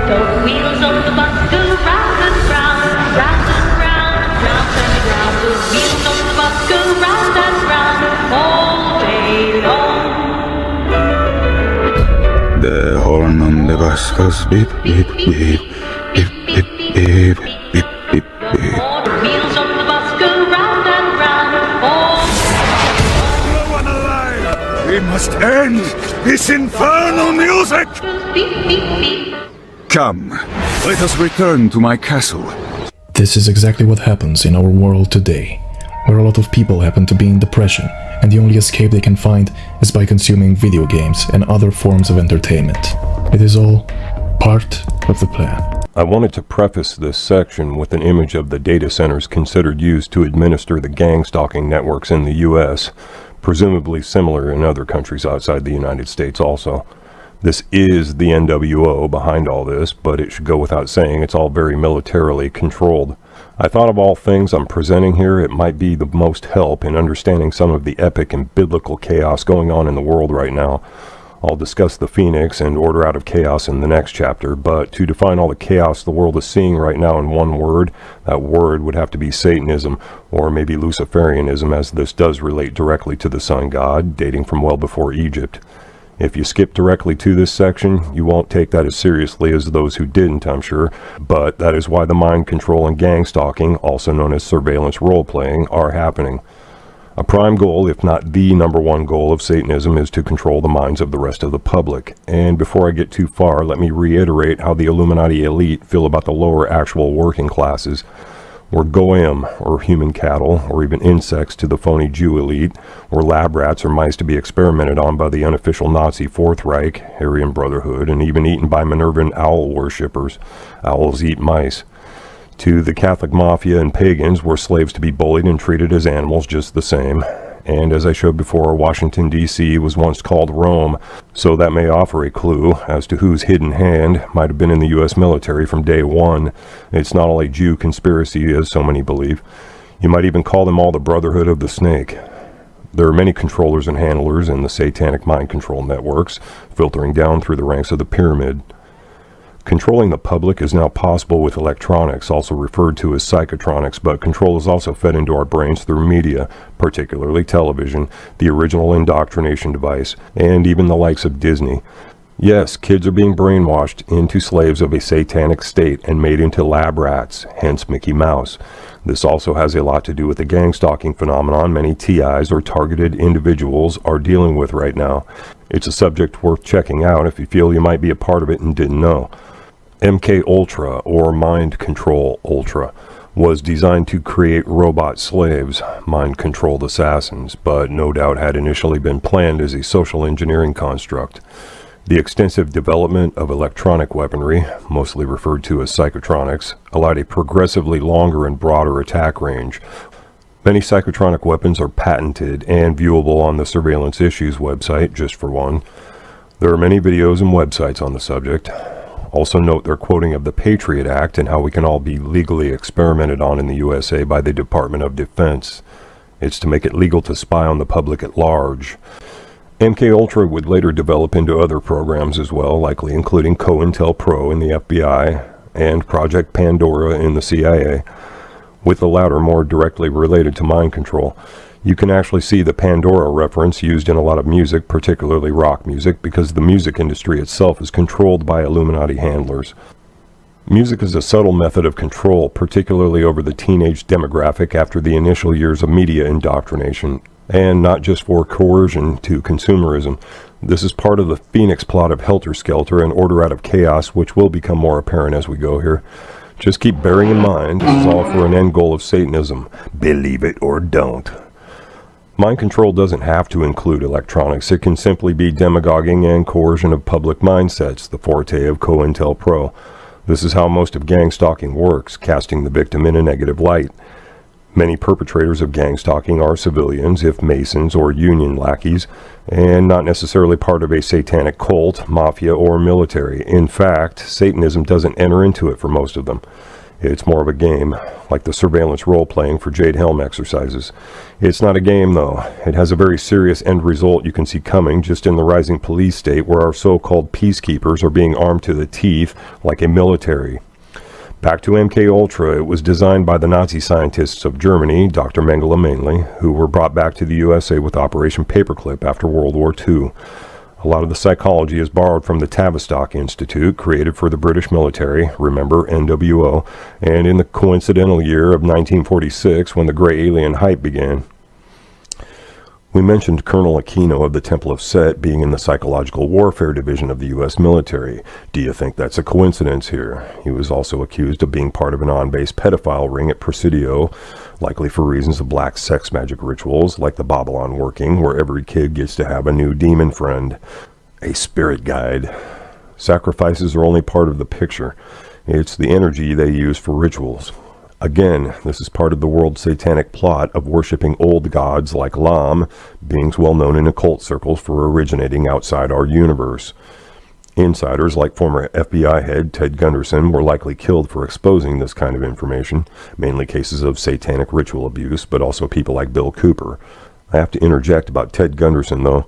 The wheels of the bus go round and round, round and round, round and round. The wheels of the bus go round and round all day long. The horn on the bus goes beep, beep, beep, beep, beep, beep, beep, beep, beep. The wheels of the bus go round and round all No one alive! We must end this infernal music! beep, beep, beep. Come, let us return to my castle. This is exactly what happens in our world today, where a lot of people happen to be in depression, and the only escape they can find is by consuming video games and other forms of entertainment. It is all part of the plan. I wanted to preface this section with an image of the data centers considered used to administer the gang stalking networks in the US, presumably similar in other countries outside the United States also. This is the NWO behind all this, but it should go without saying it's all very militarily controlled. I thought of all things I'm presenting here, it might be the most help in understanding some of the epic and biblical chaos going on in the world right now. I'll discuss the Phoenix and Order Out of Chaos in the next chapter, but to define all the chaos the world is seeing right now in one word, that word would have to be Satanism, or maybe Luciferianism, as this does relate directly to the sun god, dating from well before Egypt. If you skip directly to this section, you won't take that as seriously as those who didn't, I'm sure, but that is why the mind control and gang stalking, also known as surveillance role-playing, are happening. A prime goal, if not the number one goal of Satanism, is to control the minds of the rest of the public. And before I get too far, let me reiterate how the Illuminati elite feel about the lower actual working classes. Or goyim, or human cattle, or even insects to the phony Jew elite, or lab rats or mice to be experimented on by the unofficial Nazi Fourth Reich, Aryan Brotherhood, and even eaten by Minervan owl worshippers. Owls eat mice. To the Catholic Mafia and pagans, were slaves to be bullied and treated as animals just the same. And as I showed before, Washington, D.C. was once called Rome, so that may offer a clue as to whose hidden hand might have been in the U.S. military from day one. It's not all a Jew conspiracy, as so many believe. You might even call them all the Brotherhood of the Snake. There are many controllers and handlers in the satanic mind control networks, filtering down through the ranks of the pyramid. Controlling the public is now possible with electronics, also referred to as psychotronics, but control is also fed into our brains through media, particularly television, the original indoctrination device, and even the likes of Disney. Yes, kids are being brainwashed into slaves of a satanic state and made into lab rats, hence Mickey Mouse. This also has a lot to do with the gang stalking phenomenon many TIs or targeted individuals are dealing with right now. It's a subject worth checking out if you feel you might be a part of it and didn't know. MKUltra, or Mind Control Ultra, was designed to create robot slaves, mind-controlled assassins, but no doubt had initially been planned as a social engineering construct. The extensive development of electronic weaponry, mostly referred to as psychotronics, allowed a progressively longer and broader attack range. Many psychotronic weapons are patented and viewable on the Surveillance Issues website, just for one. There are many videos and websites on the subject. Also note their quoting of the Patriot Act and how we can all be legally experimented on in the USA by the Department of Defense. It's to make it legal to spy on the public at large. MKUltra would later develop into other programs as well, likely including COINTELPRO in the FBI and Project Pandora in the CIA, with the latter more directly related to mind control. You can actually see the Pandora reference used in a lot of music, particularly rock music, because the music industry itself is controlled by Illuminati handlers. Music is a subtle method of control, particularly over the teenage demographic after the initial years of media indoctrination, and not just for coercion to consumerism. This is part of the Phoenix plot of Helter Skelter and Order Out of Chaos, which will become more apparent as we go here. Just keep bearing in mind, this is all for an end goal of Satanism. Believe it or don't. Mind control doesn't have to include electronics. It can simply be demagoguing and coercion of public mindsets, the forte of COINTELPRO. This is how most of gang stalking works, casting the victim in a negative light. Many perpetrators of gang stalking are civilians, if Masons or Union lackeys, and not necessarily part of a satanic cult, mafia, or military. In fact, Satanism doesn't enter into it for most of them. It's more of a game, like the surveillance role-playing for Jade Helm exercises. It's not a game, though. It has a very serious end result you can see coming just in the rising police state where our so-called peacekeepers are being armed to the teeth like a military. Back to MKUltra, it was designed by the Nazi scientists of Germany, Dr. Mengele mainly, who were brought back to the USA with Operation Paperclip after World War II. A lot of the psychology is borrowed from the Tavistock Institute, created for the British military, remember NWO, and in the coincidental year of 1946 when the gray alien hype began. We mentioned Colonel Aquino of the Temple of Set being in the Psychological Warfare Division of the U.S. military. Do you think that's a coincidence here? He was also accused of being part of an on-base pedophile ring at Presidio, likely for reasons of black sex magic rituals, like the Babylon working, where every kid gets to have a new demon friend, a spirit guide. Sacrifices are only part of the picture. It's the energy they use for rituals. Again, this is part of the world's satanic plot of worshipping old gods like Lam, beings well known in occult circles for originating outside our universe. Insiders like former FBI head Ted Gunderson were likely killed for exposing this kind of information, mainly cases of satanic ritual abuse, but also people like Bill Cooper. I have to interject about Ted Gunderson, though.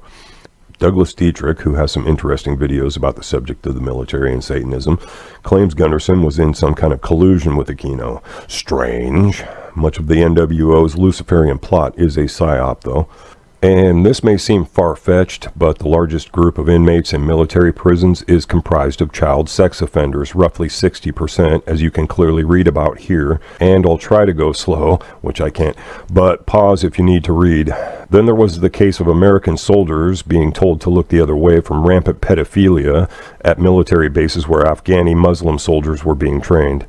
Douglas Dietrich, who has some interesting videos about the subject of the military and Satanism, claims Gunderson was in some kind of collusion with Aquino. Strange. Much of the NWO's Luciferian plot is a psyop, though. And this may seem far-fetched, but the largest group of inmates in military prisons is comprised of child sex offenders, roughly 60%, as you can clearly read about here. And I'll try to go slow, which I can't, but pause if you need to read. Then there was the case of American soldiers being told to look the other way from rampant pedophilia at military bases where Afghani Muslim soldiers were being trained,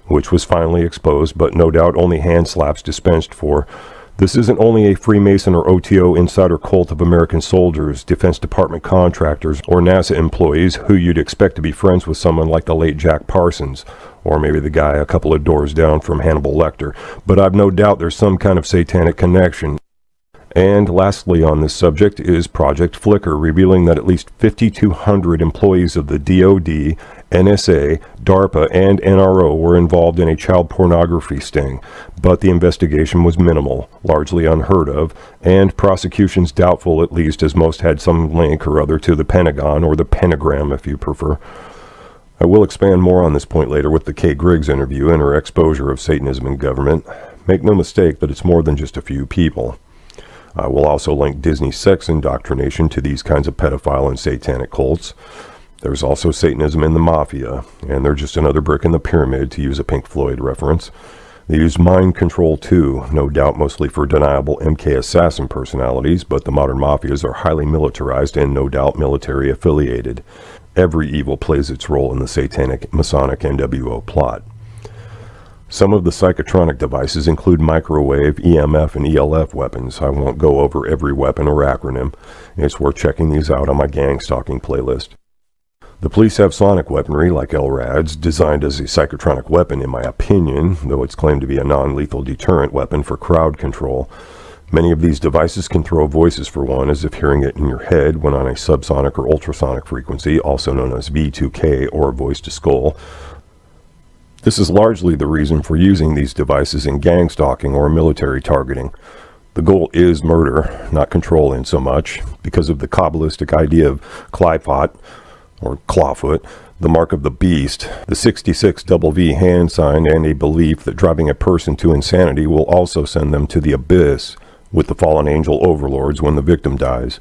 which was finally exposed, but no doubt only hand slaps dispensed for. This isn't only a Freemason or OTO insider cult of American soldiers, Defense Department contractors, or NASA employees who you'd expect to be friends with someone like the late Jack Parsons, or maybe the guy a couple of doors down from Hannibal Lecter, but I've no doubt there's some kind of satanic connection. And lastly on this subject is Project Flicker, revealing that at least 5,200 employees of the DoD, NSA, DARPA, and NRO were involved in a child pornography sting, but the investigation was minimal, largely unheard of, and prosecutions doubtful at least, as most had some link or other to the Pentagon, or the pentagram if you prefer. I will expand more on this point later with the Kay Griggs interview and her exposure of Satanism in government. Make no mistake that it's more than just a few people. I will also link Disney's sex indoctrination to these kinds of pedophile and satanic cults. There's also Satanism in the Mafia, and they're just another brick in the pyramid, to use a Pink Floyd reference. They use mind control too, no doubt mostly for deniable MK assassin personalities, but the modern mafias are highly militarized and no doubt military affiliated. Every evil plays its role in the satanic Masonic NWO plot. Some of the psychotronic devices include microwave, EMF, and ELF weapons. I won't go over every weapon or acronym. It's worth checking these out on my gang stalking playlist. The police have sonic weaponry like LRADs, designed as a psychotronic weapon in my opinion, though it's claimed to be a non-lethal deterrent weapon for crowd control. Many of these devices can throw voices for one, as if hearing it in your head when on a subsonic or ultrasonic frequency, also known as V2K or voice to skull. This is largely the reason for using these devices in gang stalking or military targeting. The goal is murder, not control in so much, because of the Kabbalistic idea of Klipot, or clawfoot, the mark of the beast, the 66 double V hand sign, and a belief that driving a person to insanity will also send them to the abyss with the fallen angel overlords when the victim dies.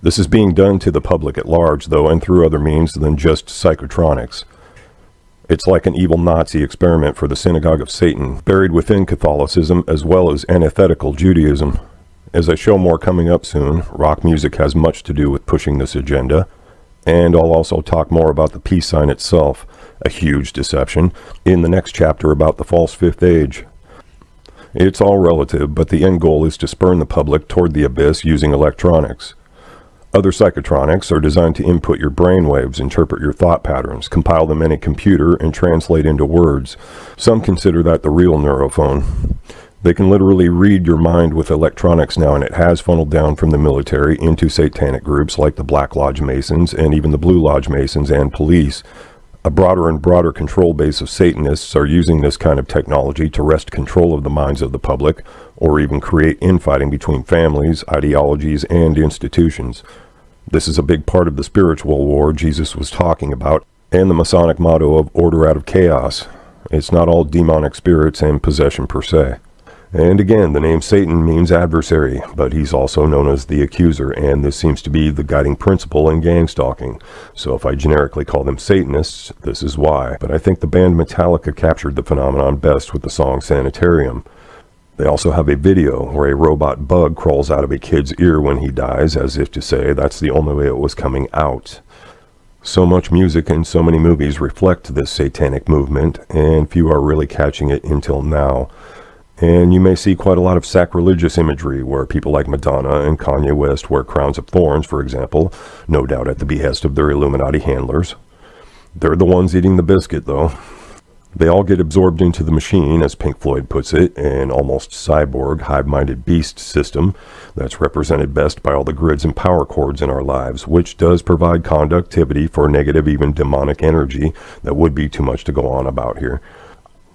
This is being done to the public at large, though, and through other means than just psychotronics. It's like an evil Nazi experiment for the synagogue of Satan, buried within Catholicism as well as antithetical Judaism. As I show more coming up soon, rock music has much to do with pushing this agenda, and I'll also talk more about the peace sign itself, a huge deception, in the next chapter about the false fifth age. It's all relative, but the end goal is to spurn the public toward the abyss using electronics. Other psychotronics are designed to input your brainwaves, interpret your thought patterns, compile them in a computer, and translate into words. Some consider that the real neurophone. They can literally read your mind with electronics now, and it has funneled down from the military into satanic groups like the Black Lodge Masons and even the Blue Lodge Masons and police. A broader and broader control base of Satanists are using this kind of technology to wrest control of the minds of the public, or even create infighting between families, ideologies, and institutions. This is a big part of the spiritual war Jesus was talking about, and the Masonic motto of order out of chaos. It's not all demonic spirits and possession per se. And again, the name Satan means adversary, but he's also known as the accuser, and this seems to be the guiding principle in gang stalking. So if I generically call them Satanists, this is why. But I think the band Metallica captured the phenomenon best with the song Sanitarium. They also have a video where a robot bug crawls out of a kid's ear when he dies, as if to say that's the only way it was coming out. So much music and so many movies reflect this satanic movement, and few are really catching it until now. And you may see quite a lot of sacrilegious imagery where people like Madonna and Kanye West wear crowns of thorns, for example, no doubt at the behest of their Illuminati handlers. They're the ones eating the biscuit, though. They all get absorbed into the machine, as Pink Floyd puts it, an almost cyborg, hive-minded beast system that's represented best by all the grids and power cords in our lives, which does provide conductivity for negative, even demonic energy that would be too much to go on about here.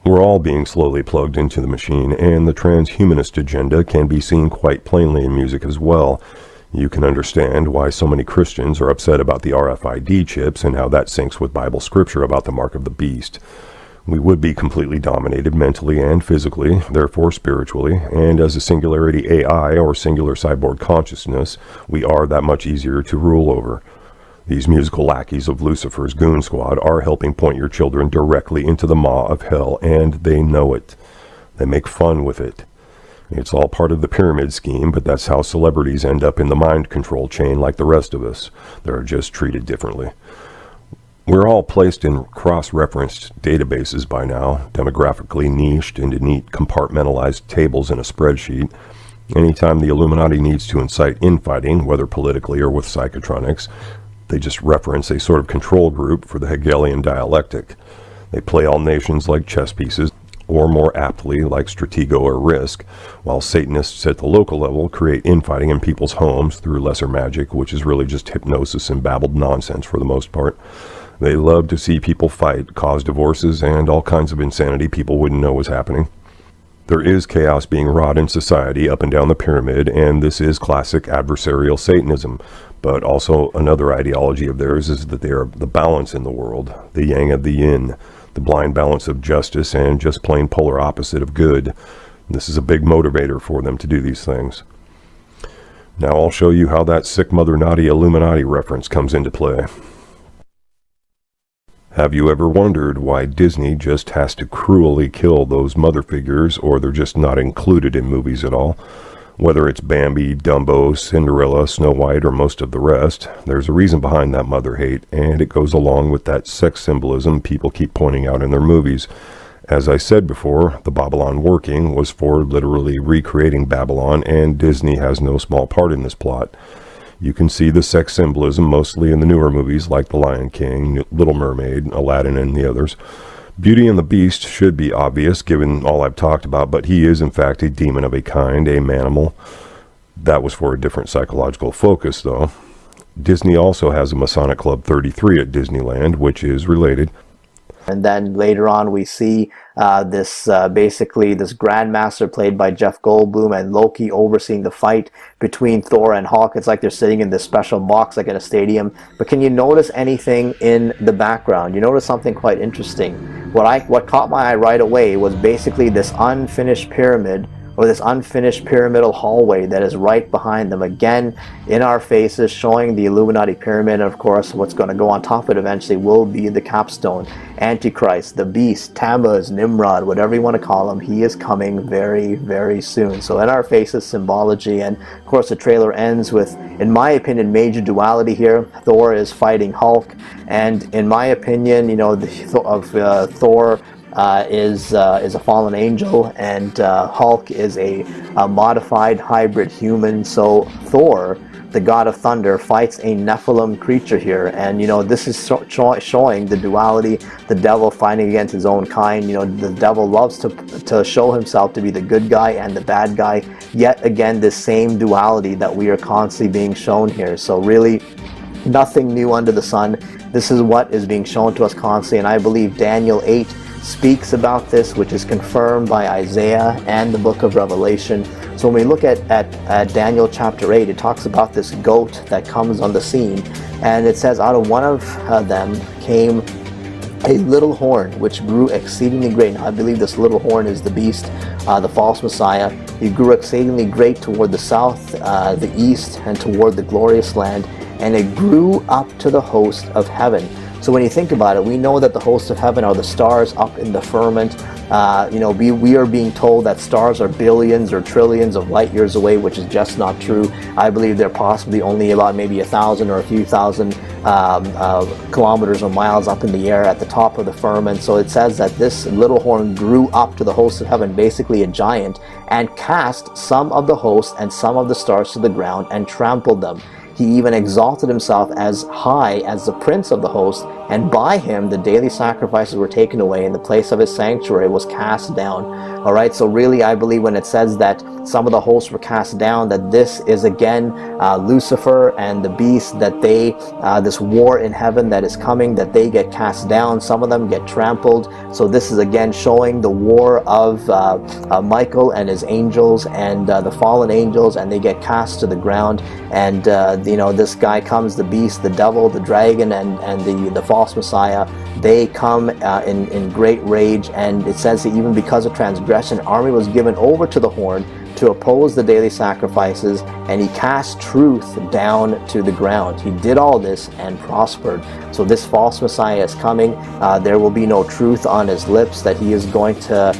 We're all being slowly plugged into the machine, and the transhumanist agenda can be seen quite plainly in music as well. You can understand why so many Christians are upset about the RFID chips and how that syncs with Bible scripture about the mark of the beast. We would be completely dominated mentally and physically, therefore spiritually, and as a singularity AI or singular cyborg consciousness, we are that much easier to rule over. These musical lackeys of Lucifer's goon squad are helping point your children directly into the maw of hell, and they know it. They make fun with it. It's all part of the pyramid scheme, but that's how celebrities end up in the mind control chain like the rest of us. They're just treated differently. We're all placed in cross-referenced databases by now, demographically niched into neat compartmentalized tables in a spreadsheet. Anytime the Illuminati needs to incite infighting, whether politically or with psychotronics, they just reference a sort of control group for the Hegelian dialectic. They play all nations like chess pieces, or more aptly like Stratego or Risk, while Satanists at the local level create infighting in people's homes through lesser magic, which is really just hypnosis and babbled nonsense for the most part. They love to see people fight, cause divorces, and all kinds of insanity people wouldn't know was happening. There is chaos being wrought in society up and down the pyramid, and this is classic adversarial Satanism. But also another ideology of theirs is that they are the balance in the world, the yang of the yin, the blind balance of justice and just plain polar opposite of good. This is a big motivator for them to do these things. Now I'll show you how that sick Mother Naughty Illuminati reference comes into play. Have you ever wondered why Disney just has to cruelly kill those mother figures, or they're just not included in movies at all? Whether it's Bambi, Dumbo, Cinderella, Snow White, or most of the rest, there's a reason behind that mother hate, and it goes along with that sex symbolism people keep pointing out in their movies. As I said before, the Babylon working was for literally recreating Babylon, and Disney has no small part in this plot. You can see the sex symbolism mostly in the newer movies like The Lion King, Little Mermaid, Aladdin, and the others. Beauty and the Beast should be obvious given all I've talked about, but he is in fact a demon of a kind, a manimal. That was for a different psychological focus, though. Disney also has a Masonic Club 33 at Disneyland, which is related. And then later on we see basically this Grandmaster played by Jeff Goldblum and Loki overseeing the fight between Thor and Hulk. It's like they're sitting in this special box like at a stadium. But can you notice anything in the background? You notice something quite interesting. What caught my eye right away was basically this unfinished pyramid, or this unfinished pyramidal hallway that is right behind them, again in our faces, showing the Illuminati pyramid. And of course what's going to go on top of it eventually will be the capstone. Antichrist, the Beast, Tammuz, Nimrod, whatever you want to call him, he is coming very, very soon. So in our faces, symbology. And of course the trailer ends with, in my opinion, major duality here. Thor is fighting Hulk, and in my opinion, you know, Thor is a fallen angel, and Hulk is a modified hybrid human. So Thor, the god of thunder, fights a Nephilim creature here, and you know, this is showing the duality, the devil fighting against his own kind. You know, the devil loves to show himself to be the good guy and the bad guy. Yet again, this same duality that we are constantly being shown here. So really, nothing new under the sun. This is what is being shown to us constantly, and I believe Daniel 8 speaks about this, which is confirmed by Isaiah and the book of Revelation. So when we look at Daniel chapter 8, it talks about this goat that comes on the scene, and it says, out of one of them came a little horn which grew exceedingly great. Now, I believe this little horn is the beast, the false Messiah. He grew exceedingly great toward the south, the east, and toward the glorious land, and it grew up to the host of heaven. So when you think about it, we know that the hosts of heaven are the stars up in the firmament. You know, we are being told that stars are billions or trillions of light years away, which is just not true. I believe they're possibly only about maybe 1,000 or a few thousand kilometers or miles up in the air at the top of the firmament. So it says that this little horn grew up to the hosts of heaven, basically a giant, and cast some of the hosts and some of the stars to the ground and trampled them. He even exalted himself as high as the prince of the host, and by him the daily sacrifices were taken away, and the place of his sanctuary was cast down. Alright, so really I believe when it says that some of the hosts were cast down, that this is again Lucifer and the beast, that they, this war in heaven that is coming, that they get cast down, some of them get trampled. So this is again showing the war of Michael and his angels and the fallen angels, and they get cast to the ground. And you know, this guy comes, the beast, the devil, the dragon, and the false Messiah. They come in great rage, and it says that even because of transgression, army was given over to the horn to oppose the daily sacrifices, and he cast truth down to the ground. He did all this and prospered. So this false Messiah is coming. There will be no truth on his lips, that he is going to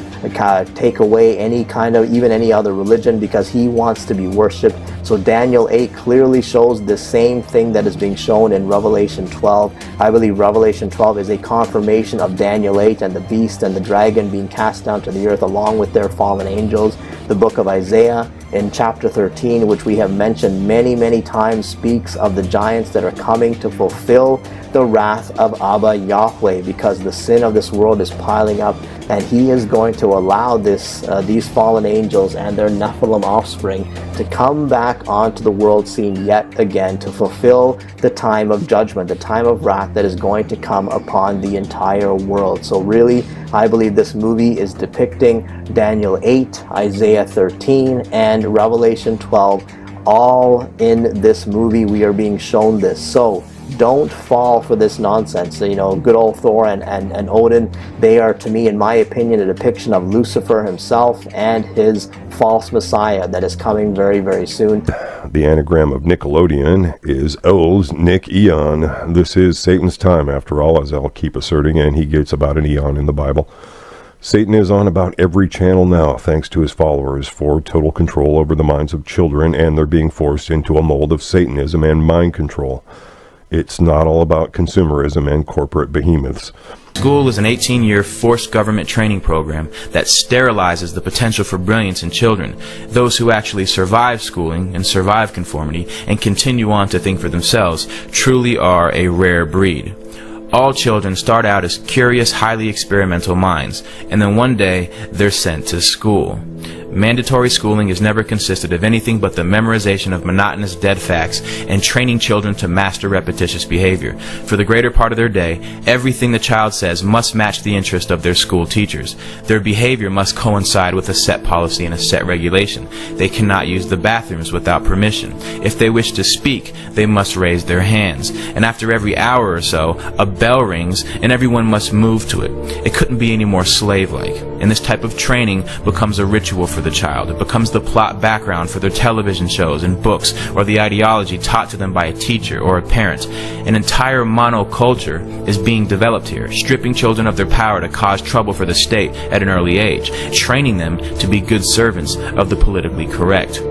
take away any kind of, even any other religion, because he wants to be worshipped. So Daniel 8 clearly shows the same thing that is being shown in Revelation 12. I believe Revelation 12 is a confirmation of Daniel 8 and the beast and the dragon being cast down to the earth along with their fallen angels. The book of Isaiah in chapter 13, which we have mentioned many, many times, speaks of the giants that are coming to fulfill the wrath of Abba Yahweh, because the sin of this world is piling up, and he is going to allow these fallen angels and their Nephilim offspring to come back onto the world scene yet again to fulfill the time of judgment, the time of wrath that is going to come upon the entire world. So really, I believe this movie is depicting Daniel 8, Isaiah 13, and Revelation 12. All in this movie, we are being shown this. So don't fall for this nonsense. You know, good old Thor and Odin, they are, to me, in my opinion, a depiction of Lucifer himself and his false Messiah that is coming very, very soon. The anagram of Nickelodeon is O's Nick Eon. This is Satan's time, after all, as I'll keep asserting, and he gets about an eon in the Bible. Satan is on about every channel now, thanks to his followers, for total control over the minds of children, and they're being forced into a mold of Satanism and mind control. It's not all about consumerism and corporate behemoths. School is an 18-year forced government training program that sterilizes the potential for brilliance in children. Those who actually survive schooling and survive conformity and continue on to think for themselves truly are a rare breed. All children start out as curious, highly experimental minds, and then one day they're sent to school. Mandatory schooling has never consisted of anything but the memorization of monotonous dead facts and training children to master repetitious behavior. For the greater part of their day, everything the child says must match the interest of their school teachers. Their behavior must coincide with a set policy and a set regulation. They cannot use the bathrooms without permission. If they wish to speak, they must raise their hands. And after every hour or so, a bell rings and everyone must move to it. It couldn't be any more slave-like. And this type of training becomes a ritual for the child. It becomes the plot background for their television shows and books, or the ideology taught to them by a teacher or a parent. An entire monoculture is being developed here, stripping children of their power to cause trouble for the state at an early age, training them to be good servants of the politically correct.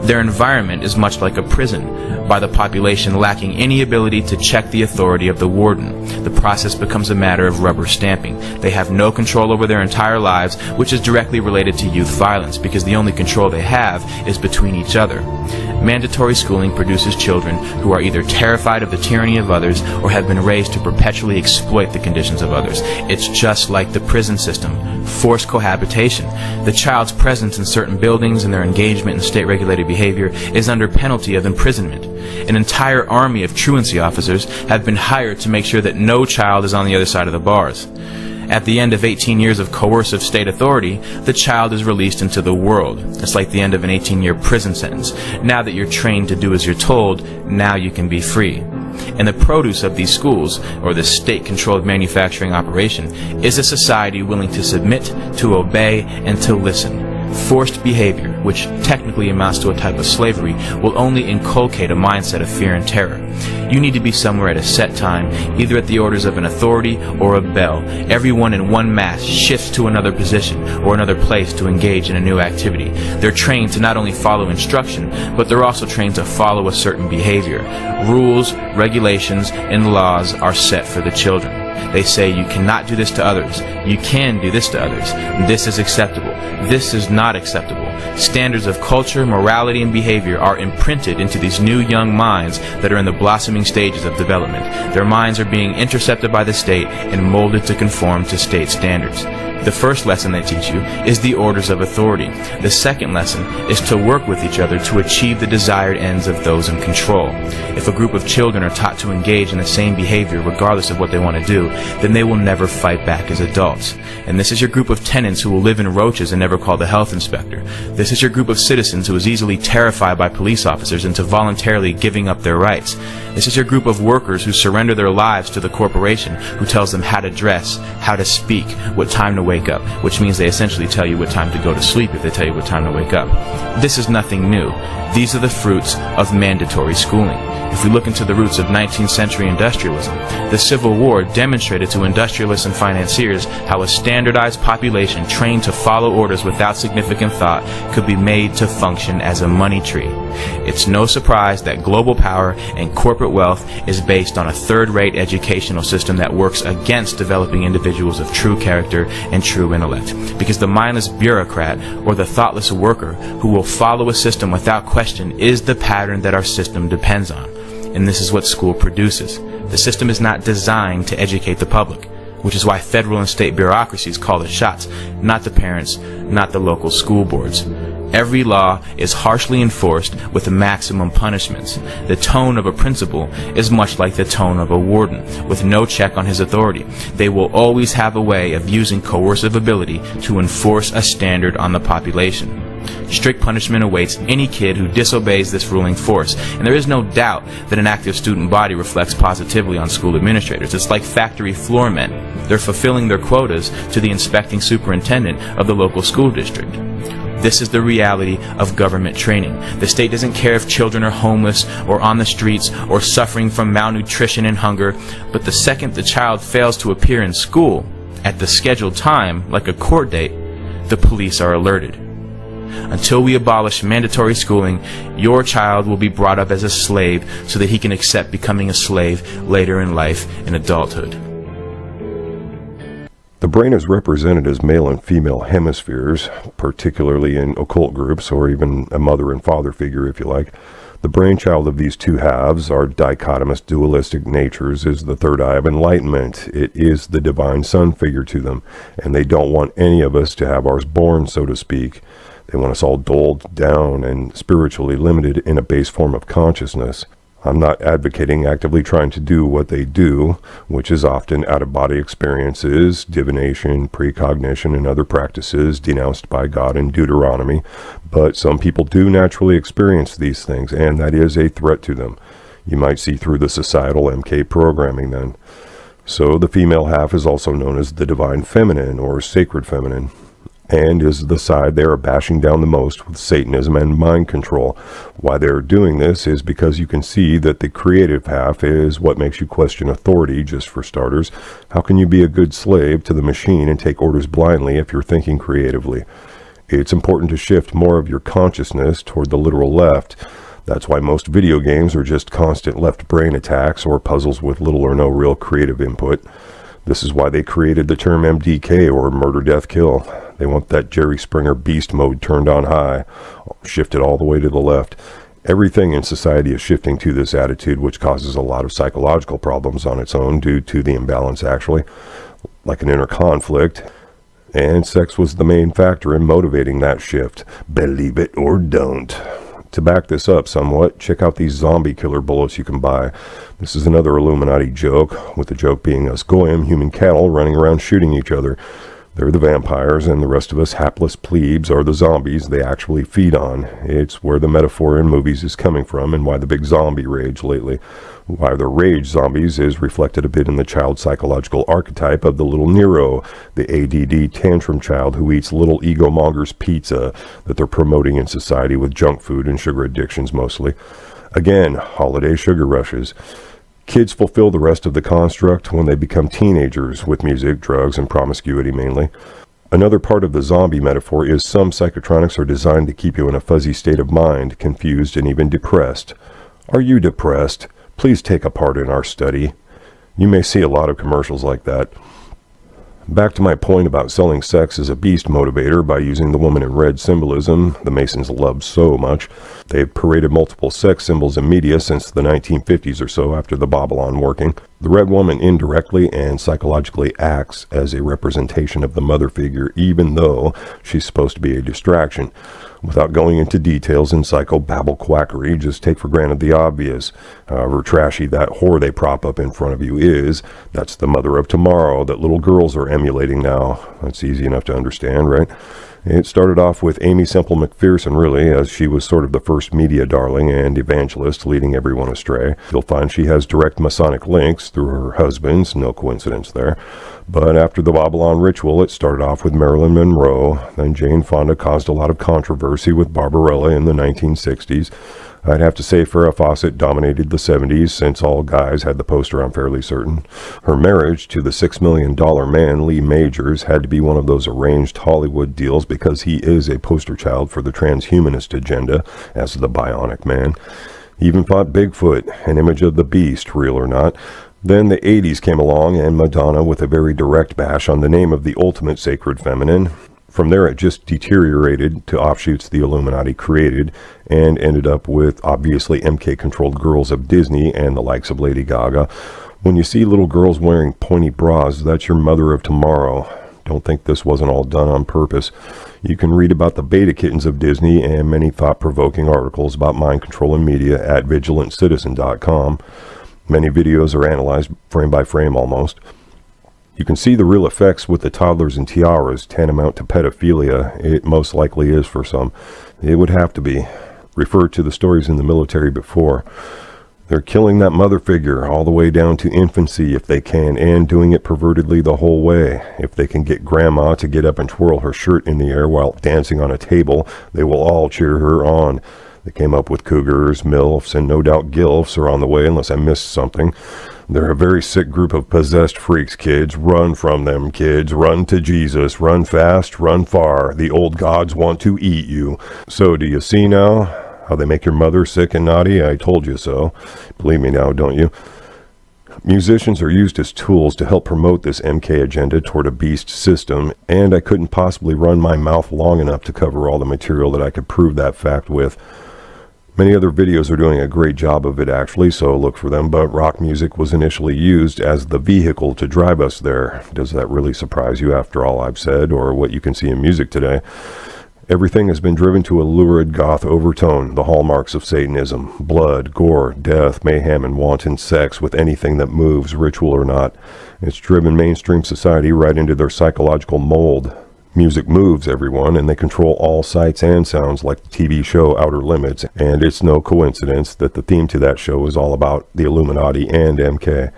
Their environment is much like a prison, by the population lacking any ability to check the authority of the warden. The process becomes a matter of rubber stamping. They have no control over their entire lives, which is directly related to youth violence, because the only control they have is between each other. Mandatory schooling produces children who are either terrified of the tyranny of others or have been raised to perpetually exploit the conditions of others. It's just like the prison system, forced cohabitation. The child's presence in certain buildings and their engagement in state-regulated behavior is under penalty of imprisonment. An entire army of truancy officers have been hired to make sure that no child is on the other side of the bars. At the end of 18 years of coercive state authority, the child is released into the world. It's like the end of an 18-year prison sentence. Now that you're trained to do as you're told, now you can be free. And the produce of these schools, or the state-controlled manufacturing operation, is a society willing to submit, to obey, and to listen. Forced behavior, which technically amounts to a type of slavery, will only inculcate a mindset of fear and terror. You need to be somewhere at a set time, either at the orders of an authority or a bell. Everyone in one mass shifts to another position or another place to engage in a new activity. They're trained to not only follow instruction, but they're also trained to follow a certain behavior. Rules, regulations, and laws are set for the children. They say you cannot do this to others. You can do this to others. This is acceptable. This is not acceptable. Standards of culture, morality, and behavior are imprinted into these new young minds that are in the blossoming stages of development. Their minds are being intercepted by the state and molded to conform to state standards. The first lesson they teach you is the orders of authority. The second lesson is to work with each other to achieve the desired ends of those in control. If a group of children are taught to engage in the same behavior regardless of what they want to do, then they will never fight back as adults. And this is your group of tenants who will live in roaches and never call the health inspector. This is your group of citizens who is easily terrified by police officers into voluntarily giving up their rights. This is your group of workers who surrender their lives to the corporation who tells them how to dress, how to speak, what time to wake up, which means they essentially tell you what time to go to sleep if they tell you what time to wake up. This is nothing new. These are the fruits of mandatory schooling. If we look into the roots of 19th century industrialism, the Civil War demonstrated to industrialists and financiers how a standardized population trained to follow orders without significant thought could be made to function as a money tree. It's no surprise that global power and corporate wealth is based on a third-rate educational system that works against developing individuals of true character and true intellect. Because the mindless bureaucrat or the thoughtless worker who will follow a system without question is the pattern that our system depends on. And this is what school produces. The system is not designed to educate the public, which is why federal and state bureaucracies call the shots, not the parents, not the local school boards. Every law is harshly enforced with maximum punishments. The tone of a principal is much like the tone of a warden, with no check on his authority. They will always have a way of using coercive ability to enforce a standard on the population. Strict punishment awaits any kid who disobeys this ruling force, and there is no doubt that an active student body reflects positively on school administrators. It's like factory floor men. They're fulfilling their quotas to the inspecting superintendent of the local school district. This is the reality of government training. The state doesn't care if children are homeless or on the streets or suffering from malnutrition and hunger, but the second the child fails to appear in school at the scheduled time, like a court date, the police are alerted. Until we abolish mandatory schooling, your child will be brought up as a slave so that he can accept becoming a slave later in life in adulthood. The brain is represented as male and female hemispheres, particularly in occult groups, or even a mother and father figure, if you like. The brainchild of these two halves, our dichotomous dualistic natures, is the third eye of enlightenment. It is the divine sun figure to them, and they don't want any of us to have ours born, so to speak. They want us all doled down and spiritually limited in a base form of consciousness. I'm not advocating actively trying to do what they do, which is often out-of-body experiences, divination, precognition, and other practices denounced by God in Deuteronomy, but some people do naturally experience these things, and that is a threat to them. You might see through the societal MK programming then. So the female half is also known as the divine feminine, or sacred feminine, and is the side they are bashing down the most with Satanism and mind control. Why they're doing this is because you can see that the creative half is what makes you question authority, just for starters. How can you be a good slave to the machine and take orders blindly if you're thinking creatively? It's important to shift more of your consciousness toward the literal left. That's why most video games are just constant left brain attacks or puzzles with little or no real creative input. This is why they created the term MDK, or murder, death, kill. They want that Jerry Springer beast mode turned on high, shifted all the way to the left. Everything in society is shifting to this attitude, which causes a lot of psychological problems on its own due to the imbalance, actually, like an inner conflict. And sex was the main factor in motivating that shift. Believe it or don't. To back this up somewhat, check out these zombie killer bullets you can buy. This is another Illuminati joke, with the joke being us goyim, human cattle, running around shooting each other. They're the vampires, and the rest of us hapless plebes are the zombies they actually feed on. It's where the metaphor in movies is coming from, and why the big zombie rage lately. Why the rage zombies is reflected a bit in the child psychological archetype of the little Nero, the ADD tantrum child who eats little ego-monger's pizza that they're promoting in society with junk food and sugar addictions mostly. Again, holiday sugar rushes. Kids fulfill the rest of the construct when they become teenagers, with music, drugs, and promiscuity mainly. Another part of the zombie metaphor is some psychotronics are designed to keep you in a fuzzy state of mind, confused, and even depressed. Are you depressed? Please take a part in our study. You may see a lot of commercials like that. Back to my point about selling sex as a beast motivator by using the woman in red symbolism the Masons love so much. They've paraded multiple sex symbols in media since the 1950s or so after the Babylon working. The red woman indirectly and psychologically acts as a representation of the mother figure, even though she's supposed to be a distraction. Without going into details in psychobabble quackery, just take for granted the obvious. However trashy that whore they prop up in front of you is, that's the mother of tomorrow that little girls are emulating now. That's easy enough to understand, right? It started off with Amy Semple McPherson, really, as she was sort of the first media darling and evangelist leading everyone astray. You'll find she has direct Masonic links through her husbands, no coincidence there. But after the Babylon ritual, it started off with Marilyn Monroe. Then Jane Fonda caused a lot of controversy with Barbarella in the 1960s. I'd have to say Farrah Fawcett dominated the 70s, since all guys had the poster, I'm fairly certain. Her marriage to the $6 million man, Lee Majors, had to be one of those arranged Hollywood deals because he is a poster child for the transhumanist agenda, as the bionic man. He even fought Bigfoot, an image of the beast, real or not. Then the 80s came along, and Madonna with a very direct bash on the name of the ultimate sacred feminine. From there, it just deteriorated to offshoots the Illuminati created, and ended up with obviously MK-controlled girls of Disney and the likes of Lady Gaga. When you see little girls wearing pointy bras, that's your mother of tomorrow. Don't think this wasn't all done on purpose. You can read about the beta kittens of Disney and many thought-provoking articles about mind control in media at vigilantcitizen.com. Many videos are analyzed frame by frame almost. You can see the real effects with the toddlers and tiaras, tantamount to pedophilia. It most likely is for some. It would have to be. Refer to the stories in the military before. They're killing that mother figure all the way down to infancy if they can, and doing it pervertedly the whole way. If they can get grandma to get up and twirl her shirt in the air while dancing on a table, they will all cheer her on. They came up with cougars, MILFs, and no doubt GILFs are on the way unless I missed something. They're a very sick group of possessed freaks, kids. Run from them, kids. Run to Jesus. Run fast, run far. The old gods want to eat you. So do you see now how they make your mother sick and naughty? I told you so. Believe me now, don't you? Musicians are used as tools to help promote this MK agenda toward a beast system, and I couldn't possibly run my mouth long enough to cover all the material that I could prove that fact with. Many other videos are doing a great job of it actually, so look for them, but rock music was initially used as the vehicle to drive us there. Does that really surprise you after all I've said, or what you can see in music today? Everything has been driven to a lurid goth overtone, the hallmarks of Satanism. Blood, gore, death, mayhem, and wanton sex with anything that moves, ritual or not. It's driven mainstream society right into their psychological mold. Music moves everyone, and they control all sights and sounds like the TV show Outer Limits, and it's no coincidence that the theme to that show is all about the Illuminati and MK.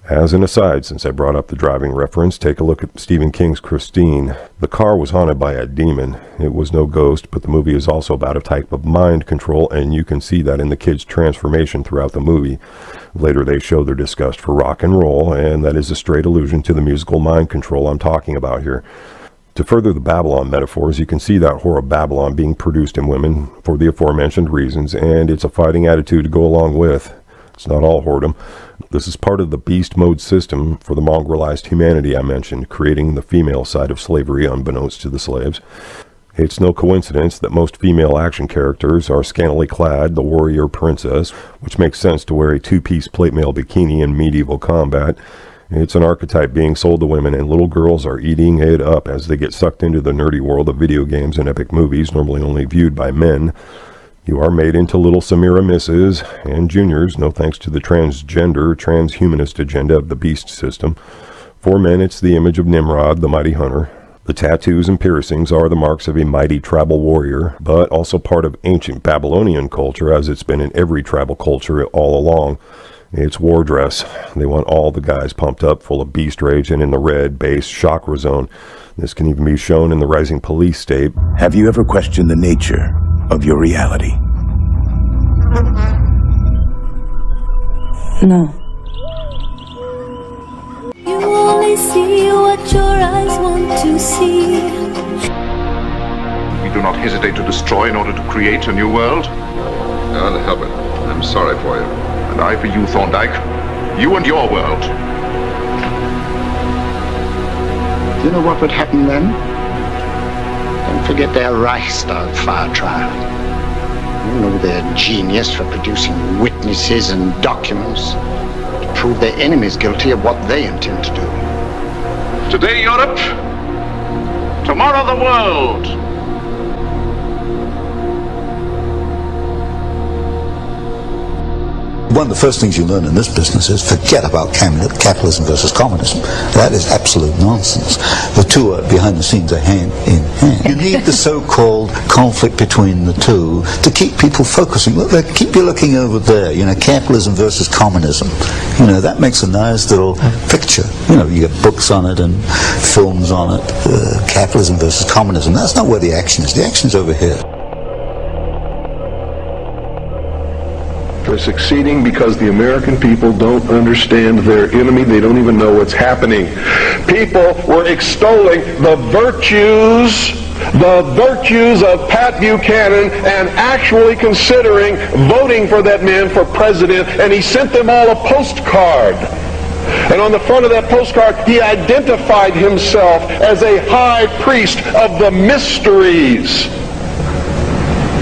As an aside, since I brought up the driving reference, take a look at Stephen King's Christine. The car was haunted by a demon. It was no ghost, but the movie is also about a type of mind control, and you can see that in the kids' transformation throughout the movie. Later they show their disgust for rock and roll, and that is a straight allusion to the musical mind control I'm talking about here. To further the Babylon metaphors, you can see that horror Babylon being produced in women for the aforementioned reasons, and it's a fighting attitude to go along with. It's not all whoredom. This is part of the beast mode system for the mongrelized humanity I mentioned, creating the female side of slavery unbeknownst to the slaves. It's no coincidence that most female action characters are scantily clad, the warrior princess, which makes sense to wear a two-piece plate mail bikini in medieval combat. It's an archetype being sold to women, and little girls are eating it up as they get sucked into the nerdy world of video games and epic movies, normally only viewed by men. You are made into little Samira Misses and Juniors, no thanks to the transgender, transhumanist agenda of the beast system. For men, it's the image of Nimrod, the mighty hunter. The tattoos and piercings are the marks of a mighty tribal warrior, but also part of ancient Babylonian culture, as it's been in every tribal culture all along. It's war dress. They want all the guys pumped up, full of beast rage, and in the red, base chakra zone. This can even be shown in the rising police state. Have you ever questioned the nature of your reality? No. You only see what your eyes want to see. We do not hesitate to destroy in order to create a new world. God help it. I'm sorry for you. And I for you, Thorndyke. You and your world. Do you know what would happen then? Don't forget their Reichstag fire trial. You know their genius for producing witnesses and documents to prove their enemies guilty of what they intend to do. Today, Europe. Tomorrow, the world. One of the first things you learn in this business is forget about capitalism versus communism. That is absolute nonsense. The two are, behind the scenes, are hand in hand. You need the so-called conflict between the two to keep people focusing. Look, keep you looking over there, capitalism versus communism. That makes a nice little picture. You get books on it and films on it. Capitalism versus communism. That's not where the action is. The action is over here. They're succeeding because the American people don't understand their enemy. They don't even know what's happening. People were extolling the virtues of Pat Buchanan and actually considering voting for that man for president, and he sent them all a postcard. And on the front of that postcard, he identified himself as a high priest of the mysteries.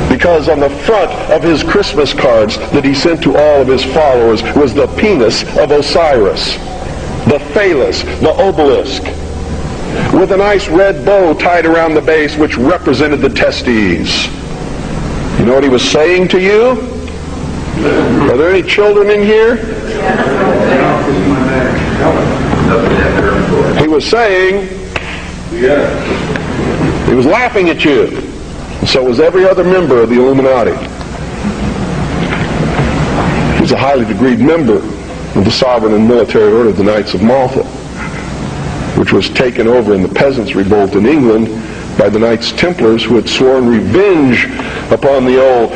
Because on the front of his Christmas cards that he sent to all of his followers was the penis of Osiris, the phallus, the obelisk, with a nice red bow tied around the base which represented the testes. You know what he was saying to you? Are there any children in here? He was saying, he was laughing at you. So was every other member of the Illuminati. He was a highly degreed member of the sovereign and military order of the Knights of Malta, which was taken over in the Peasants' Revolt in England by the Knights Templars, who had sworn revenge upon the old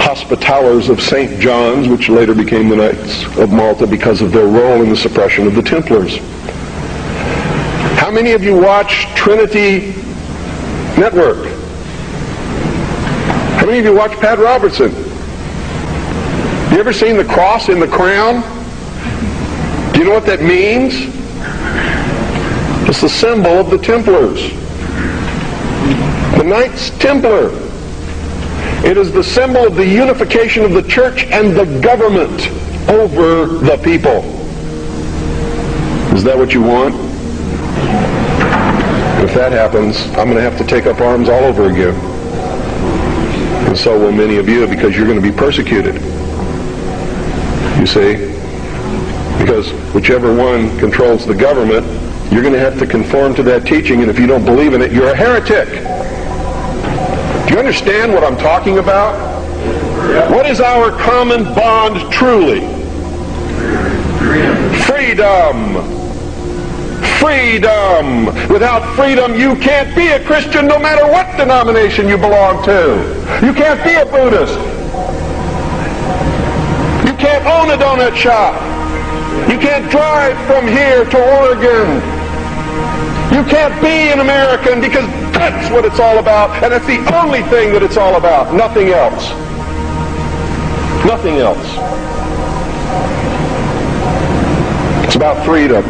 Hospitallers of St. John's, which later became the Knights of Malta because of their role in the suppression of the Templars. How many of you watch Trinity Network? How many of you watch Pat Robertson? You ever seen the cross in the crown? Do you know what that means? It's the symbol of the Templars. The Knights Templar. It is the symbol of the unification of the church and the government over the people. Is that what you want? If that happens, I'm going to have to take up arms all over again. And so will many of you, because you're going to be persecuted. You see? Because whichever one controls the government, you're going to have to conform to that teaching, and if you don't believe in it, you're a heretic. Do you understand what I'm talking about? What is our common bond truly? Freedom. Freedom. Without freedom, you can't be a Christian no matter what denomination you belong to. You can't be a Buddhist. You can't own a donut shop. You can't drive from here to Oregon. You can't be an American, because that's what it's all about, and that's the only thing that it's all about. Nothing else. Nothing else. It's about freedom.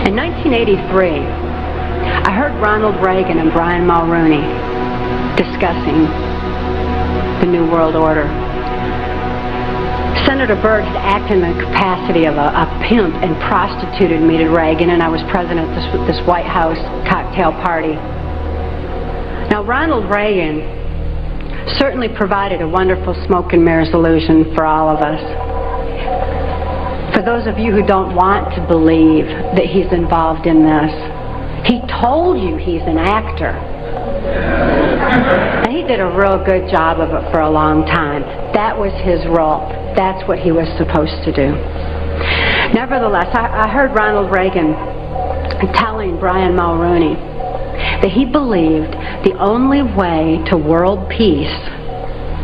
In 1983, I heard Ronald Reagan and Brian Mulroney discussing the New World Order. Senator Byrd had acted in the capacity of a pimp and prostituted me to Reagan, and I was president of this White House cocktail party. Now, Ronald Reagan certainly provided a wonderful smoke and mirrors illusion for all of us. For those of you who don't want to believe that he's involved in this, he told you he's an actor. And he did a real good job of it for a long time. That was his role. That's what he was supposed to do. Nevertheless, I heard Ronald Reagan telling Brian Mulroney that he believed the only way to world peace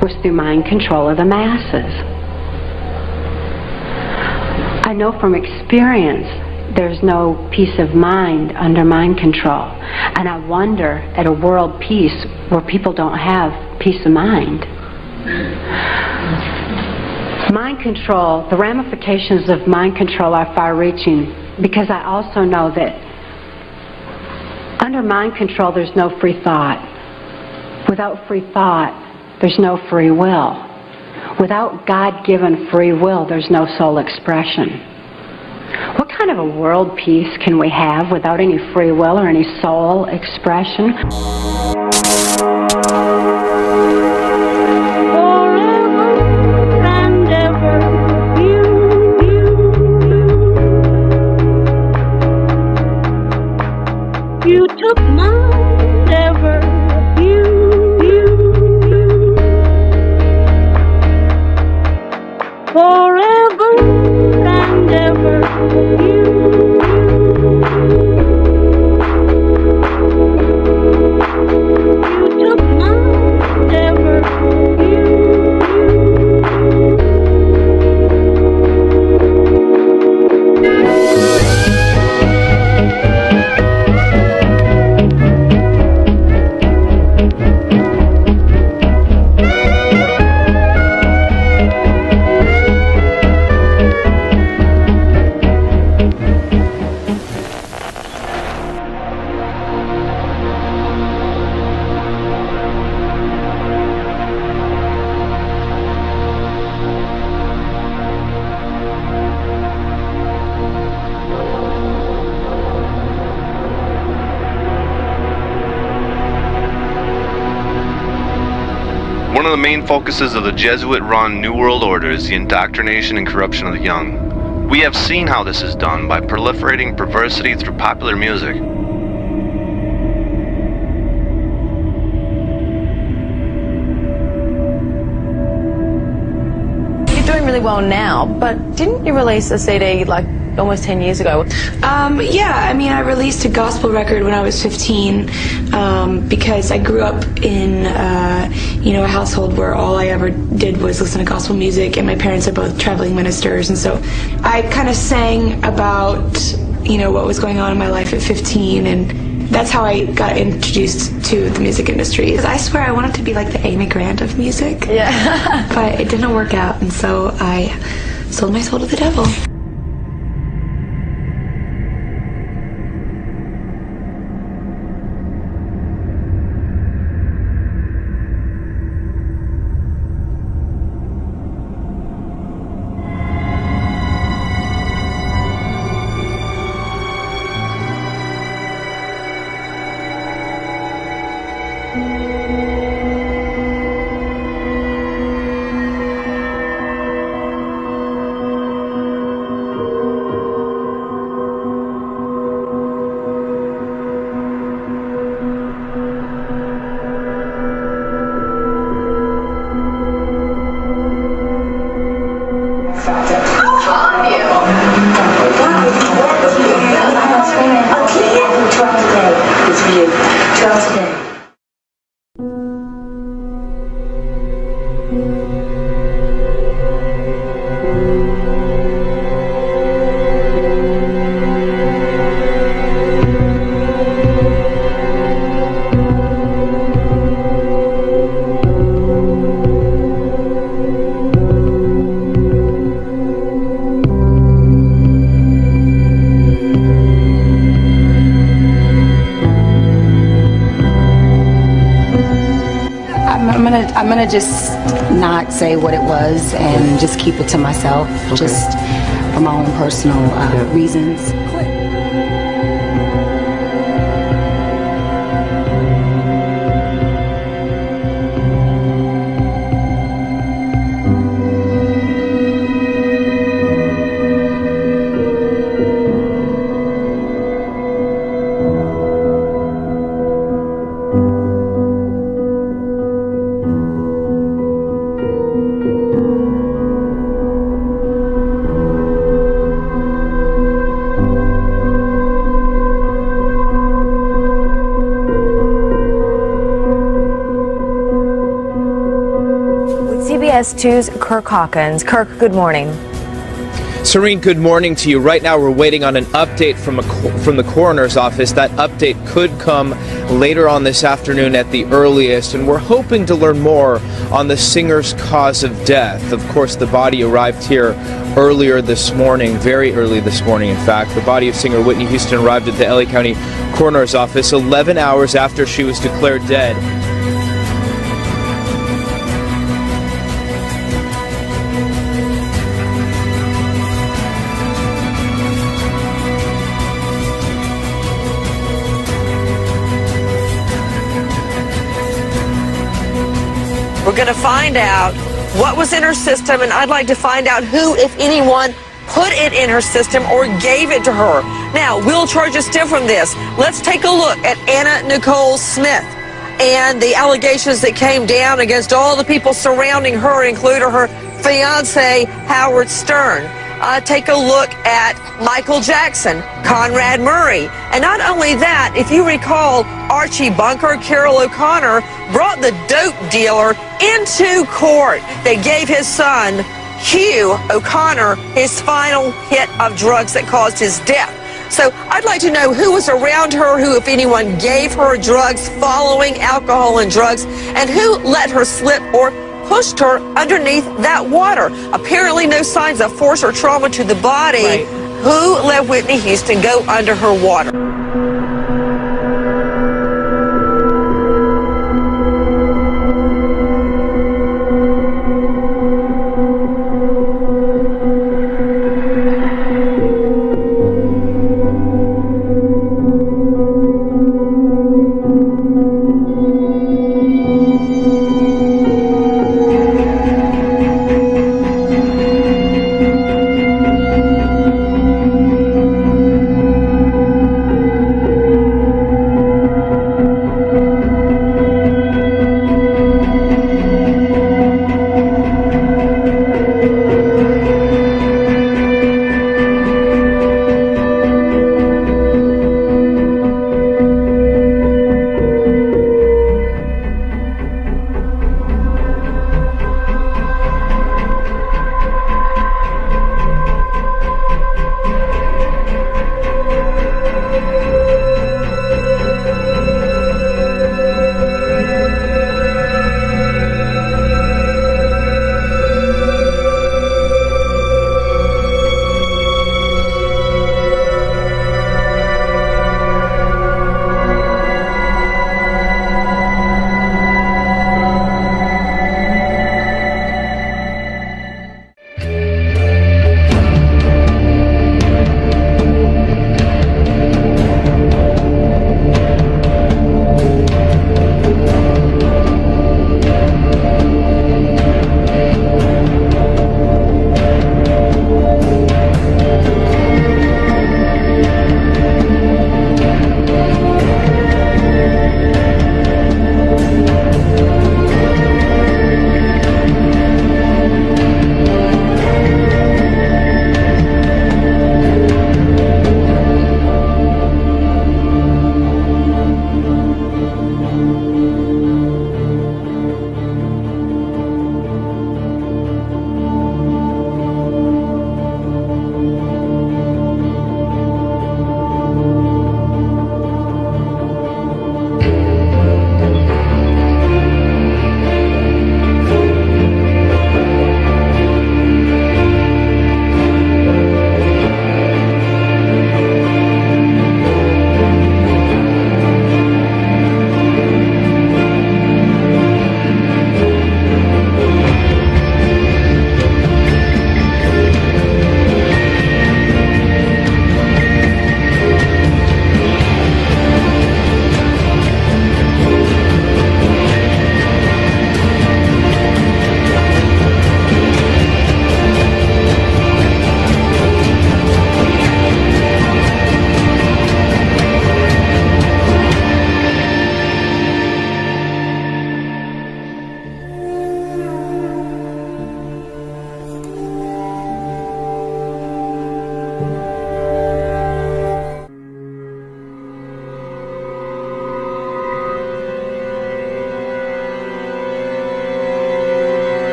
was through mind control of the masses. I know from experience there's no peace of mind under mind control. And I wonder at a world peace where people don't have peace of mind. Mind control, the ramifications of mind control are far-reaching, because I also know that under mind control there's no free thought. Without free thought, there's no free will. Without God-given free will, there's no soul expression. What kind of a world peace can we have without any free will or any soul expression? You took mine ever, forever and ever, you took mine ever, One of the main focuses of the Jesuit-run New World Order is the indoctrination and corruption of the young. We have seen how this is done by proliferating perversity through popular music. You're doing really well now, but didn't you release a CD like almost 10 years ago? Yeah, I mean, I released a gospel record when I was 15 because I grew up in, a household where all I ever did was listen to gospel music, and my parents are both traveling ministers, and so I kind of sang about, what was going on in my life at 15, and that's how I got introduced to the music industry. I swear I wanted to be like the Amy Grant of music. Yeah. But it didn't work out, and so I sold my soul to the devil. I'm gonna just not say what it was and just keep it to myself, just for my own personal reasons. CBS 2's Kirk Hawkins. Kirk, good morning. Serene, good morning to you. Right now we're waiting on an update from the coroner's office. That update could come later on this afternoon at the earliest, and we're hoping to learn more on the singer's cause of death. Of course, the body arrived here earlier this morning, very early this morning, in fact. The body of singer Whitney Houston arrived at the LA County Coroner's Office 11 hours after she was declared dead. We're going to find out what was in her system, and I'd like to find out who, if anyone, put it in her system or gave it to her. Now, we'll charge a stiff from this. Let's take a look at Anna Nicole Smith and the allegations that came down against all the people surrounding her, including her fiance, Howard Stern. Take a look at Michael Jackson, Conrad Murray. And not only that, if you recall, Archie Bunker, Carol O'Connor brought the dope dealer into court. They gave his son, Hugh O'Connor, his final hit of drugs that caused his death. So I'd like to know who was around her, who, if anyone, gave her drugs following alcohol and drugs, and who let her slip or pushed her underneath that water. Apparently no signs of force or trauma to the body. Right. Who let Whitney Houston go under her water?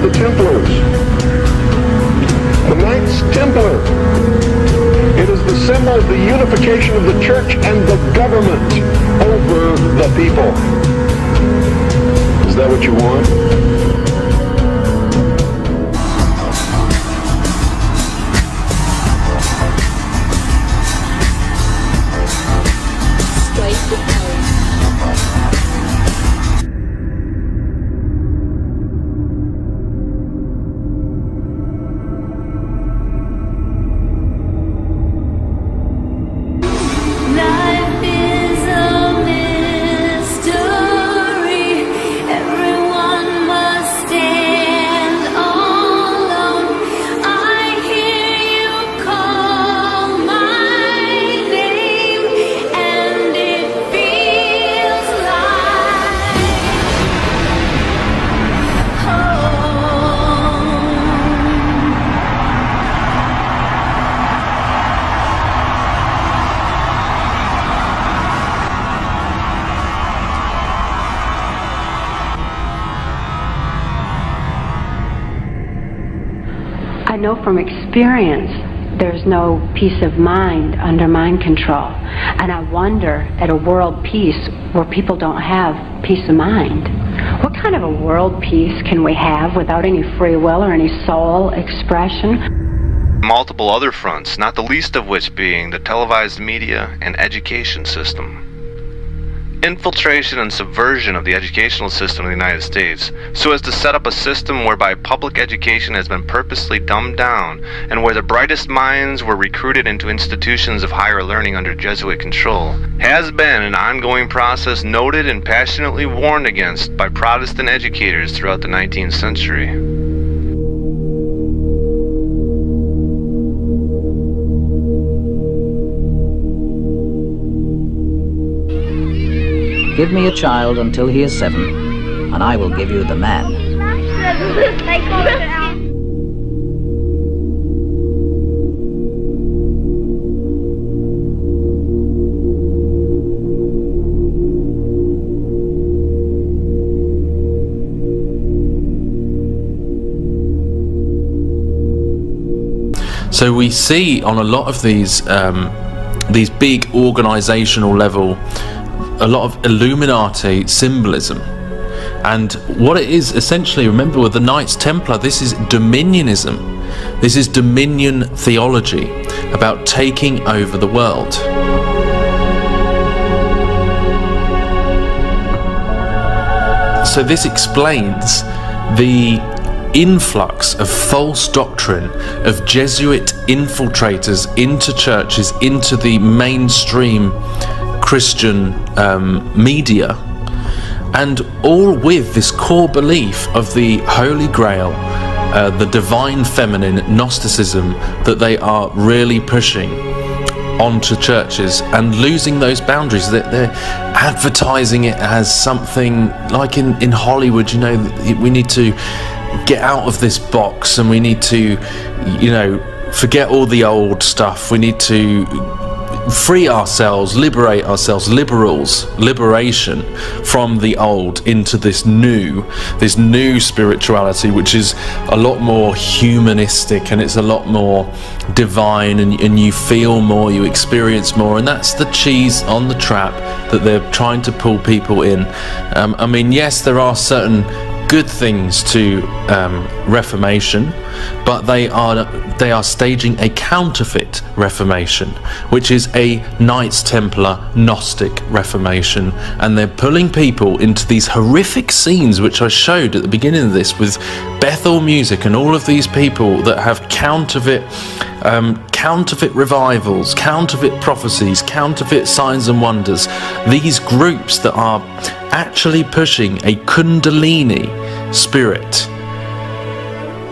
the Templars. The Knights Templar. It is the symbol of the unification of the church and the government over the people. Is that what you want? Life is a mystery. Everyone must stand alone. I hear you call my name, and it feels like home. I know from experience there's no peace of mind under mind control. And I wonder, at a world peace where people don't have peace of mind, what kind of a world peace can we have without any free will or any soul expression? Multiple other fronts, not the least of which being the televised media and education system. Infiltration and subversion of the educational system of the United States so as to set up a system whereby public education has been purposely dumbed down and where the brightest minds were recruited into institutions of higher learning under Jesuit control has been an ongoing process noted and passionately warned against by Protestant educators throughout the 19th century. Give me a child until he is 7, and I will give you the man. So we see on a lot of these big organizational level, a lot of Illuminati symbolism. And what it is essentially, remember with the Knights Templar, this is dominionism. This is dominion theology about taking over the world. So this explains the influx of false doctrine of Jesuit infiltrators into churches, into the mainstream Christian media, and all with this core belief of the Holy Grail, the divine feminine Gnosticism that they are really pushing onto churches and losing those boundaries. They're advertising it as something like in Hollywood, you know, we need to get out of this box and we need to, you know, forget all the old stuff. We need to free ourselves, liberate ourselves, liberation from the old into this new spirituality, which is a lot more humanistic and it's a lot more divine, and you feel more, you experience more, and that's the cheese on the trap that they're trying to pull people in. I mean, yes, there are certain good things to Reformation, but they are staging a counterfeit Reformation, which is a Knights Templar Gnostic Reformation, and they're pulling people into these horrific scenes which I showed at the beginning of this with Bethel music and all of these people that have counterfeit revivals, counterfeit prophecies, counterfeit signs and wonders. These groups that are actually pushing a Kundalini spirit.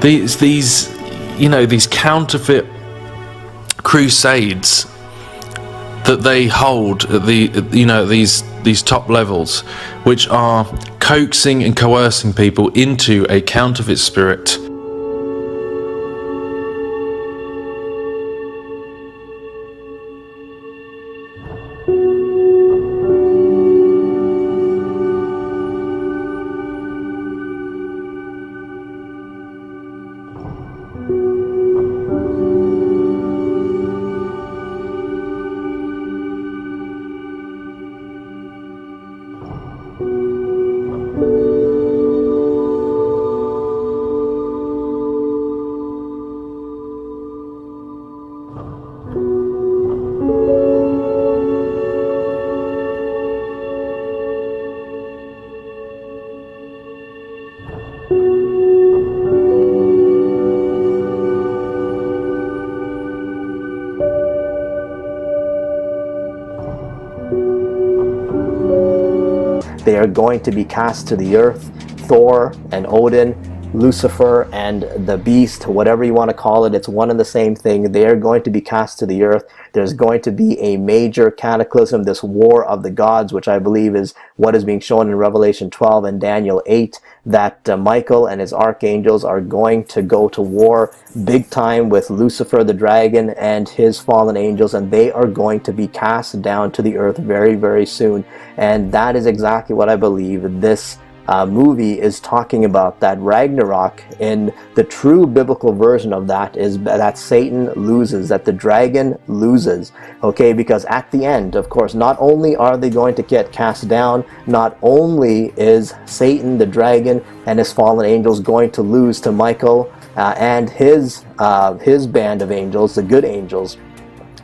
These counterfeit crusades that they hold at these top levels, which are coaxing and coercing people into a counterfeit spirit. They are going to be cast to the earth. Thor and Odin, Lucifer and the beast, whatever you want to call it, it's one and the same thing. They are going to be cast to the earth. There's going to be a major cataclysm, this war of the gods, which I believe is what is being shown in Revelation 12 and Daniel 8, that Michael and his archangels are going to go to war big time with Lucifer the dragon and his fallen angels, and they are going to be cast down to the earth very, very soon. And that is exactly what I believe this movie is talking about, that Ragnarok, in the true biblical version of that, is that Satan loses, that the dragon loses, okay? Because at the end, of course, not only are they going to get cast down, not only is Satan the dragon and his fallen angels going to lose to Michael and his band of angels, the good angels,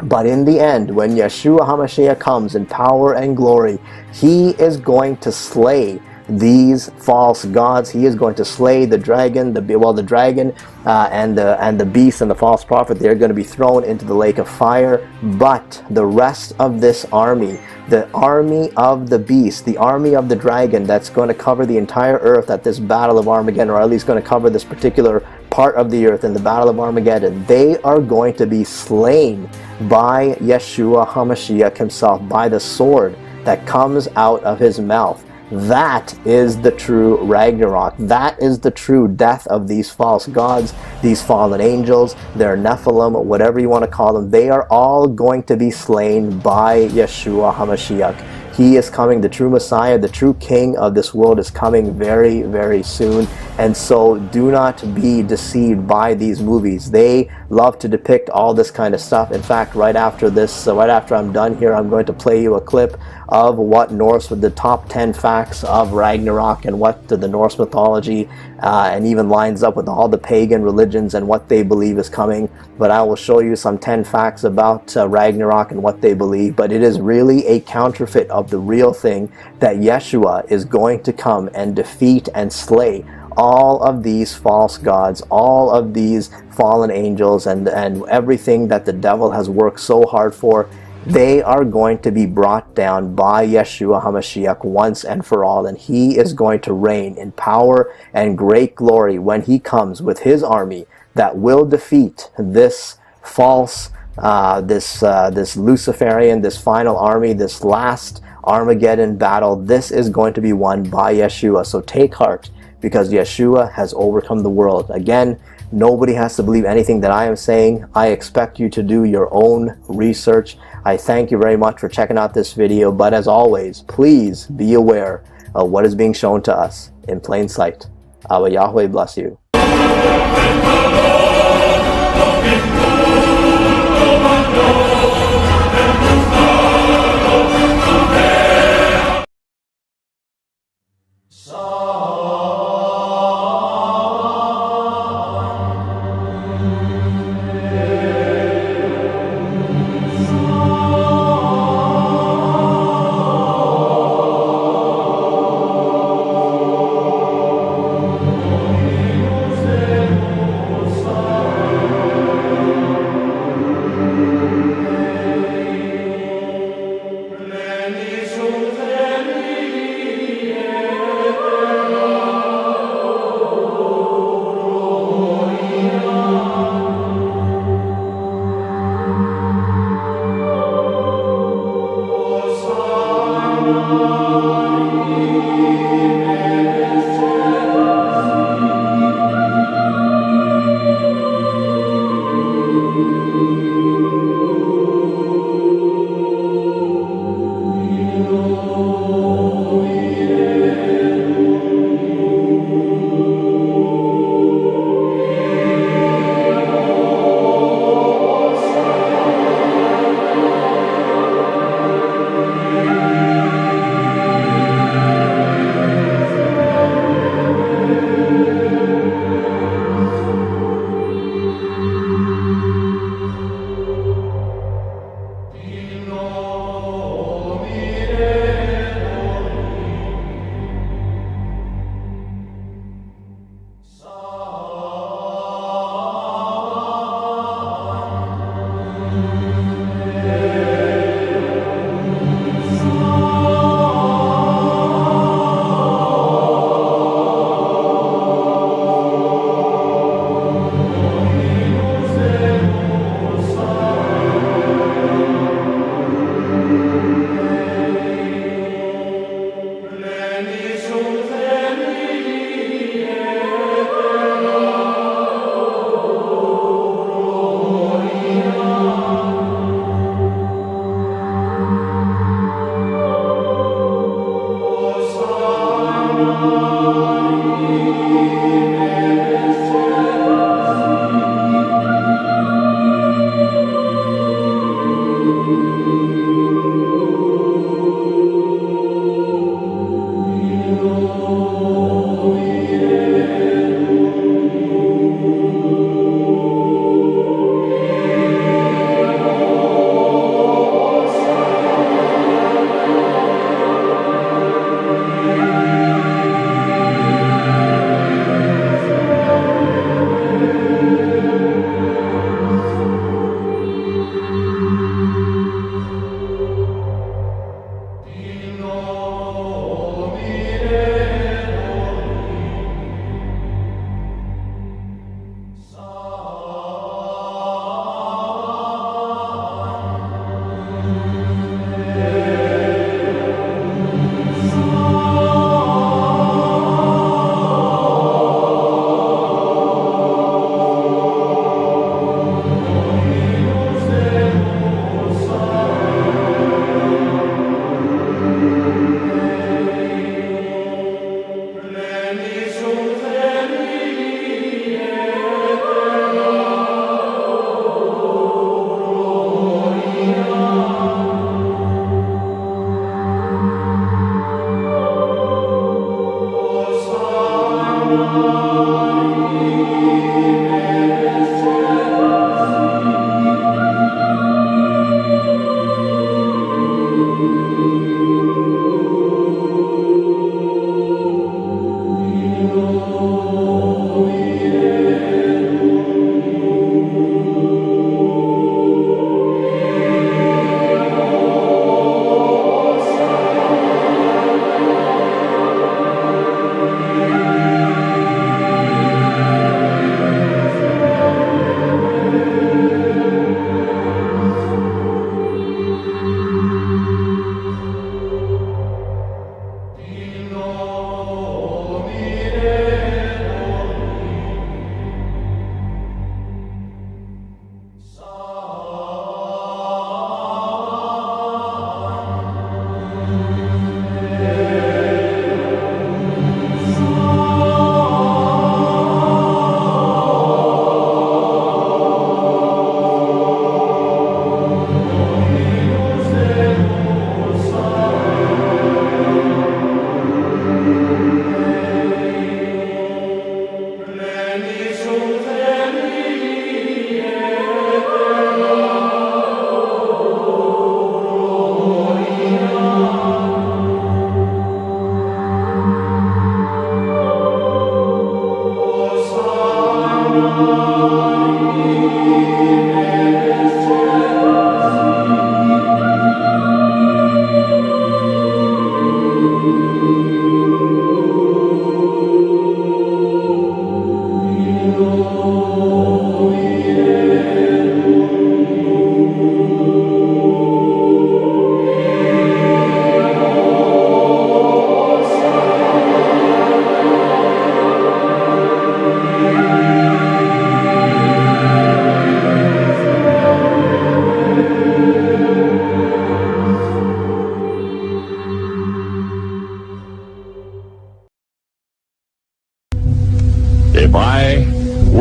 but in the end, when Yeshua HaMashiach comes in power and glory, he is going to slay these false gods. He is going to slay the dragon, the dragon and the beast and the false prophet. They're going to be thrown into the lake of fire. But the rest of this army, the army of the beast, the army of the dragon, that's going to cover the entire earth at this battle of Armageddon, or at least going to cover this particular part of the earth in the battle of Armageddon, they are going to be slain by Yeshua HaMashiach himself, by the sword that comes out of his mouth. That is the true Ragnarok. That is the true death of these false gods, these fallen angels, their Nephilim, whatever you want to call them. They are all going to be slain by Yeshua HaMashiach. He is coming, the true Messiah, the true King of this world is coming very, very soon. And so do not be deceived by these movies. They love to depict all this kind of stuff. In fact, right after this, right after I'm done here, I'm going to play you a clip of what Norse, with the top 10 facts of Ragnarok and what the Norse mythology and even lines up with all the pagan religions and what they believe is coming. But I will show you some 10 facts about Ragnarok and what they believe. But it is really a counterfeit of the real thing, that Yeshua is going to come and defeat and slay all of these false gods, all of these fallen angels, and everything that the devil has worked so hard for. They are going to be brought down by Yeshua HaMashiach once and for all, and he is going to reign in power and great glory when he comes with his army that will defeat this false, this Luciferian, this final army, this last Armageddon battle. This is going to be won by Yeshua. So take heart, because Yeshua has overcome the world. Again, nobody has to believe anything that I am saying. I expect you to do your own research. I thank you very much for checking out this video, but as always, please be aware of what is being shown to us in plain sight. Our Yahweh bless you.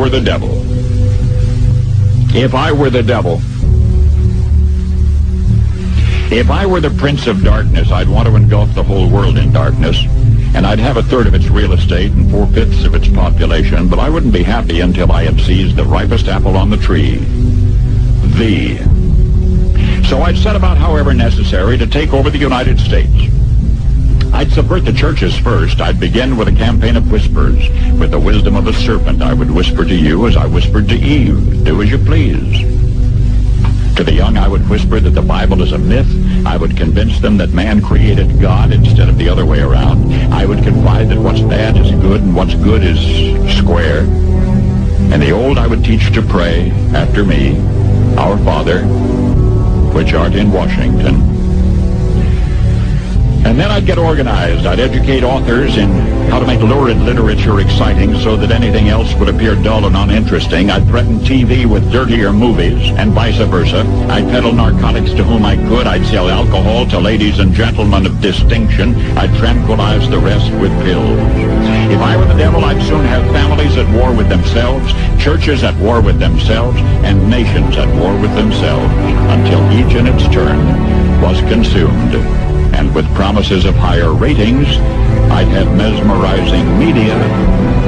were the devil. If I were the devil, if I were the prince of darkness, I'd want to engulf the whole world in darkness, and I'd have a third of its real estate and 4/5 of its population, but I wouldn't be happy until I had seized the ripest apple on the tree. So I'd set about, however necessary, to take over the United States. I'd subvert the churches first. I'd begin with a campaign of whispers. With the wisdom of a serpent, I would whisper to you as I whispered to Eve, do as you please. To the young, I would whisper that the Bible is a myth. I would convince them that man created God instead of the other way around. I would confide that what's bad is good and what's good is square. And the old I would teach to pray after me, Our Father, which art in Washington. And then I'd get organized. I'd educate authors in how to make lurid literature exciting so that anything else would appear dull and uninteresting. I'd threaten TV with dirtier movies and vice versa. I'd peddle narcotics to whom I could. I'd sell alcohol to ladies and gentlemen of distinction. I'd tranquilize the rest with pills. If I were the devil, I'd soon have families at war with themselves, churches at war with themselves, and nations at war with themselves, until each in its turn was consumed. And with promises of higher ratings, I'd have mesmerizing media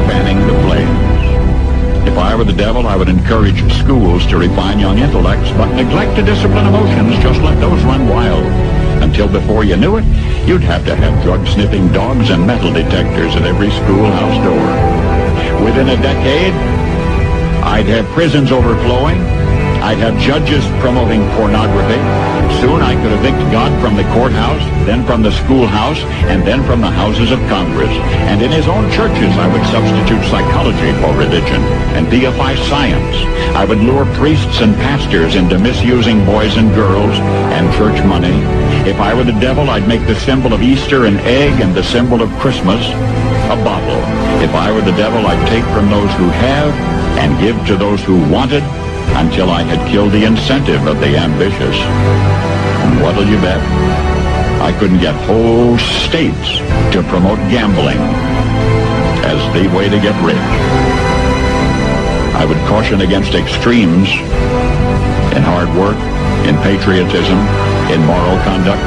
fanning the flames. If I were the devil, I would encourage schools to refine young intellects, but neglect to discipline emotions, just let those run wild. Until before you knew it, you'd have to have drug-sniffing dogs and metal detectors at every schoolhouse door. Within a decade, I'd have prisons overflowing. I'd have judges promoting pornography. Soon I could evict God from the courthouse, then from the schoolhouse, and then from the houses of Congress. And in his own churches I would substitute psychology for religion and deify science. I would lure priests and pastors into misusing boys and girls and church money. If I were the devil, I'd make the symbol of Easter an egg and the symbol of Christmas a bottle. If I were the devil, I'd take from those who have and give to those who wanted, until I had killed the incentive of the ambitious. And what'll you bet? I couldn't get whole states to promote gambling as the way to get rich. I would caution against extremes in hard work, in patriotism, in moral conduct.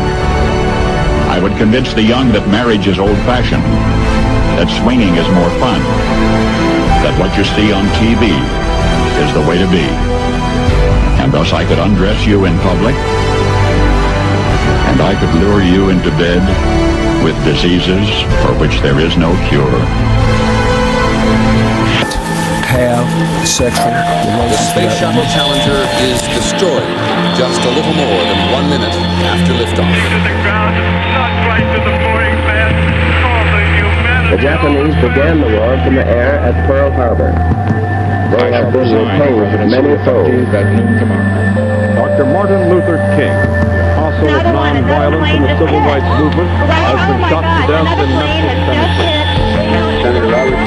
I would convince the young that marriage is old-fashioned, that swinging is more fun, that what you see on TV is the way to be. And thus I could undress you in public, and I could lure you into bed with diseases for which there is no cure. Have sexual relations. The Space Shuttle Challenger is destroyed just a little more than 1 minute after liftoff. The Japanese began the war from the air at Pearl Harbor. They have been repaid many foes. Dr. Martin Luther King, apostle of nonviolence in the civil rights movement, has been shot to death in Memphis, Tennessee. Senator Robert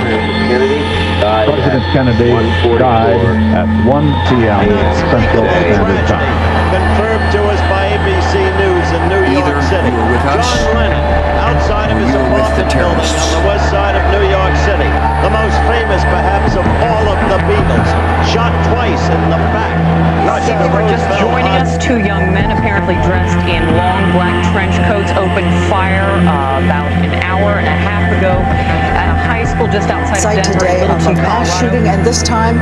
Kennedy died President Kennedy died at 1 p.m. Central Standard Time. Confirmed to us by ABC News in New York City. John Lennon, outside of his apartment building on the west side of New York City, the most famous perhaps of all of the Beatles, shot twice in the back. People were just joining us. Two young men apparently dressed in long black trench coats opened fire about an hour and a half ago at a high school just outside of Denver. Today of a mass shooting, and this time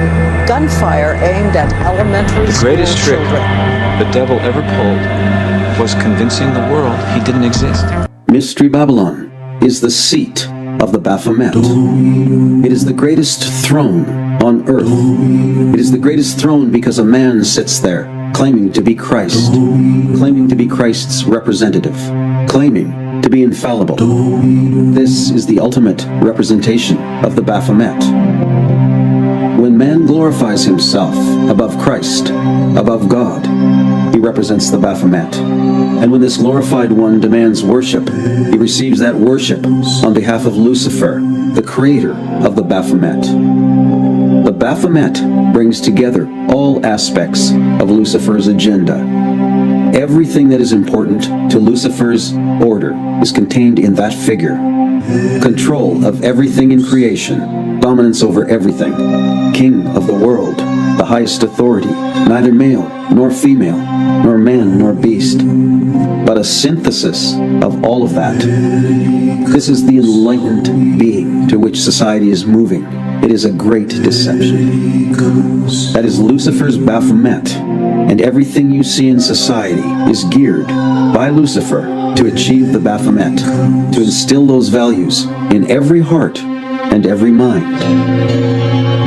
gunfire aimed at elementary school children. The greatest trick the devil ever pulled was convincing the world he didn't exist. Mystery Babylon is the seat of the Baphomet. It is the greatest throne on earth. It is the greatest throne because a man sits there claiming to be Christ, claiming to be Christ's representative, claiming to be infallible. This is the ultimate representation of the Baphomet. When man glorifies himself above Christ, above God, he represents the Baphomet. And when this glorified one demands worship, he receives that worship on behalf of Lucifer, the creator of the Baphomet. The Baphomet brings together all aspects of Lucifer's agenda. Everything that is important to Lucifer's order is contained in that figure. control of everything in creation, dominance over everything, king of the world, the highest authority, neither male nor female, nor man nor beast, but a synthesis of all of that. This is the enlightened being to which society is moving. It is a great deception. That is Lucifer's Baphomet, and everything you see in society is geared by Lucifer to achieve the Baphomet, to instill those values in every heart and every mind.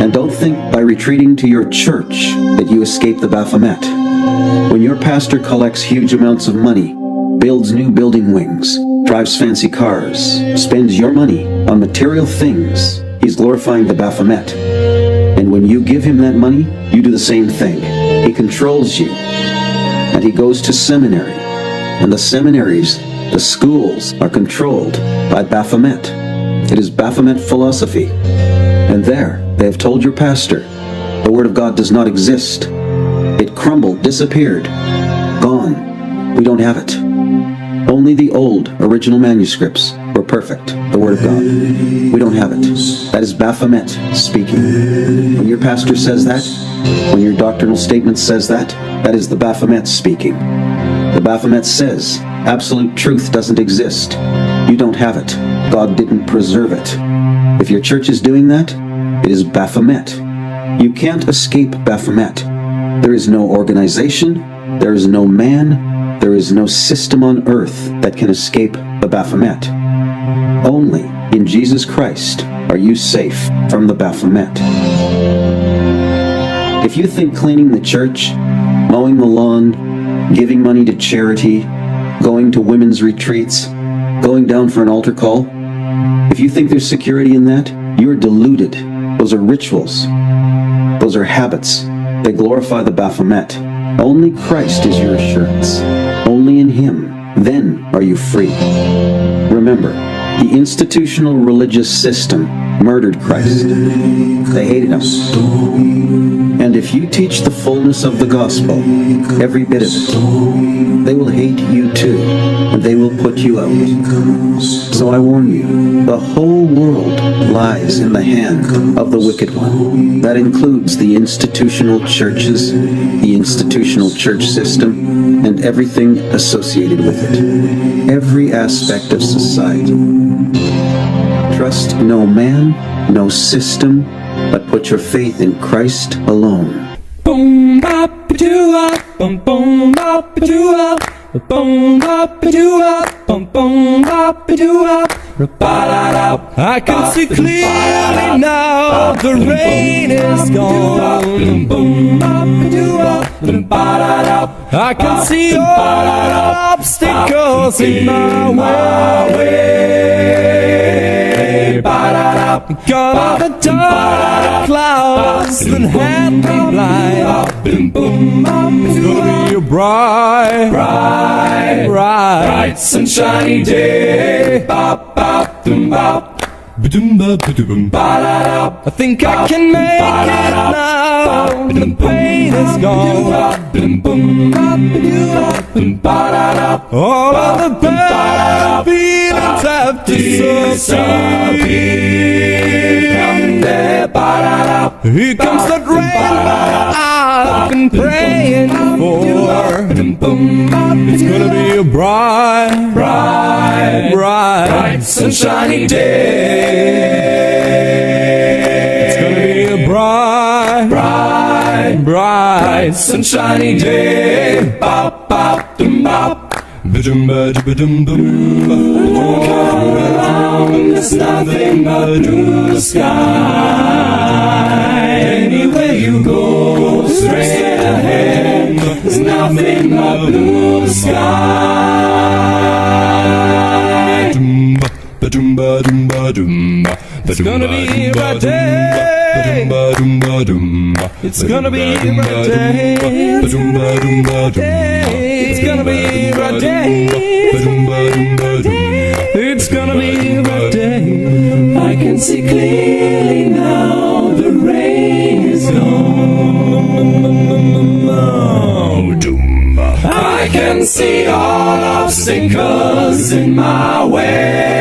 And don't think by retreating to your church that you escape the Baphomet. When your pastor collects huge amounts of money, builds new building wings, drives fancy cars, spends your money on material things, he's glorifying the Baphomet. And when you give him that money, you do the same thing. He controls you. And he goes to seminary. And the seminaries, the schools, are controlled by Baphomet. It is Baphomet philosophy. And there, they have told your pastor, the Word of God does not exist. It crumbled, disappeared, gone. We don't have it. Only the old, original manuscripts were perfect, the Word of God. We don't have it. That is Baphomet speaking. When your pastor says that, when your doctrinal statement says that, that is the Baphomet speaking. The Baphomet says absolute truth doesn't exist. You don't have it. God didn't preserve it. If your church is doing that, it is Baphomet. You can't escape Baphomet. There is no organization, there is no man, there is no system on earth that can escape the Baphomet. Only in Jesus Christ are you safe from the Baphomet. If you think cleaning the church, mowing the lawn, giving money to charity, going to women's retreats, going down for an altar call, if you think there's security in that, you're deluded. Those are rituals. Those are habits. They glorify the Baphomet. Only Christ is your assurance. Only in Him. Then are you free. Remember, the institutional religious system murdered Christ. They hated Him. And if you teach the fullness of the gospel, every bit of it, they will hate you too, and they will put you out. So I warn you, the whole world lies in the hand of the wicked one. That includes the institutional churches, the institutional church system, and everything associated with it. Every aspect of society. Trust no man, no system, but put your faith in Christ alone. Boom bop doo up, boom boom bop doo up, boom bop doo up, boom boom bop doo up. I can see clearly now the rain is gone. I can see all obstacles in my way. Gone are the dark clouds that had me blind. It's gonna be a bright, bright, sunshiny day. Bop, bop, dum, bop. I think I can make it now. The pain is gone. All of the bad feelings have disappeared. Here comes that rain I've been praying for. It's gonna be a bright, bright, bright, sunshiny day. It's gonna be a bright, bright, bright, sunshiny day. Bop, bop, dum, bop. Ba-dum, ba-dum, ba-dum, ba. Come around, there's nothing but blue sky. Anywhere you go, straight ahead, there's nothing but blue sky. It's gonna be a day. It's gonna be a day. It's gonna be a day. It's gonna be a day. I can see clearly now. The rain is gone. I can see all obstacles in my way.